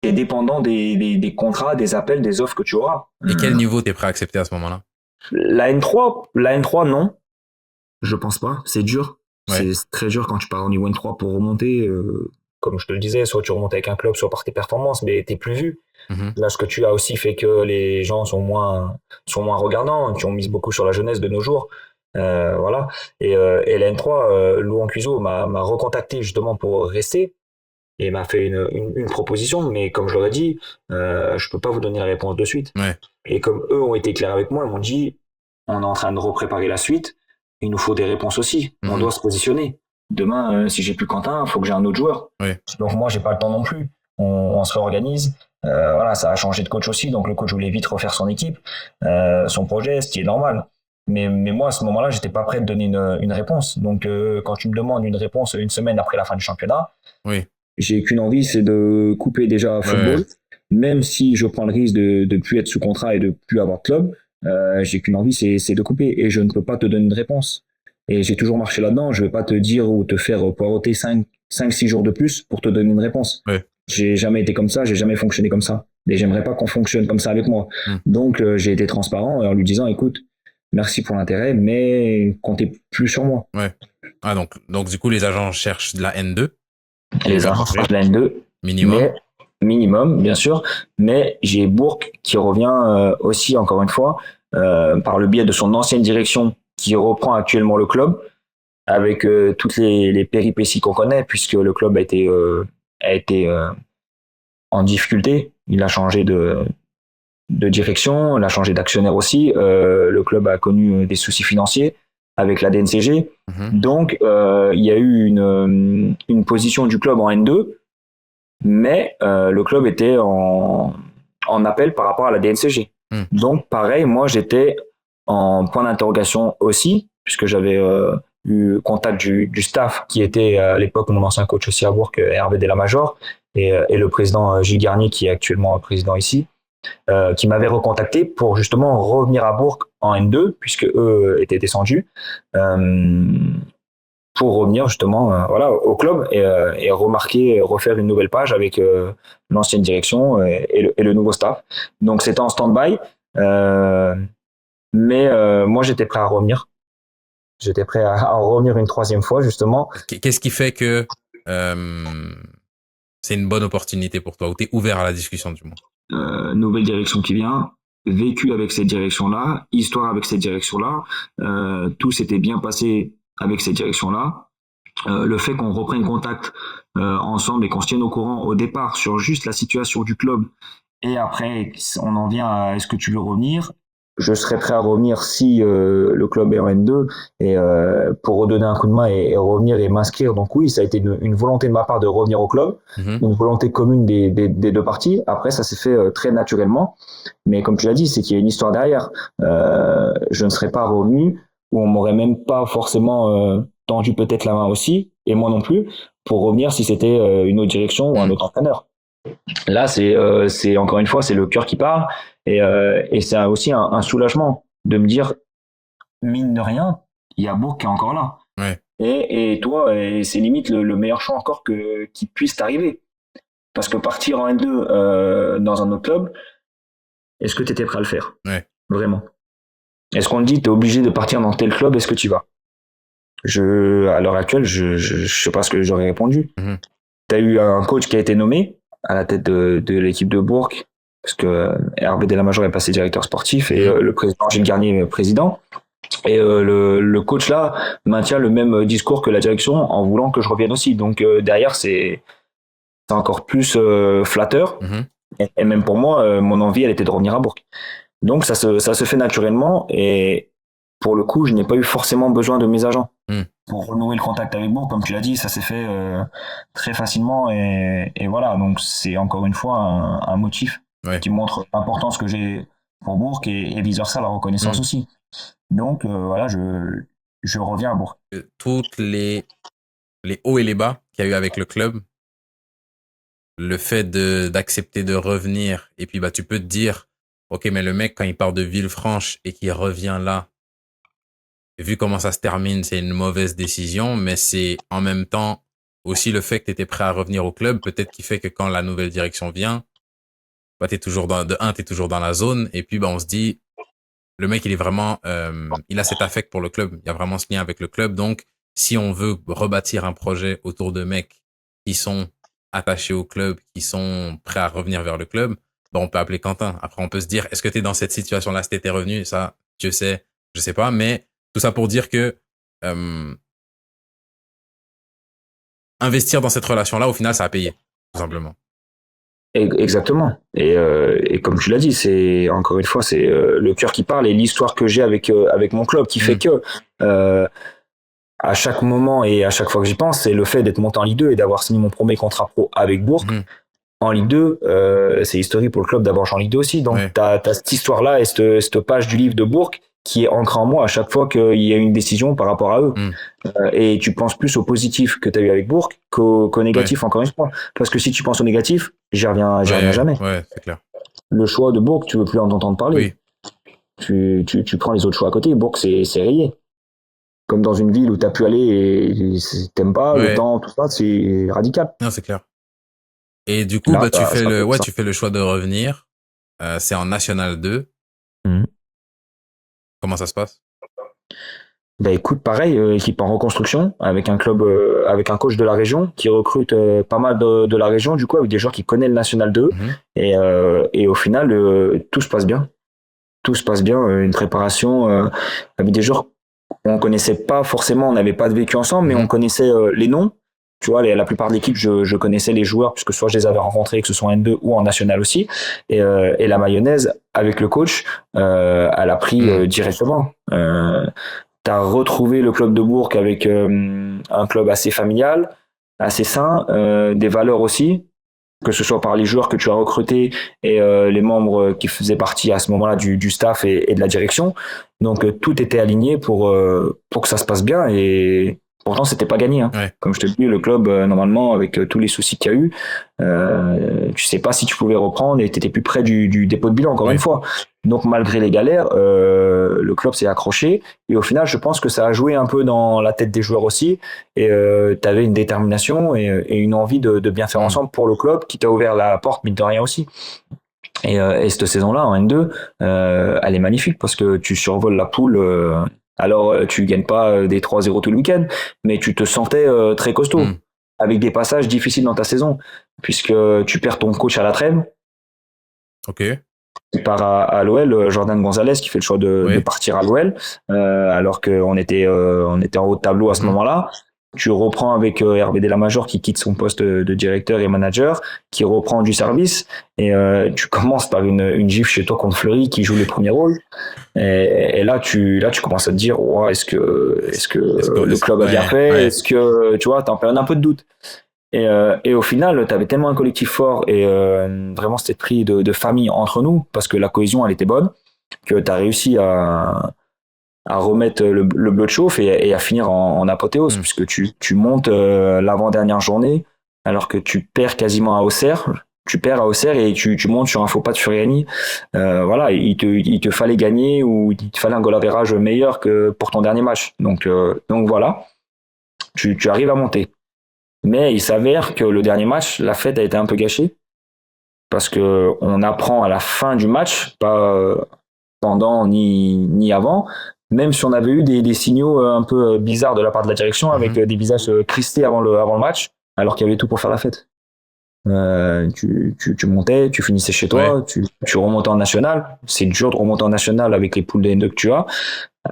dépendant des contrats, des appels, des offres que tu auras. Et quel niveau t'es prêt à accepter à ce moment-là? La N3, non. Je pense pas. C'est dur. Ouais. C'est très dur quand tu pars au niveau N3 pour remonter. Comme je te le disais, soit tu remontes avec un club, soit par tes performances, mais t'es plus vu. Là, ce que tu as aussi fait que les gens sont moins regardants, qui ont mis beaucoup sur la jeunesse de nos jours. Voilà. Et la N3, Louhans Cuiseaux m'a recontacté justement pour rester et m'a fait une proposition, mais comme je leur ai dit, je peux pas vous donner la réponse de suite. Ouais. Et comme eux ont été clairs avec moi, ils m'ont dit, on est en train de repréparer la suite, il nous faut des réponses aussi, on doit se positionner. Demain, si j'ai plus Quentin, il faut que j'ai un autre joueur. Ouais. Donc moi, j'ai pas le temps non plus. On se réorganise. Voilà, ça a changé de coach aussi, donc le coach voulait vite refaire son équipe, son projet, ce qui est normal. Mais moi, à ce moment-là, j'étais pas prêt de donner une réponse. Donc, quand tu me demandes une réponse une semaine après la fin du championnat, oui. J'ai qu'une envie, c'est de couper déjà football. Ouais. Même si je prends le risque de plus être sous contrat et de plus avoir de club, j'ai qu'une envie, c'est de couper. Et je ne peux pas te donner une réponse. Et j'ai toujours marché là-dedans. Je vais pas te dire ou te faire poireauter 5-6 jours de plus pour te donner une réponse. Ouais. J'ai jamais été comme ça, j'ai jamais fonctionné comme ça. Et j'aimerais pas qu'on fonctionne comme ça avec moi. Donc, j'ai été transparent en lui disant, écoute, merci pour l'intérêt, mais comptez plus sur moi. Ouais. Ah, donc du coup, les agents cherchent de la N2. Les agents cherchent de la N2. Minimum, bien sûr. Mais j'ai Bourg qui revient aussi, encore une fois, par le biais de son ancienne direction qui reprend actuellement le club avec toutes les péripéties qu'on connaît, puisque le club a été en difficulté. Il a changé de direction, il a changé d'actionnaire aussi. Le club a connu des soucis financiers avec la DNCG. Donc, il y a eu une position du club en N2, mais le club était en appel par rapport à la DNCG. Donc, pareil, moi, j'étais en point d'interrogation aussi, puisque j'avais eu contact du staff qui était à l'époque mon ancien coach aussi à Bourg, Hervé Delamajor, et le président Gilles Garnier, qui est actuellement président ici, qui m'avait recontacté pour justement revenir à Bourg en N2, puisque eux étaient descendus. pour revenir justement voilà, au club et refaire une nouvelle page avec l'ancienne direction et le nouveau staff. Donc c'était en stand-by, mais moi j'étais prêt à revenir. J'étais prêt à revenir une troisième fois justement. Qu'est-ce qui fait que c'est une bonne opportunité pour toi, ou t'es ouvert à la discussion du moins? Nouvelle direction qui vient, vécu avec cette direction-là, histoire avec cette direction-là, tout s'était bien passé avec cette direction-là. Le fait qu'on reprenne contact ensemble et qu'on se tienne au courant au départ sur juste la situation du club et après on en vient à est-ce que tu veux revenir, je serais prêt à revenir si le club est en N2 et pour redonner un coup de main et revenir et m'inscrire. Donc oui, ça a été une volonté de ma part de revenir au club, une volonté commune des deux parties. Après, ça s'est fait très naturellement, mais comme tu l'as dit, c'est qu'il y a une histoire derrière. Je ne serais pas revenu ou on m'aurait même pas forcément tendu peut-être la main aussi, et moi non plus, pour revenir si c'était une autre direction ou un autre entraîneur. Là, c'est encore une fois, c'est le cœur qui part, et c'est aussi un soulagement de me dire, mine de rien, il y a Bourg qui est encore là. Ouais. Et toi, c'est limite le meilleur choix encore qui puisse t'arriver. Parce que partir en N2 dans un autre club, est-ce que tu étais prêt à le faire? Ouais. Vraiment. Est-ce qu'on te dit, tu es obligé de partir dans tel club, est-ce que tu y vas? À l'heure actuelle, je sais pas ce que j'aurais répondu. Tu as eu un coach qui a été nommé à la tête de l'équipe de Bourg, parce que Hervé Delamajor est passé directeur sportif et le président Gilles Garnier président. Et le coach là maintient le même discours que la direction en voulant que je revienne aussi. Donc derrière, c'est encore plus flatteur. Et même pour moi, mon envie, elle était de revenir à Bourg. Donc ça se fait naturellement, et pour le coup, je n'ai pas eu forcément besoin de mes agents. Pour renouer le contact avec Bourg, comme tu l'as dit, ça s'est fait très facilement, et voilà, donc c'est encore une fois un motif qui montre l'importance que j'ai pour Bourg, et vice-versa, la reconnaissance aussi. Donc voilà, je reviens à Bourg. Toutes les hauts et les bas qu'il y a eu avec le club, le fait d'accepter de revenir, et puis tu peux te dire, ok, mais le mec, quand il part de Villefranche et qu'il revient là, vu comment ça se termine, c'est une mauvaise décision, mais c'est en même temps aussi le fait que tu étais prêt à revenir au club, peut-être qui fait que quand la nouvelle direction vient, t'es toujours t'es toujours dans la zone, et puis on se dit, le mec, il est vraiment, il a cet affect pour le club, il y a vraiment ce lien avec le club, donc si on veut rebâtir un projet autour de mecs qui sont attachés au club, qui sont prêts à revenir vers le club, on peut appeler Quentin. Après, on peut se dire, est-ce que tu es dans cette situation-là si t'étais revenu? Ça, Dieu sait, je sais pas, mais tout ça pour dire que investir dans cette relation-là, au final, ça a payé, tout simplement. Exactement. Et comme tu l'as dit, c'est encore une fois, c'est le cœur qui parle et l'histoire que j'ai avec mon club qui fait que à chaque moment et à chaque fois que j'y pense, c'est le fait d'être monté en Ligue 2 et d'avoir signé mon premier contrat pro avec Bourg. En Ligue 2, c'est historique pour le club d'avoir joué en Ligue 2 aussi. Donc, t'as cette histoire-là et cette page du livre de Bourg qui est ancrée en moi à chaque fois qu'il y a une décision par rapport à eux. Et tu penses plus au positif que tu as eu avec Bourg qu'au négatif, encore une fois. Parce que si tu penses au négatif, j'y reviens jamais. Ouais, c'est clair. Le choix de Bourg, tu veux plus en entendre parler. Tu prends les autres choix à côté. Bourg, c'est rayé. Comme dans une ville où tu as pu aller et t'aimes pas, le temps, tout ça, c'est radical. Non, c'est clair. Et du coup, là, tu fais le choix de revenir. C'est en National 2. Comment ça se passe? Bah écoute, pareil, équipe en reconstruction avec un club, avec un coach de la région qui recrute pas mal de la région, du coup, avec des joueurs qui connaissent le National 2. Et au final, tout se passe bien. Tout se passe bien. Une préparation avec des joueurs qu'on connaissait pas forcément, on n'avait pas de vécu ensemble, mais on connaissait les noms. Tu vois, la plupart de l'équipe, je connaissais les joueurs, puisque soit je les avais rencontrés, que ce soit en N2 ou en National aussi. Et la mayonnaise, avec le coach, elle a pris directement. T'as retrouvé le club de Bourg avec un club assez familial, assez sain, des valeurs aussi, que ce soit par les joueurs que tu as recrutés et les membres qui faisaient partie à ce moment-là du staff et de la direction. Donc tout était aligné pour que ça se passe bien, et Pourtant, c'était pas gagné. Hein. Ouais. Comme je te dis, le club, normalement, avec tous les soucis qu'il y a eu, tu sais pas si tu pouvais reprendre et tu étais plus près du dépôt de bilan, encore Oui. une fois. Donc, malgré les galères, le club s'est accroché. Et au final, je pense que ça a joué un peu dans la tête des joueurs aussi. Et tu avais une détermination et une envie de bien faire ensemble pour le club qui t'a ouvert la porte, mine de rien aussi. Et cette saison-là, en N2, elle est magnifique parce que tu survoles la poule. Alors, tu gagnes pas des 3-0 tout le week-end, mais tu te sentais très costaud, avec des passages difficiles dans ta saison, puisque tu perds ton coach à la trêve. Ok. Il part à l'OL, Jordan Gonzalez qui fait le choix de partir à l'OL, alors qu'on était en haut de tableau à ce moment-là. Tu reprends avec Hervé Delamajor qui quitte son poste de directeur et manager, qui reprend du service, et tu commences par une gifle chez toi contre Fleury qui joue les premiers rôles. Et là, tu commences à te dire, oh, est-ce que le club a bien fait? Est-ce que, tu vois, t'en perds un peu de doute. Et au final, tu avais tellement un collectif fort et vraiment cet esprit de famille entre nous, parce que la cohésion, elle était bonne, que tu as réussi à remettre le bleu de chauffe et à finir en apothéose, puisque tu montes l'avant-dernière journée, alors que tu perds quasiment à Auxerre. Tu perds à Auxerre et tu montes sur un faux pas de Furiani. Voilà, il te fallait gagner ou il te fallait un goal average meilleur que pour ton dernier match. Donc voilà, tu arrives à monter. Mais il s'avère que le dernier match, la fête a été un peu gâchée parce que on apprend à la fin du match, pas pendant ni avant, même si on avait eu des signaux un peu bizarres de la part de la direction avec des visages cristés avant le match, alors qu'il y avait tout pour faire la fête. Tu montais, tu finissais chez toi, tu remontais en national. C'est dur de remonter en national avec les poules de N2 que tu as.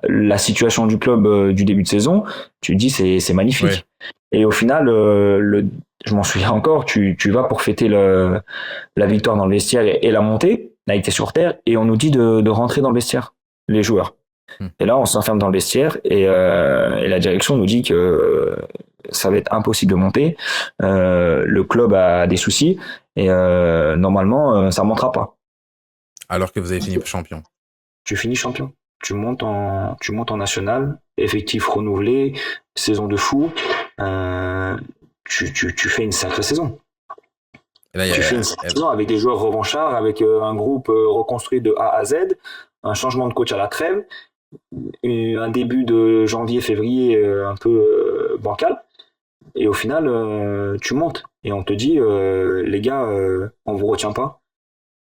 La situation du club du début de saison, tu te dis c'est magnifique. Et au final, je m'en souviens encore, tu vas pour fêter la victoire dans le vestiaire et la montée, là il était sur terre, et on nous dit de rentrer dans le vestiaire, les joueurs. Et là, on s'enferme dans le vestiaire et la direction nous dit que ça va être impossible de monter. Le club a des soucis et normalement, ça ne montera pas. Alors que vous avez fini champion. Tu finis champion. Tu montes en national, effectif renouvelé, saison de fou. Tu fais une sacrée saison. Là, tu fais une sacrée saison avec des joueurs revanchards, avec un groupe reconstruit de A à Z, un changement de coach à la trêve, un début de janvier-février un peu bancal. Et au final, tu montes. Et on te dit, les gars, on vous retient pas.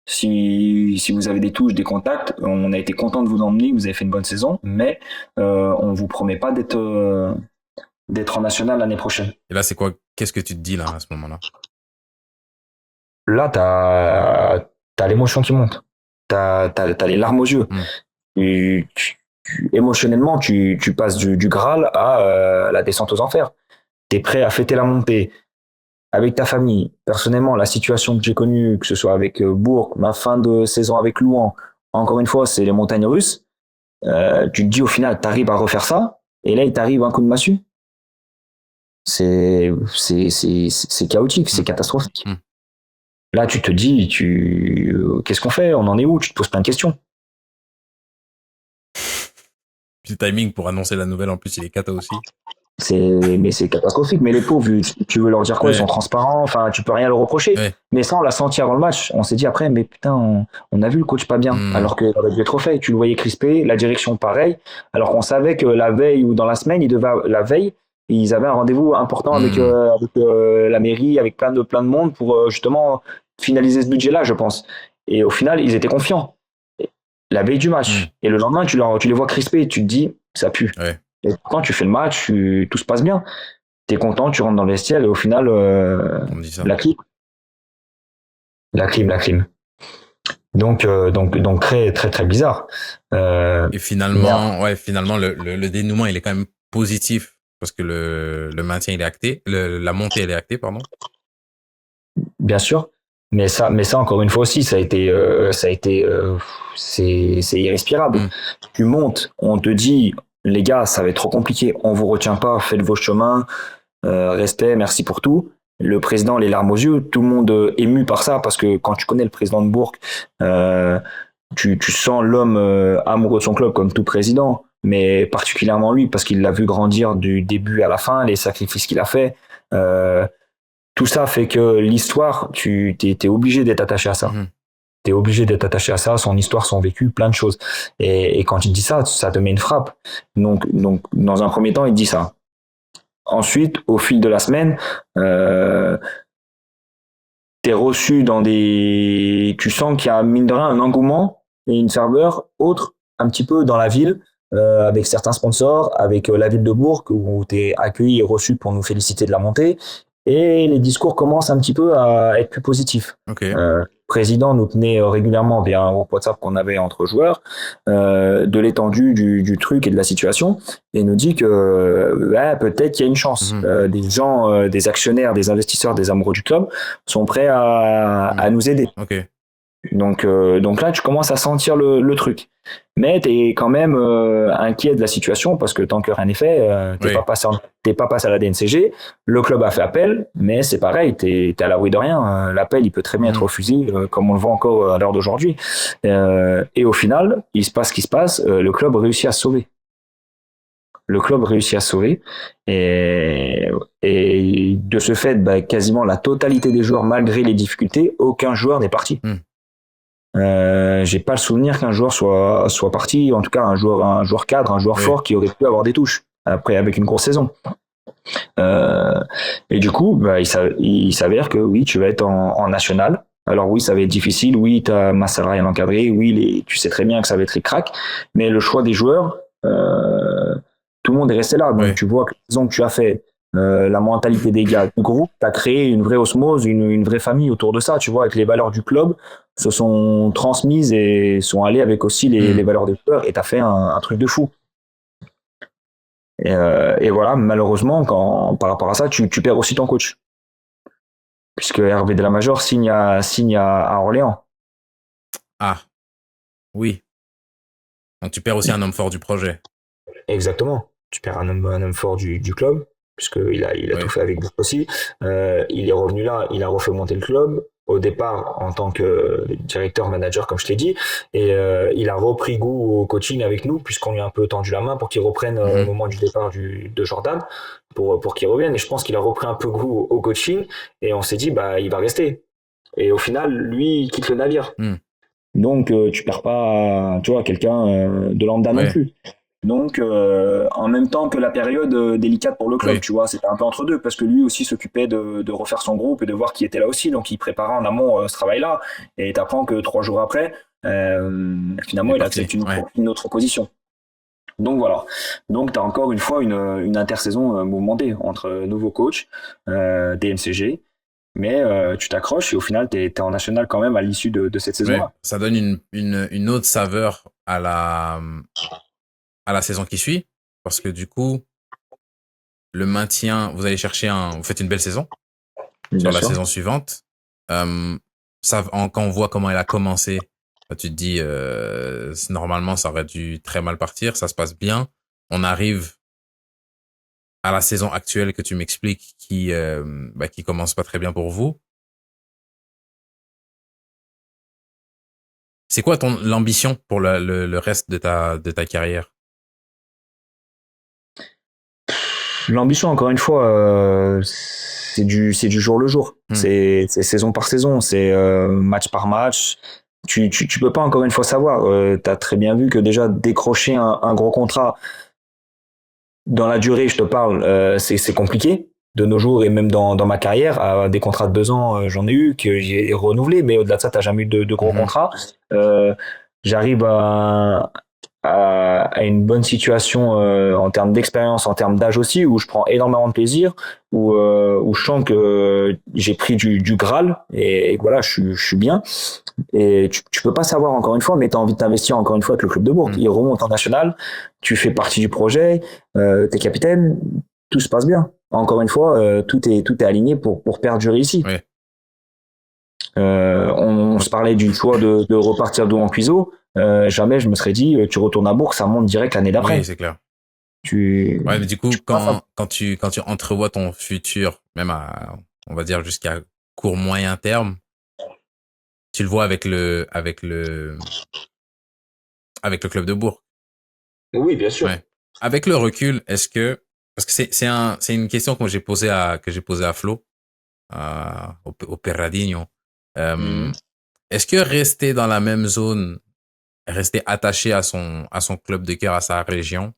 Si vous avez des touches, des contacts, on a été content de vous emmener, vous avez fait une bonne saison, mais on vous promet pas d'être en national l'année prochaine. Et là, c'est quoi? Qu'est-ce que tu te dis là à ce moment-là? Là, t'as l'émotion qui monte. T'as les larmes aux yeux. Émotionnellement, tu passes du Graal à la descente aux enfers. T'es prêt à fêter la montée avec ta famille. Personnellement, la situation que j'ai connue, que ce soit avec Bourg, ma fin de saison avec Louan, encore une fois, c'est les montagnes russes. Tu te dis au final, t'arrives à refaire ça, et là, il t'arrive un coup de massue. C'est chaotique, c'est catastrophique. Là, tu te dis, qu'est-ce qu'on fait? On en est où? Tu te poses plein de questions. Puis le timing pour annoncer la nouvelle, en plus, il est cata aussi. Mais c'est catastrophique. Mais les pauvres, tu veux leur dire quoi? Ils sont transparents. Enfin, tu peux rien leur reprocher. Mais ça, on l'a senti avant le match. On s'est dit après, mais putain, on a vu le coach pas bien. Alors que aurait dû être refait. Tu le voyais crispé, la direction pareil. Alors qu'on savait que la veille ou dans la semaine, ils avaient un rendez-vous important avec la mairie, avec plein de monde pour justement finaliser ce budget-là, je pense. Et au final, ils étaient confiants. La veille du match. Et le lendemain, tu les vois crispés. Tu te dis, ça pue. Et quand tu fais le match, tout se passe bien. T'es content, tu rentres dans le vestiaire et au final, la clim. La clim. Donc très, très, très bizarre. Et finalement, le dénouement, il est quand même positif parce que le maintien, il est acté. La montée, elle est actée, pardon. Bien sûr. Mais ça, encore une fois aussi, c'est irrespirable. Tu montes, on te dit, les gars, ça va être trop compliqué, on vous retient pas, faites vos chemins, respect, merci pour tout. Le président, les larmes aux yeux, tout le monde ému par ça, parce que quand tu connais le président de Bourg, tu sens l'homme amoureux de son club, comme tout président. mais particulièrement lui, parce qu'il l'a vu grandir du début à la fin, les sacrifices qu'il a fait. Tout ça fait que l'histoire, tu t'es obligé d'être attaché à ça. T'es obligé d'être attaché à ça, son histoire, son vécu, plein de choses. Et quand il dit ça, ça te met une frappe. Donc, dans un premier temps, il dit ça. Ensuite, au fil de la semaine, t'es reçu dans des... Tu sens qu'il y a, mine de rien, un engouement et une ferveur autre, un petit peu dans la ville, avec certains sponsors, avec la ville de Bourg, où t'es accueilli et reçu pour nous féliciter de la montée. Et les discours commencent un petit peu à être plus positifs. Ok. Le président nous tenait régulièrement via un groupe WhatsApp qu'on avait entre joueurs de l'étendue du truc et de la situation et nous dit que ouais, peut-être qu'il y a une chance. Des gens, des actionnaires, des investisseurs, des amoureux du club sont prêts à nous aider. Ok. Donc là, tu commences à sentir le truc. Mais tu es quand même inquiet de la situation parce que tant que rien n'est fait, t'es pas passé à la DNCG. Le club a fait appel, mais c'est pareil, t'es à l'abri de rien. L'appel, il peut très bien être refusé, comme on le voit encore à l'heure d'aujourd'hui. Et au final, il se passe ce qui se passe. Le club réussit à se sauver. Le club réussit à se sauver et de ce fait, quasiment la totalité des joueurs, malgré les difficultés, aucun joueur n'est parti. J'ai pas le souvenir qu'un joueur soit parti, en tout cas un joueur cadre, un joueur fort qui aurait pu avoir des touches après avec une grosse saison. Et du coup, il s'avère que oui, tu vas être en national. Alors oui, ça va être difficile. Oui, t'as masse salariale encadrée. Oui, tu sais très bien que ça va être les cracks. Mais le choix des joueurs, tout le monde est resté là. Donc tu vois que la saison que tu as fait, la mentalité des gars du groupe, t'as créé une vraie osmose, une vraie famille autour de ça. Tu vois, avec les valeurs du club se sont transmises et sont allées avec aussi les valeurs des joueurs. Et t'as fait un truc de fou. Et voilà, malheureusement, par rapport à ça, tu perds aussi ton coach. Puisque Hervé de la Major signe à Orléans. Ah, oui. Donc tu perds aussi un homme fort du projet. Exactement. Tu perds un homme fort du club, puisqu'il a tout fait avec vous aussi. Il est revenu là, il a refait monter le club. Au départ, en tant que directeur manager, comme je t'ai dit, et il a repris goût au coaching avec nous, puisqu'on lui a un peu tendu la main pour qu'il reprenne au moment du départ de Jordan, pour qu'il revienne. Et je pense qu'il a repris un peu goût au coaching, et on s'est dit, il va rester. Et au final, lui, il quitte le navire. Donc, tu perds pas, tu vois, quelqu'un de lambda non plus. Donc, en même temps que la période délicate pour le club, tu vois, c'était un peu entre deux, parce que lui aussi s'occupait de refaire son groupe et de voir qui était là aussi, donc il préparait en amont ce travail-là, et t'apprends que 3 jours après, finalement, il accepte une autre position. Donc voilà. Donc t'as encore une fois une intersaison mouvementée entre nouveaux coachs, DMCG, mais tu t'accroches et au final t'es en national quand même à l'issue de cette saison-là. Ça donne une autre saveur à la saison qui suit, parce que du coup, le maintien, vous allez chercher vous faites une belle saison sur la saison suivante. Quand on voit comment elle a commencé, tu te dis, normalement, ça aurait dû très mal partir, ça se passe bien. On arrive à la saison actuelle que tu m'expliques qui commence pas très bien pour vous. C'est quoi l'ambition pour le reste de ta carrière? L'ambition, encore une fois, c'est du jour le jour. C'est saison par saison, c'est match par match. Tu peux pas encore une fois savoir. T'as très bien vu que déjà décrocher un gros contrat dans la durée, je te parle, c'est compliqué de nos jours et même dans ma carrière. Des contrats de 2 ans, j'en ai eu que j'ai renouvelé, mais au-delà de ça, t'as jamais eu de gros contrats. J'arrive à une bonne situation en termes d'expérience, en termes d'âge aussi, où je prends énormément de plaisir, où je sens que j'ai pris du Graal et voilà, je suis bien. Et tu peux pas savoir encore une fois, mais tu as envie de t'investir encore une fois avec le club de Bourg. Il remonte en national, tu fais partie du projet, t'es capitaine, tout se passe bien. Encore une fois, tout est aligné pour perdurer ici. On se parlait du choix de repartir d'où en cuiseau. Jamais je me serais dit tu retournes à Bourg, ça monte direct l'année d'après. Oui, c'est clair. Ouais, mais du coup, quand tu entrevois ton futur, même on va dire jusqu'à court moyen terme, tu le vois avec le club de Bourg. Oui, bien sûr. Ouais. Avec le recul, est-ce que, parce que c'est une question que j'ai posée à Flo, au Perradinho. Mhm. Est-ce que rester dans la même zone, rester attaché à son club de cœur, à sa région,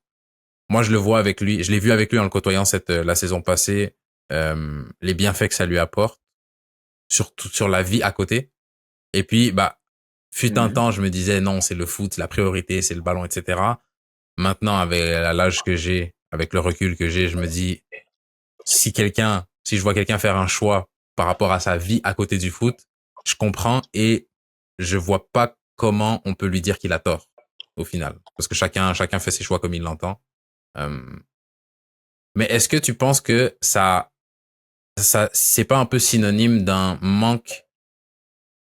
moi, je le vois avec lui, je l'ai vu avec lui en le côtoyant la saison passée, les bienfaits que ça lui apporte, surtout sur la vie à côté. Et puis, bah, fut un Mhm. temps, je me disais, non, c'est le foot, c'est la priorité, c'est le ballon, etc. Maintenant, avec l'âge que j'ai, avec le recul que j'ai, je me dis, si je vois quelqu'un faire un choix par rapport à sa vie à côté du foot, je comprends et je vois pas comment on peut lui dire qu'il a tort, au final. Parce que chacun fait ses choix comme il l'entend. Euh, mais est-ce que tu penses que c'est pas un peu synonyme d'un manque,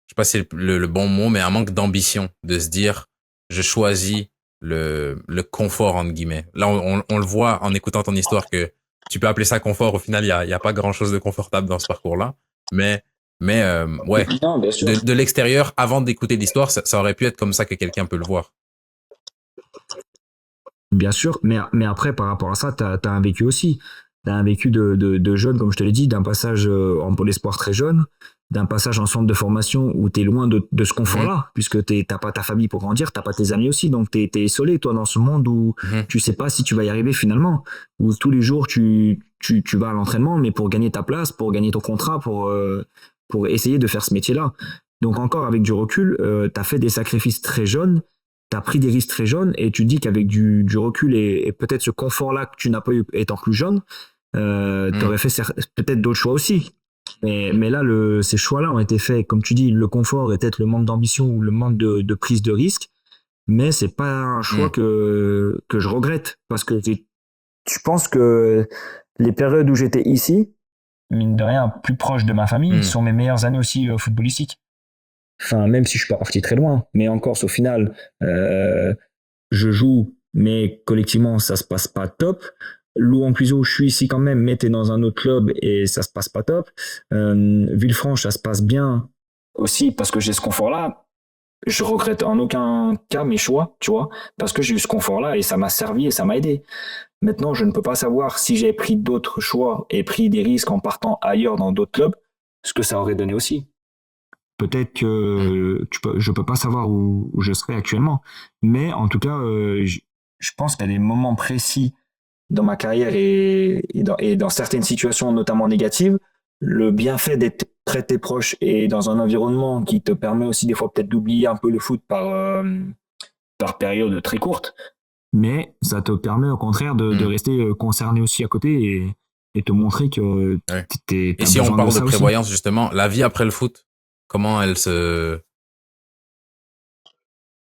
je sais pas si c'est le bon mot, mais un manque d'ambition, de se dire, je choisis le confort, entre guillemets. Là, on le voit en écoutant ton histoire que tu peux appeler ça confort. Au final, il y a pas grand chose de confortable dans ce parcours-là. Mais, ouais, Non, bien sûr. de l'extérieur, avant d'écouter l'histoire, ça aurait pu être comme ça que quelqu'un peut le voir. Bien sûr, mais après, par rapport à ça, tu as un vécu aussi. Tu as un vécu de jeune, comme je te l'ai dit, d'un passage en pôle espoir très jeune, d'un passage en centre de formation où tu es loin de ce Mhm, confort-là, puisque t'as pas ta famille pour grandir, t'as pas tes amis aussi, donc tu es isolé, toi, dans ce monde où mhm, tu sais pas si tu vas y arriver finalement, où tous les jours tu vas à l'entraînement, mais pour gagner ta place, pour gagner ton contrat, pour essayer de faire ce métier-là. Donc encore avec du recul, tu as fait des sacrifices très jeunes, tu as pris des risques très jeunes et tu dis qu'avec du recul et peut-être ce confort-là que tu n'as pas eu étant plus jeune, tu mhm, aurais fait peut-être d'autres choix aussi. Mais là, ces choix-là ont été faits, comme tu dis, le confort et peut-être le manque d'ambition ou le manque de prise de risque, mais c'est pas un choix mhm, que je regrette parce que je pense que les périodes où j'étais ici, mine de rien, plus proche de ma famille, mhm, sont mes meilleures années aussi footballistiques. Enfin, même si je suis pas parti très loin, mais en Corse, au final, je joue, mais collectivement, ça se passe pas top. Louan Puiseau, je suis ici quand même, mais t'es dans un autre club et ça se passe pas top. Villefranche, ça se passe bien aussi parce que j'ai ce confort-là. Je regrette en aucun cas mes choix, tu vois, parce que j'ai eu ce confort-là et ça m'a servi et ça m'a aidé. Maintenant, je ne peux pas savoir si j'ai pris d'autres choix et pris des risques en partant ailleurs dans d'autres clubs, ce que ça aurait donné aussi. Peut-être mhm. que je peux pas savoir où je serais actuellement, mais en tout cas, je pense qu'il y a des moments précis dans ma carrière et dans certaines situations, notamment négatives, le bienfait d'être près de tes proches et dans un environnement qui te permet aussi des fois peut-être d'oublier un peu le foot par période très courte, mais ça te permet au contraire de Mhm. rester concerné aussi à côté et te montrer que Ouais. tu Et as si on besoin de parle de ça aussi. prévoyance, justement, la vie après le foot, comment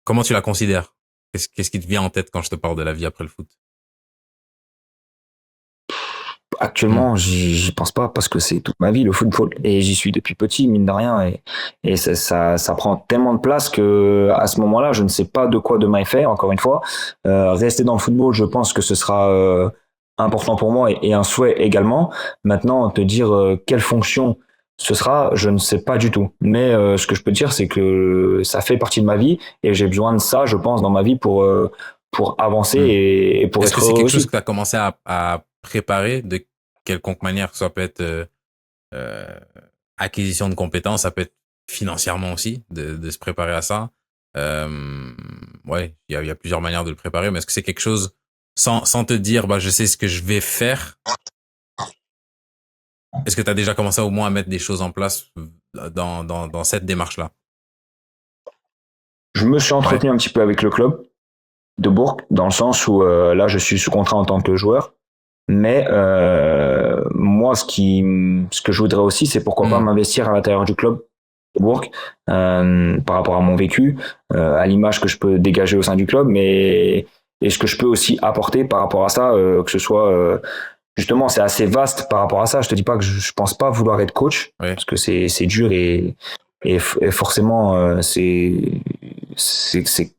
comment tu la considères? Qu'est-ce qui te vient en tête quand je te parle de la vie après le foot? Hmm. Actuellement, j'y pense pas parce que c'est toute ma vie le football et j'y suis depuis petit mine de rien et ça prend tellement de place que à ce moment-là, je ne sais pas de quoi demain est fait. Encore une fois, rester dans le football, je pense que ce sera important pour moi et un souhait également. Maintenant, te dire quelle fonction ce sera, je ne sais pas du tout. Mais ce que je peux dire, c'est que ça fait partie de ma vie et j'ai besoin de ça, je pense, dans ma vie pour avancer Hmm. et pour Est-ce que être c'est heureux quelque chose aussi. que tu as commencé à préparer de quelconque manière, que ça peut être euh, acquisition de compétences, ça peut être financièrement aussi, de se préparer à ça. Euh, ouais, il y a plusieurs manières de le préparer, mais est-ce que c'est quelque chose sans te dire, bah, je sais ce que je vais faire. Est-ce que tu as déjà commencé au moins à mettre des choses en place dans cette démarche-là? Je me suis Ouais. entretenu un petit peu avec le club de Bourg, dans le sens où là, je suis sous contrat en tant que joueur. Mais moi, ce que je voudrais aussi, c'est pourquoi pas Hmm. m'investir à l'intérieur du club de Bourg par rapport à mon vécu, à l'image que je peux dégager au sein du club, mais et ce que je peux aussi apporter par rapport à ça, que ce soit justement, c'est assez vaste par rapport à ça. Je te dis pas que je pense pas vouloir être coach Ouais. parce que c'est dur et forcément c'est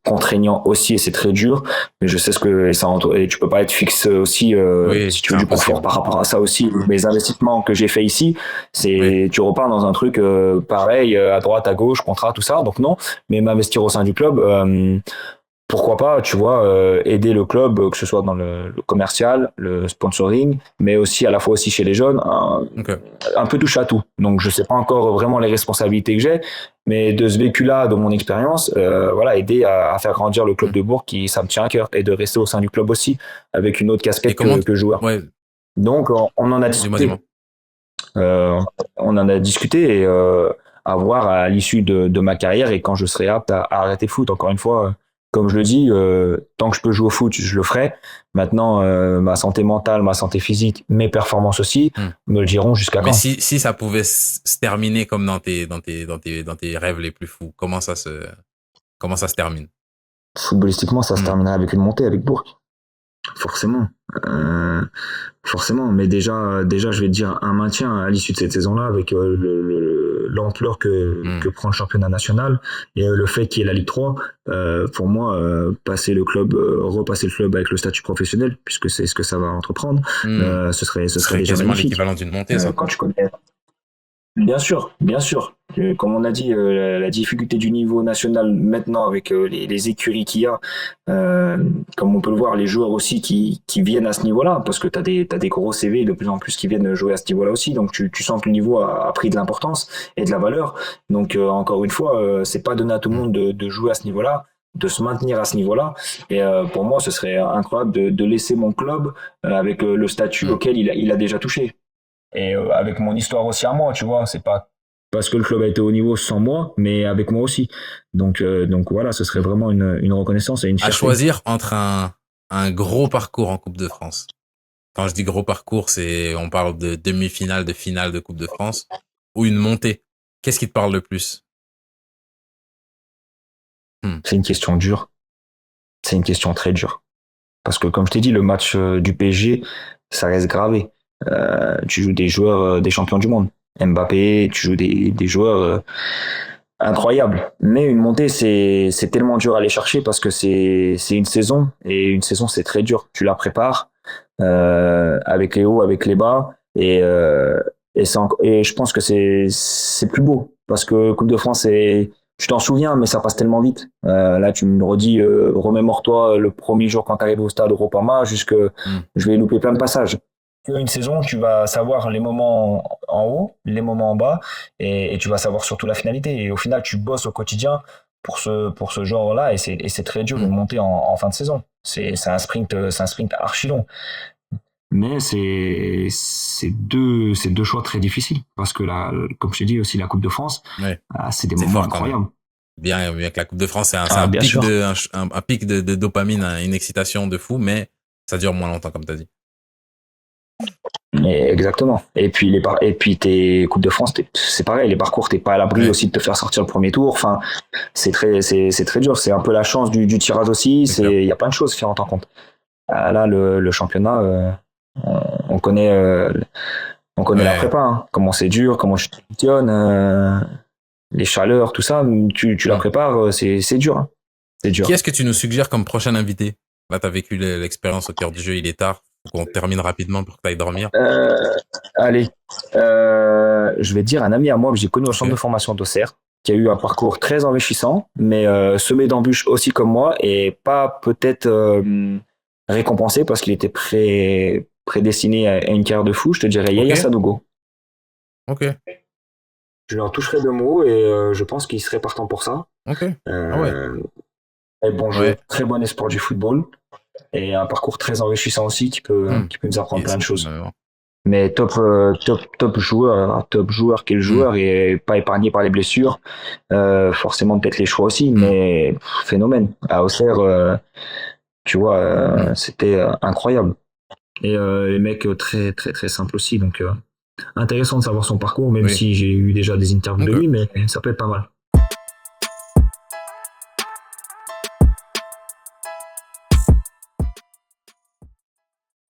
contraignant aussi et c'est très dur. Mais je sais ce que ça et tu peux pas être fixe aussi Oui, si tu c'est veux du confort impossible. par rapport à ça aussi. Les investissements que j'ai fait ici, Oui. c'est tu repars dans un truc pareil à droite, à gauche, contrat, tout ça. Donc non, mais m'investir au sein du club. pourquoi pas, tu vois, aider le club, que ce soit dans le commercial, le sponsoring, mais aussi à la fois aussi chez les jeunes, Ok. un peu touche à tout. Donc je sais pas encore vraiment les responsabilités que j'ai, mais de ce vécu-là, de mon expérience, voilà, aider à faire grandir le club Hmm. de Bourg, qui ça me tient à cœur, et de rester au sein du club aussi, avec une autre Et casquette comment, que joueur. ouais, Donc on en a dis-moi, discuté. dis-moi. Euh, on en a discuté et à voir à l'issue de ma carrière et quand je serai apte à arrêter le foot. Encore une fois, comme je le dis, tant que je peux jouer au foot, je le ferai. Maintenant, ma santé mentale, ma santé physique, mes performances aussi Hmm. me le diront jusqu'à Mais quand. si ça pouvait se terminer comme dans tes rêves les plus fous, comment ça se termine? Footballistiquement, ça se Hmm. terminerait avec une montée avec Bourg. Forcément. Euh, Forcément, mais déjà, je vais te dire un maintien à l'issue de cette saison-là avec l'ampleur Hmm. que prend le championnat national et le fait qu'il y ait la Ligue 3. Pour moi, passer le club, repasser le club avec le statut professionnel, puisque c'est ce que ça va entreprendre, Hmm. ce Ce serait serait déjà quasiment magnifique. l'équivalent d'une montée, ça. Quand tu connais bien sûr, bien sûr. Comme on a dit, la difficulté du niveau national maintenant avec les écuries qu'il y a, comme on peut le voir, les joueurs aussi qui viennent à ce niveau-là, parce que t'as des gros CV de plus en plus qui viennent jouer à ce niveau-là aussi, donc tu sens que le niveau a pris de l'importance et de la valeur. Donc encore une fois, c'est pas donné à tout le Hmm. monde de jouer à ce niveau-là, de se maintenir à ce niveau-là. Et pour moi, ce serait incroyable de laisser mon club avec le statut Hmm. auquel il a déjà touché. Et avec mon histoire aussi à moi, tu vois, c'est pas parce que le club a été au niveau sans moi, mais avec moi aussi. Donc voilà, ce serait Hmm. vraiment une reconnaissance et une À fierté. choisir entre un gros parcours en Coupe de France. Quand je dis gros parcours, on parle de demi-finale, de finale de Coupe de France, ou une montée. Qu'est-ce qui te parle le plus? Hmm. C'est une question dure. C'est une question très dure. Parce que comme je t'ai dit, le match du PSG, ça reste gravé. Tu joues des joueurs, des champions du monde. Mbappé, tu joues des joueurs incroyables. Mais une montée, c'est tellement dur à aller chercher parce que c'est une saison. Et une saison, c'est très dur. Tu la prépares avec les hauts, avec les bas. Et je pense que c'est plus beau. Parce que Coupe de France, tu t'en souviens, mais ça passe tellement vite. Là, tu me redis, remémore-toi le premier jour quand tu arrives au stade Europama, jusque Hmm. je vais louper plein de passages. Une saison, tu vas savoir les moments en haut, les moments en bas, et tu vas savoir surtout la finalité. Et au final, tu bosses au quotidien pour ce genre-là, et c'est très dur de Hmm. monter en fin de saison. C'est un sprint archi long. Mais c'est deux choix très difficiles parce que là, comme je t'ai dit aussi, la Coupe de France, Ouais, c'est des c'est moments fort quand même. incroyables. Bien que la Coupe de France, c'est Ah, un bien pic sûr. un pic de dopamine, une excitation de fou, mais ça dure moins longtemps, comme tu as dit. Exactement. Et puis tes Coupes de France, c'est pareil, les parcours, t'es pas à l'abri Ouais, aussi de te faire sortir le premier tour. Enfin, c'est très dur. C'est un peu la chance du tirage aussi. c'est clair. Il y a plein de choses qui rentrent en compte. Là, le championnat, on, on connaît, on connaît la Ouais. prépa, hein. Comment c'est dur, comment je fonctionne, les chaleurs, tout ça. Tu la Hmm. prépares, c'est dur, hein. C'est Qui dur. est-ce que tu nous suggères comme prochain invité? Là, tu as vécu l'expérience au cœur du jeu, il est tard. Faut qu'on termine rapidement pour que tu ailles dormir. Euh, Allez, je vais te dire un ami à moi que j'ai connu au Ok, centre de formation d'Auxerre, qui a eu un parcours très enrichissant, mais semé d'embûches aussi comme moi, et pas peut-être récompensé parce qu'il était prédestiné à une carrière de fou. Je te dirais ok, Yaya Sanogo. ok, Je leur toucherai deux mots et je pense qu'il serait partant pour ça. ok. Ah ouais, Euh, et bon jeu, ouais. très bon espoir du football et un parcours très enrichissant aussi Hmm. qui peut nous apprendre plein Yes. de choses. Mais top joueur qui est le Hmm. joueur et pas épargné par les blessures. Forcément peut-être les choix aussi, Hmm. mais phénomène. À Auxerre, tu vois, Hmm. c'était incroyable. Et les mecs très très très simples aussi, donc intéressant de savoir son parcours, même Oui, si j'ai eu déjà des interviews de ok. lui, mais ça peut être pas mal.